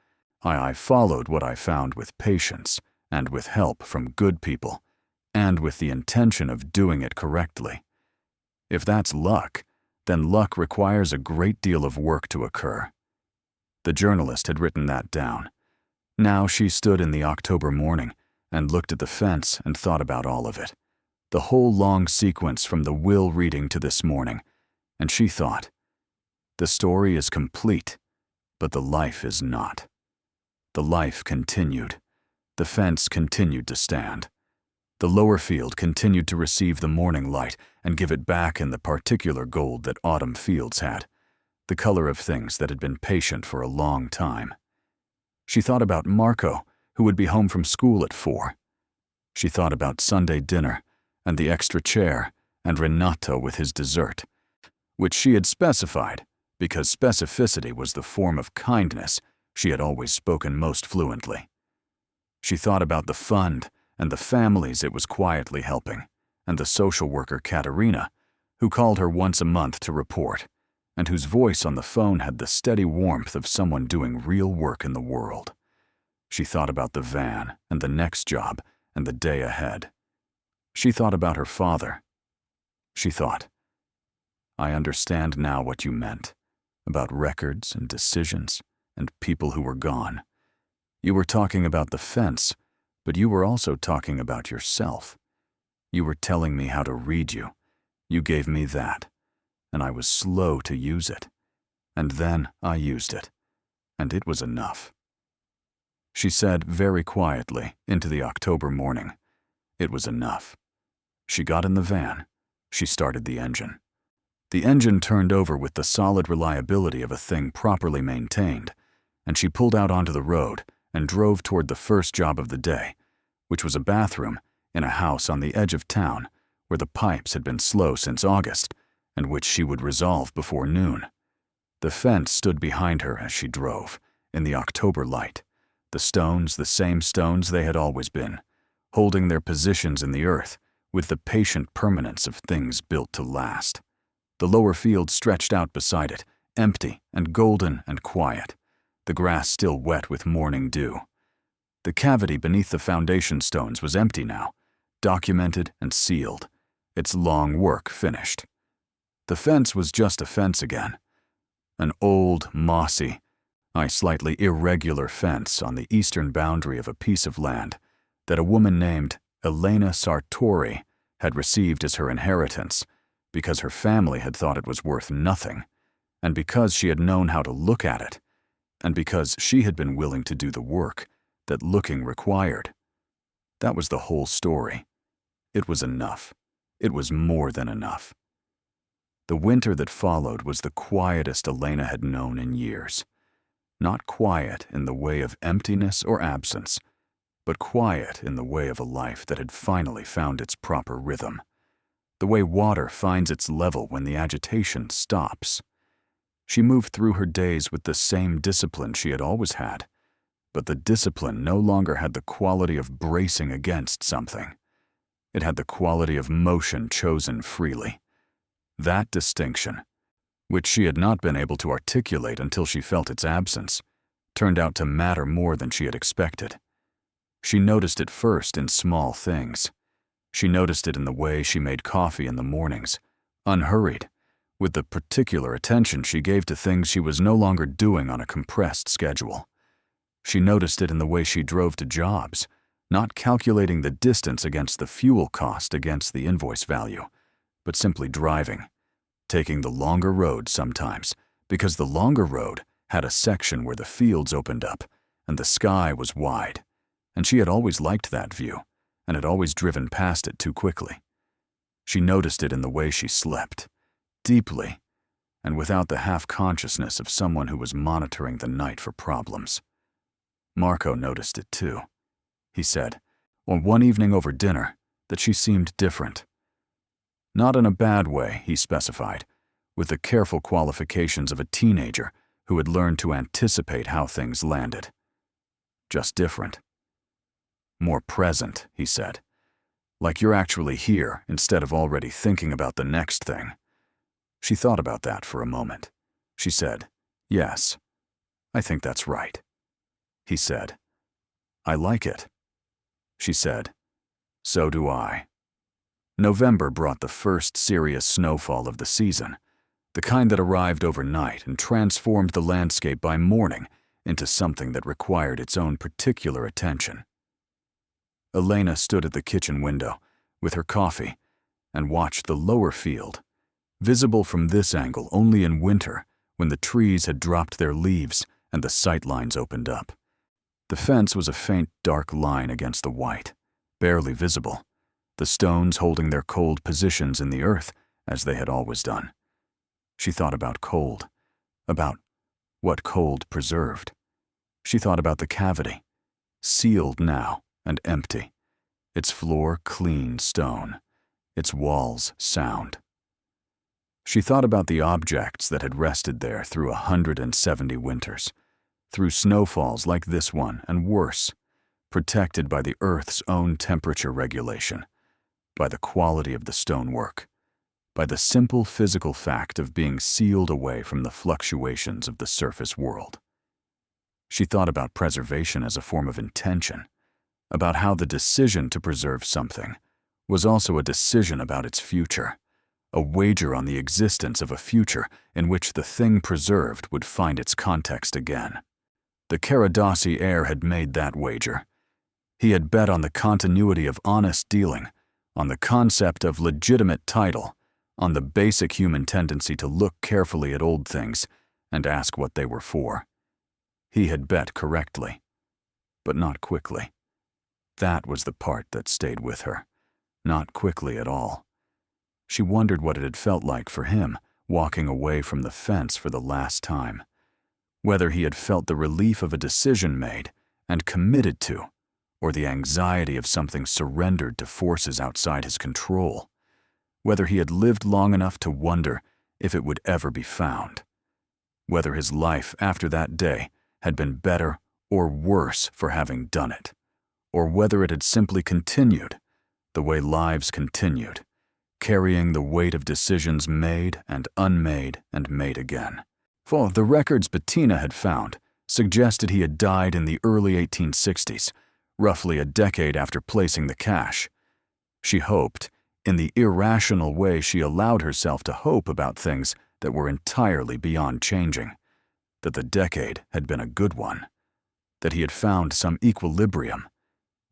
S1: I followed what I found with patience and with help from good people, and with the intention of doing it correctly. If that's luck, then luck requires a great deal of work to occur." The journalist had written that down. Now she stood in the October morning and looked at the fence and thought about all of it, the whole long sequence from the will reading to this morning, and she thought, the story is complete, but the life is not. The life continued. The fence continued to stand. The lower field continued to receive the morning light and give it back in the particular gold that autumn fields had, the color of things that had been patient for a long time. She thought about Marco, who would be home from school at 4. She thought about Sunday dinner and the extra chair and Renato with his dessert, which she had specified because specificity was the form of kindness she had always spoken most fluently. She thought about the fund and the families it was quietly helping, and the social worker Katerina, who called her once a month to report, and whose voice on the phone had the steady warmth of someone doing real work in the world. She thought about the van and the next job and the day ahead. She thought about her father. She thought, "I understand now what you meant, about records and decisions and people who were gone. You were talking about the fence, but you were also talking about yourself. You were telling me how to read you. You gave me that, and I was slow to use it. And then I used it, and it was enough." She said very quietly into the October morning, it was enough. She got in the van. She started the engine. The engine turned over with the solid reliability of a thing properly maintained, and she pulled out onto the road and drove toward the first job of the day, which was a bathroom in a house on the edge of town where the pipes had been slow since August and which she would resolve before noon. The fence stood behind her as she drove, in the October light, the stones the same stones they had always been, holding their positions in the earth with the patient permanence of things built to last. The lower field stretched out beside it, empty and golden and quiet, the grass still wet with morning dew. The cavity beneath the foundation stones was empty now, documented and sealed, its long work finished. The fence was just a fence again, an old, mossy, slightly irregular fence on the eastern boundary of a piece of land that a woman named Elena Sartori had received as her inheritance because her family had thought it was worth nothing, and because she had known how to look at it, and because she had been willing to do the work that looking required. That was the whole story. It was enough. It was more than enough. The winter that followed was the quietest Elena had known in years. Not quiet in the way of emptiness or absence, but quiet in the way of a life that had finally found its proper rhythm. The way water finds its level when the agitation stops. She moved through her days with the same discipline she had always had, but the discipline no longer had the quality of bracing against something. It had the quality of motion chosen freely. That distinction, which she had not been able to articulate until she felt its absence, turned out to matter more than she had expected. She noticed it first in small things. She noticed it in the way she made coffee in the mornings, unhurried, with the particular attention she gave to things she was no longer doing on a compressed schedule. She noticed it in the way she drove to jobs, not calculating the distance against the fuel cost against the invoice value, but simply driving, taking the longer road sometimes, because the longer road had a section where the fields opened up and the sky was wide, and she had always liked that view and had always driven past it too quickly. She noticed it in the way she slept, deeply, and without the half-consciousness of someone who was monitoring the night for problems. Marco noticed it too. He said, on one evening over dinner, that she seemed different. Not in a bad way, he specified, with the careful qualifications of a teenager who had learned to anticipate how things landed. Just different. More present, he said. Like you're actually here instead of already thinking about the next thing. She thought about that for a moment. She said, yes, I think that's right. He said, I like it. She said, so do I. November brought the first serious snowfall of the season, the kind that arrived overnight and transformed the landscape by morning into something that required its own particular attention. Elena stood at the kitchen window with her coffee and watched the lower field, visible from this angle only in winter when the trees had dropped their leaves and the sightlines opened up. The fence was a faint dark line against the white, barely visible, the stones holding their cold positions in the earth as they had always done. She thought about cold, about what cold preserved. She thought about the cavity, sealed now and empty, its floor clean stone, its walls sound. She thought about the objects that had rested there through 170 winters, through snowfalls like this one and worse, protected by the earth's own temperature regulation, by the quality of the stonework, by the simple physical fact of being sealed away from the fluctuations of the surface world. She thought about preservation as a form of intention, about how the decision to preserve something was also a decision about its future, a wager on the existence of a future in which the thing preserved would find its context again. The Caradossi heir had made that wager. He had bet on the continuity of honest dealing, on the concept of legitimate title, on the basic human tendency to look carefully at old things and ask what they were for. He had bet correctly, but not quickly. That was the part that stayed with her, not quickly at all. She wondered what it had felt like for him, walking away from the fence for the last time. Whether he had felt the relief of a decision made and committed to, or the anxiety of something surrendered to forces outside his control. Whether he had lived long enough to wonder if it would ever be found. Whether his life after that day had been better or worse for having done it, or whether it had simply continued, the way lives continued, carrying the weight of decisions made and unmade and made again. For the records Bettina had found suggested he had died in the early 1860s, roughly a decade after placing the cash. She hoped, in the irrational way she allowed herself to hope about things that were entirely beyond changing, that the decade had been a good one, that he had found some equilibrium,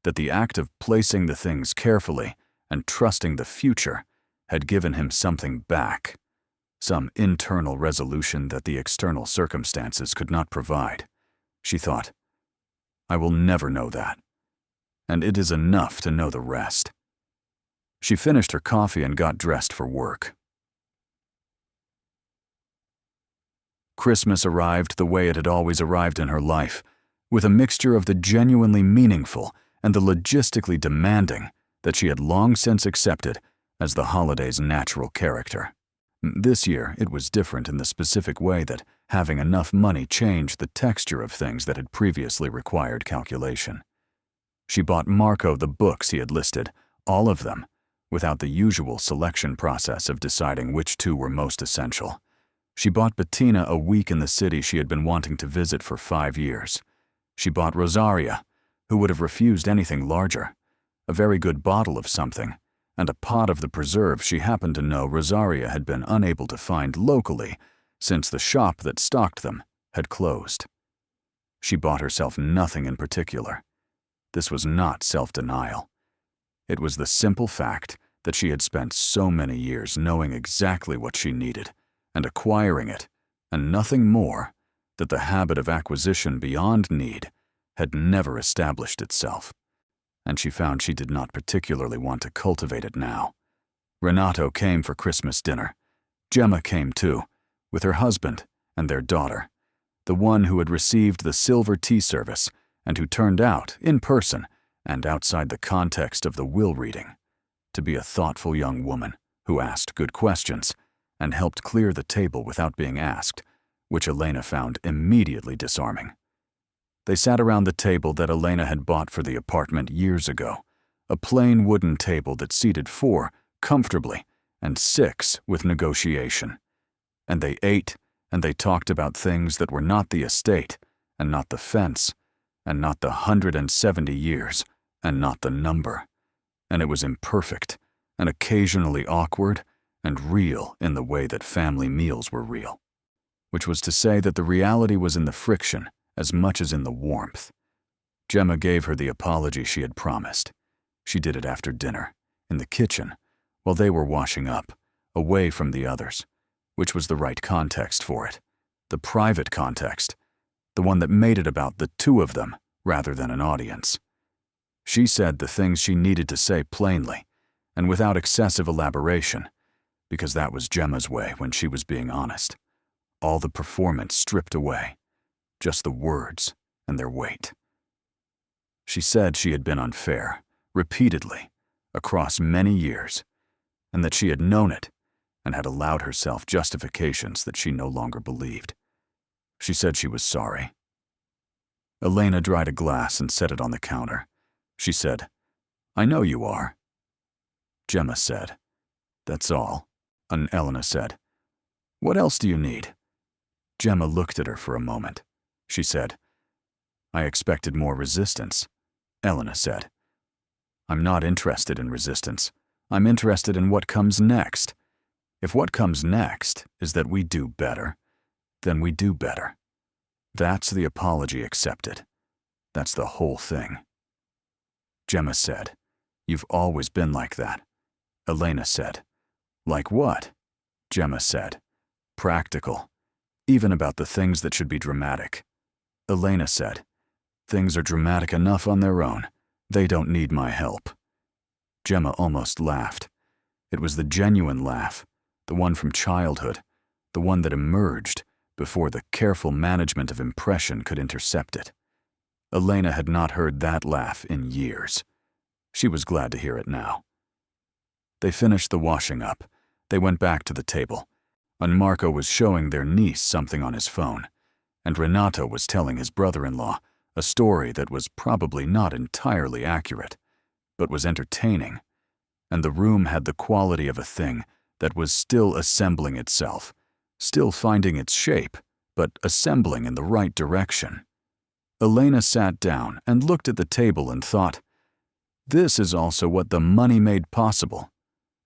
S1: that the act of placing the things carefully and trusting the future had given him something back, some internal resolution that the external circumstances could not provide. She thought, I will never know that, and it is enough to know the rest. She finished her coffee and got dressed for work. Christmas arrived the way it had always arrived in her life, with a mixture of the genuinely meaningful and the logistically demanding that she had long since accepted as the holiday's natural character. This year, it was different in the specific way that having enough money changed the texture of things that had previously required calculation. She bought Marco the books he had listed, all of them, without the usual selection process of deciding which two were most essential. She bought Bettina a week in the city she had been wanting to visit for 5 years. She bought Rosaria, who would have refused anything larger, a very good bottle of something, and a pot of the preserves she happened to know Rosaria had been unable to find locally since the shop that stocked them had closed. She bought herself nothing in particular. This was not self-denial. It was the simple fact that she had spent so many years knowing exactly what she needed and acquiring it, and nothing more, that the habit of acquisition beyond need had never established itself, and she found she did not particularly want to cultivate it now. Renato came for Christmas dinner. Gemma came too, with her husband and their daughter, the one who had received the silver tea service and who turned out, in person and outside the context of the will reading, to be a thoughtful young woman who asked good questions and helped clear the table without being asked, which Elena found immediately disarming. They sat around the table that Elena had bought for the apartment years ago, a plain wooden table that seated 4 comfortably and 6 with negotiation. And they ate and they talked about things that were not the estate and not the fence and not the 170 years and not the number. And it was imperfect and occasionally awkward and real in the way that family meals were real, which was to say that the reality was in the friction as much as in the warmth. Gemma gave her the apology she had promised. She did it after dinner, in the kitchen, while they were washing up, away from the others, which was the right context for it, the private context, the one that made it about the 2 of them rather than an audience. She said the things she needed to say plainly and without excessive elaboration, because that was Gemma's way when she was being honest. All the performance stripped away, just the words and their weight. She said she had been unfair, repeatedly, across many years, and that she had known it and had allowed herself justifications that she no longer believed. She said she was sorry. Elena dried a glass and set it on the counter. She said, "I know you are." Gemma said, "That's all." And Elena said, "What else do you need?" Gemma looked at her for a moment. She said, "I expected more resistance." Elena said, "I'm not interested in resistance. I'm interested in what comes next. If what comes next is that we do better, then we do better. That's the apology accepted. That's the whole thing." Gemma said, "You've always been like that." Elena said, "Like what?" Gemma said, "Practical, even about the things that should be dramatic." Elena said, "Things are dramatic enough on their own. They don't need my help." Gemma almost laughed. It was the genuine laugh, the one from childhood, the one that emerged before the careful management of impression could intercept it. Elena had not heard that laugh in years. She was glad to hear it now. They finished the washing up. They went back to the table, and Marco was showing their niece something on his phone, and Renato was telling his brother-in-law a story that was probably not entirely accurate, but was entertaining, and the room had the quality of a thing that was still assembling itself, still finding its shape, but assembling in the right direction. Elena sat down and looked at the table and thought, this is also what the money made possible.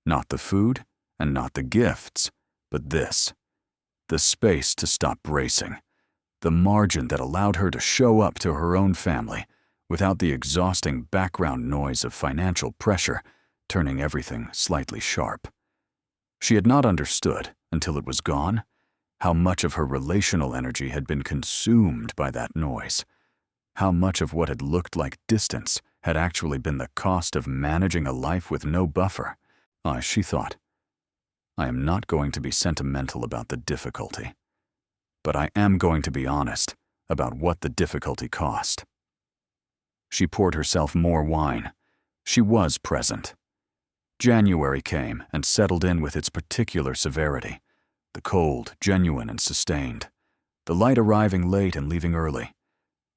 S1: Not the food and not the gifts, but this. The space to stop bracing. The margin that allowed her to show up to her own family without the exhausting background noise of financial pressure turning everything slightly sharp. She had not understood, until it was gone, how much of her relational energy had been consumed by that noise. How much of what had looked like distance had actually been the cost of managing a life with no buffer. She thought, I am not going to be sentimental about the difficulty, but I am going to be honest about what the difficulty cost. She poured herself more wine. She was present. January came and settled in with its particular severity, the cold, genuine and sustained, the light arriving late and leaving early.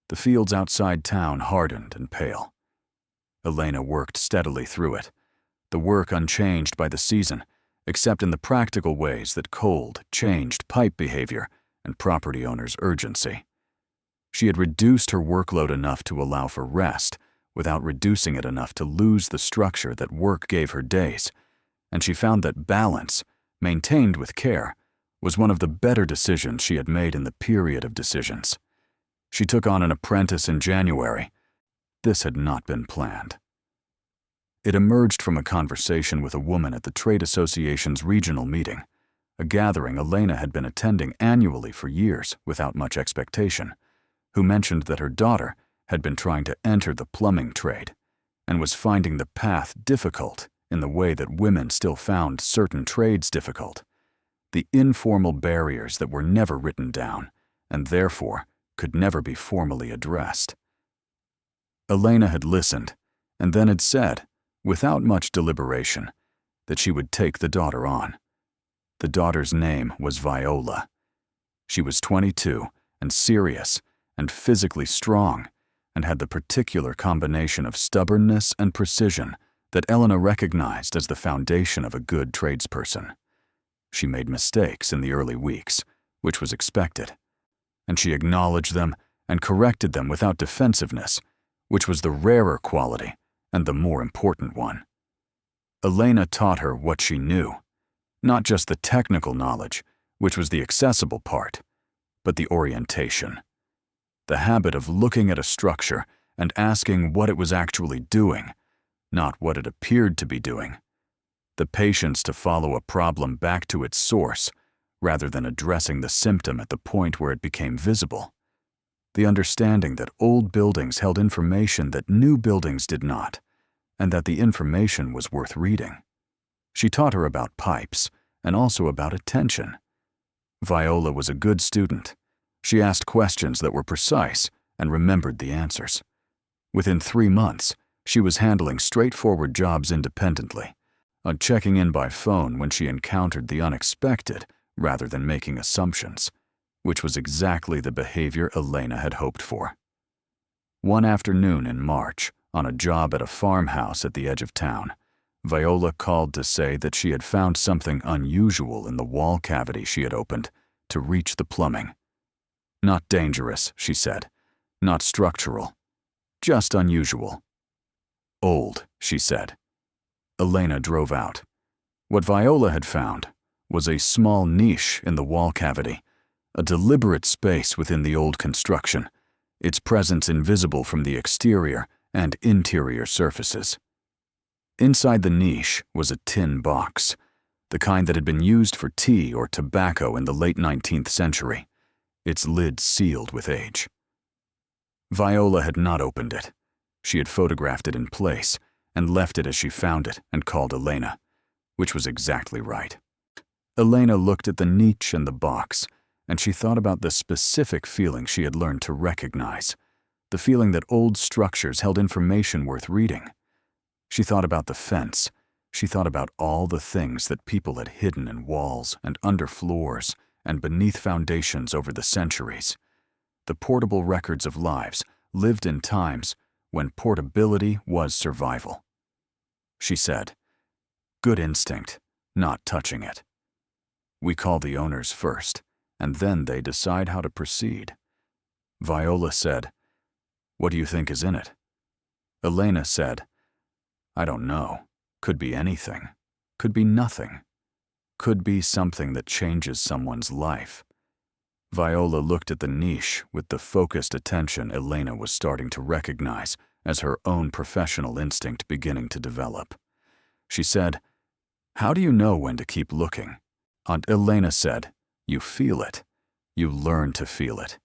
S1: The fields outside town hardened and pale. Elena worked steadily through it, the work unchanged by the season, except in the practical ways that cold changed pipe behavior and property owners' urgency. She had reduced her workload enough to allow for rest, without reducing it enough to lose the structure that work gave her days, and she found that balance, maintained with care, was one of the better decisions she had made in the period of decisions. She took on an apprentice in January. This had not been planned. It emerged from a conversation with a woman at the trade association's regional meeting, a gathering Elena had been attending annually for years without much expectation, who mentioned that her daughter had been trying to enter the plumbing trade and was finding the path difficult in the way that women still found certain trades difficult, the informal barriers that were never written down and therefore could never be formally addressed. Elena had listened and then had said, without much deliberation, that she would take the daughter on. The daughter's name was Viola. She was 22 and serious and physically strong and had the particular combination of stubbornness and precision that Elena recognized as the foundation of a good tradesperson. She made mistakes in the early weeks, which was expected, and she acknowledged them and corrected them without defensiveness, which was the rarer quality and the more important one. Elena taught her what she knew, not just the technical knowledge, which was the accessible part, but the orientation. The habit of looking at a structure and asking what it was actually doing, not what it appeared to be doing. The patience to follow a problem back to its source, rather than addressing the symptom at the point where it became visible. The understanding that old buildings held information that new buildings did not, and that the information was worth reading. She taught her about pipes and also about attention. Viola was a good student. She asked questions that were precise and remembered the answers. Within 3 months, she was handling straightforward jobs independently, checking in by phone when she encountered the unexpected rather than making assumptions, which was exactly the behavior Elena had hoped for. One afternoon in March, on a job at a farmhouse at the edge of town, Viola called to say that she had found something unusual in the wall cavity she had opened to reach the plumbing. Not dangerous, she said. Not structural. Just unusual. Old, she said. Elena drove out. What Viola had found was a small niche in the wall cavity, a deliberate space within the old construction, its presence invisible from the exterior and interior surfaces. Inside the niche was a tin box, the kind that had been used for tea or tobacco in the late 19th century, its lid sealed with age. Viola had not opened it. She had photographed it in place and left it as she found it and called Elena, which was exactly right. Elena looked at the niche and the box, and she thought about the specific feeling she had learned to recognize, the feeling that old structures held information worth reading. She thought about the fence. She thought about all the things that people had hidden in walls and under floors and beneath foundations over the centuries. The portable records of lives lived in times when portability was survival. She said, "Good instinct, not touching it. We call the owners first, and then they decide how to proceed." Viola said, "What do you think is in it?" Elena said, "I don't know. Could be anything. Could be nothing. Could be something that changes someone's life." Viola looked at the niche with the focused attention Elena was starting to recognize as her own professional instinct beginning to develop. She said, "How do you know when to keep looking?" Aunt Elena said, "You feel it. You learn to feel it.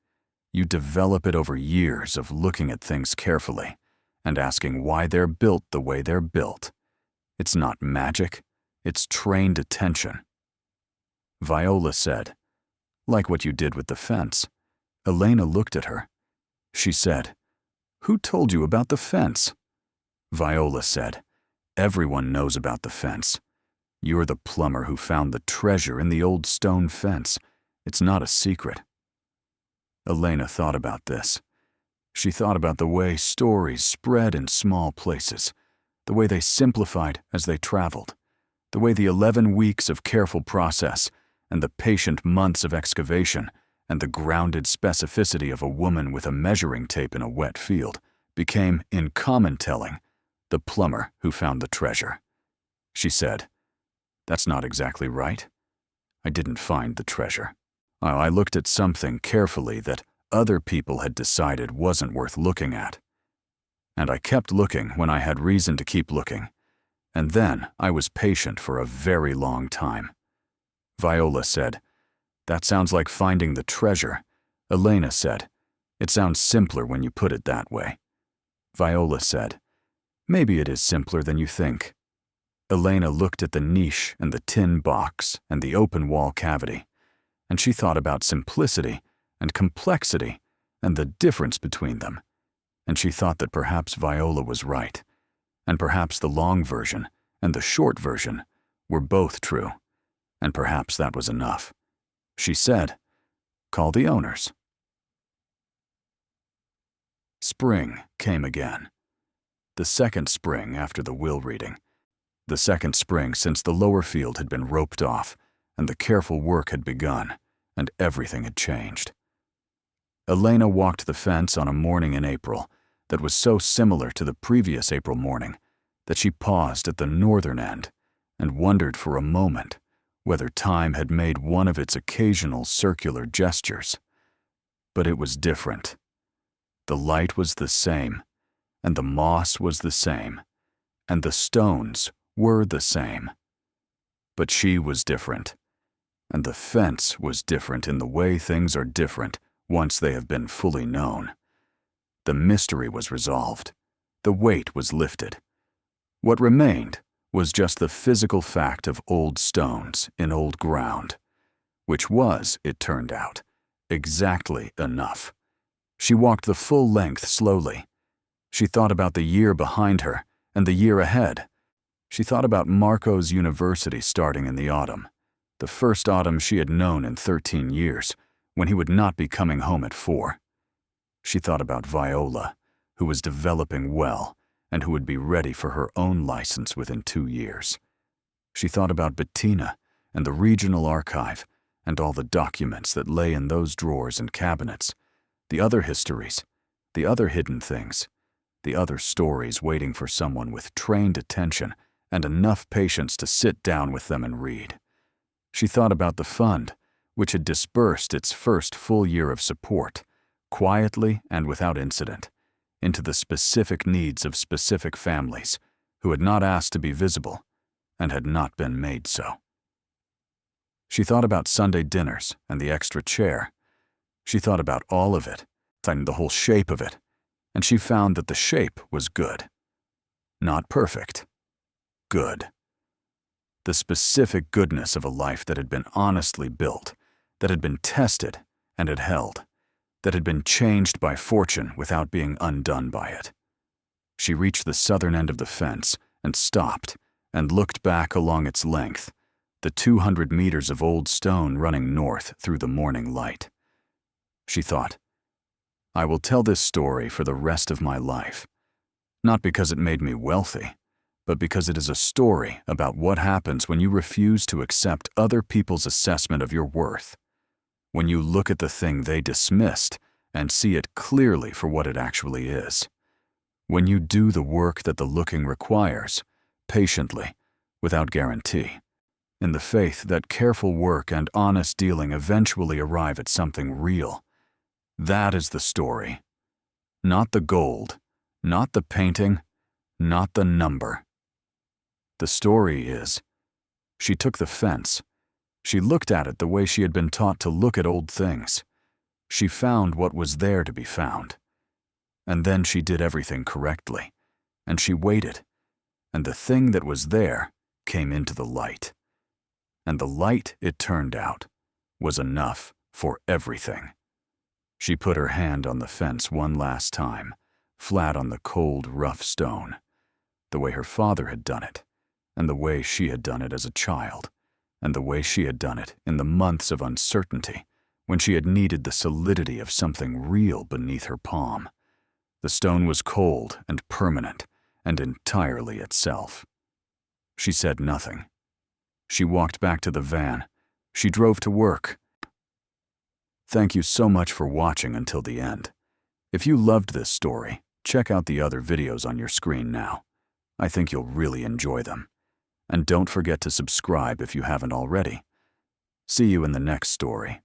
S1: You develop it over years of looking at things carefully and asking why they're built the way they're built. It's not magic. It's trained attention." Viola said, "Like what you did with the fence." Elena looked at her. She said, "Who told you about the fence?" Viola said, "Everyone knows about the fence. You're the plumber who found the treasure in the old stone fence. It's not a secret." Elena thought about this. She thought about the way stories spread in small places, the way they simplified as they traveled, the way the 11 weeks of careful process and the patient months of excavation and the grounded specificity of a woman with a measuring tape in a wet field became, in common telling, the plumber who found the treasure. She said, "That's not exactly right. I didn't find the treasure. I looked at something carefully that other people had decided wasn't worth looking at. And I kept looking when I had reason to keep looking. And then I was patient for a very long time." Viola said, "That sounds like finding the treasure." Elena said, "It sounds simpler when you put it that way." Viola said, "Maybe it is simpler than you think." Elena looked at the niche and the tin box and the open wall cavity, and she thought about simplicity and complexity and the difference between them, and she thought that perhaps Viola was right, and perhaps the long version and the short version were both true, and perhaps that was enough. She said, "Call the owners." Spring came again. The second spring after the will reading. The second spring since the lower field had been roped off and the careful work had begun and everything had changed. Elena walked the fence on a morning in April that was so similar to the previous April morning that she paused at the northern end and wondered for a moment whether time had made one of its occasional circular gestures. But it was different. The light was the same, and the moss was the same, and the stones were the same. But she was different, and the fence was different in the way things are different once they have been fully known. The mystery was resolved. The weight was lifted. What remained was just the physical fact of old stones in old ground, which was, it turned out, exactly enough. She walked the full length slowly. She thought about the year behind her and the year ahead. She thought about Marco's university starting in the autumn, the first autumn she had known in 13 years, when he would not be coming home at 4. She thought about Viola, who was developing well and who would be ready for her own license within 2 years. She thought about Bettina and the regional archive and all the documents that lay in those drawers and cabinets, the other histories, the other hidden things, the other stories waiting for someone with trained attention and enough patience to sit down with them and read. She thought about the fund, which had dispersed its first full year of support, quietly and without incident, into the specific needs of specific families who had not asked to be visible and had not been made so. She thought about Sunday dinners and the extra chair. She thought about all of it, and the whole shape of it, and she found that the shape was good. Not perfect. Good. The specific goodness of a life that had been honestly built, that had been tested and had held, that had been changed by fortune without being undone by it. She reached the southern end of the fence and stopped and looked back along its length, the 200 meters of old stone running north through the morning light. She thought, "I will tell this story for the rest of my life, not because it made me wealthy, but because it is a story about what happens when you refuse to accept other people's assessment of your worth, when you look at the thing they dismissed and see it clearly for what it actually is, when you do the work that the looking requires, patiently, without guarantee, in the faith that careful work and honest dealing eventually arrive at something real. That is the story. Not the gold, not the painting, not the number. The story is, she took the fence. She looked at it the way she had been taught to look at old things. She found what was there to be found. And then she did everything correctly, and she waited, and the thing that was there came into the light. And the light, it turned out, was enough for everything. She put her hand on the fence one last time, flat on the cold, rough stone, the way her father had done it, and the way she had done it as a child, and the way she had done it in the months of uncertainty, when she had needed the solidity of something real beneath her palm. The stone was cold and permanent and entirely itself. She said nothing. She walked back to the van. She drove to work. Thank you so much for watching until the end. If you loved this story, check out the other videos on your screen now. I think you'll really enjoy them. And don't forget to subscribe if you haven't already. See you in the next story.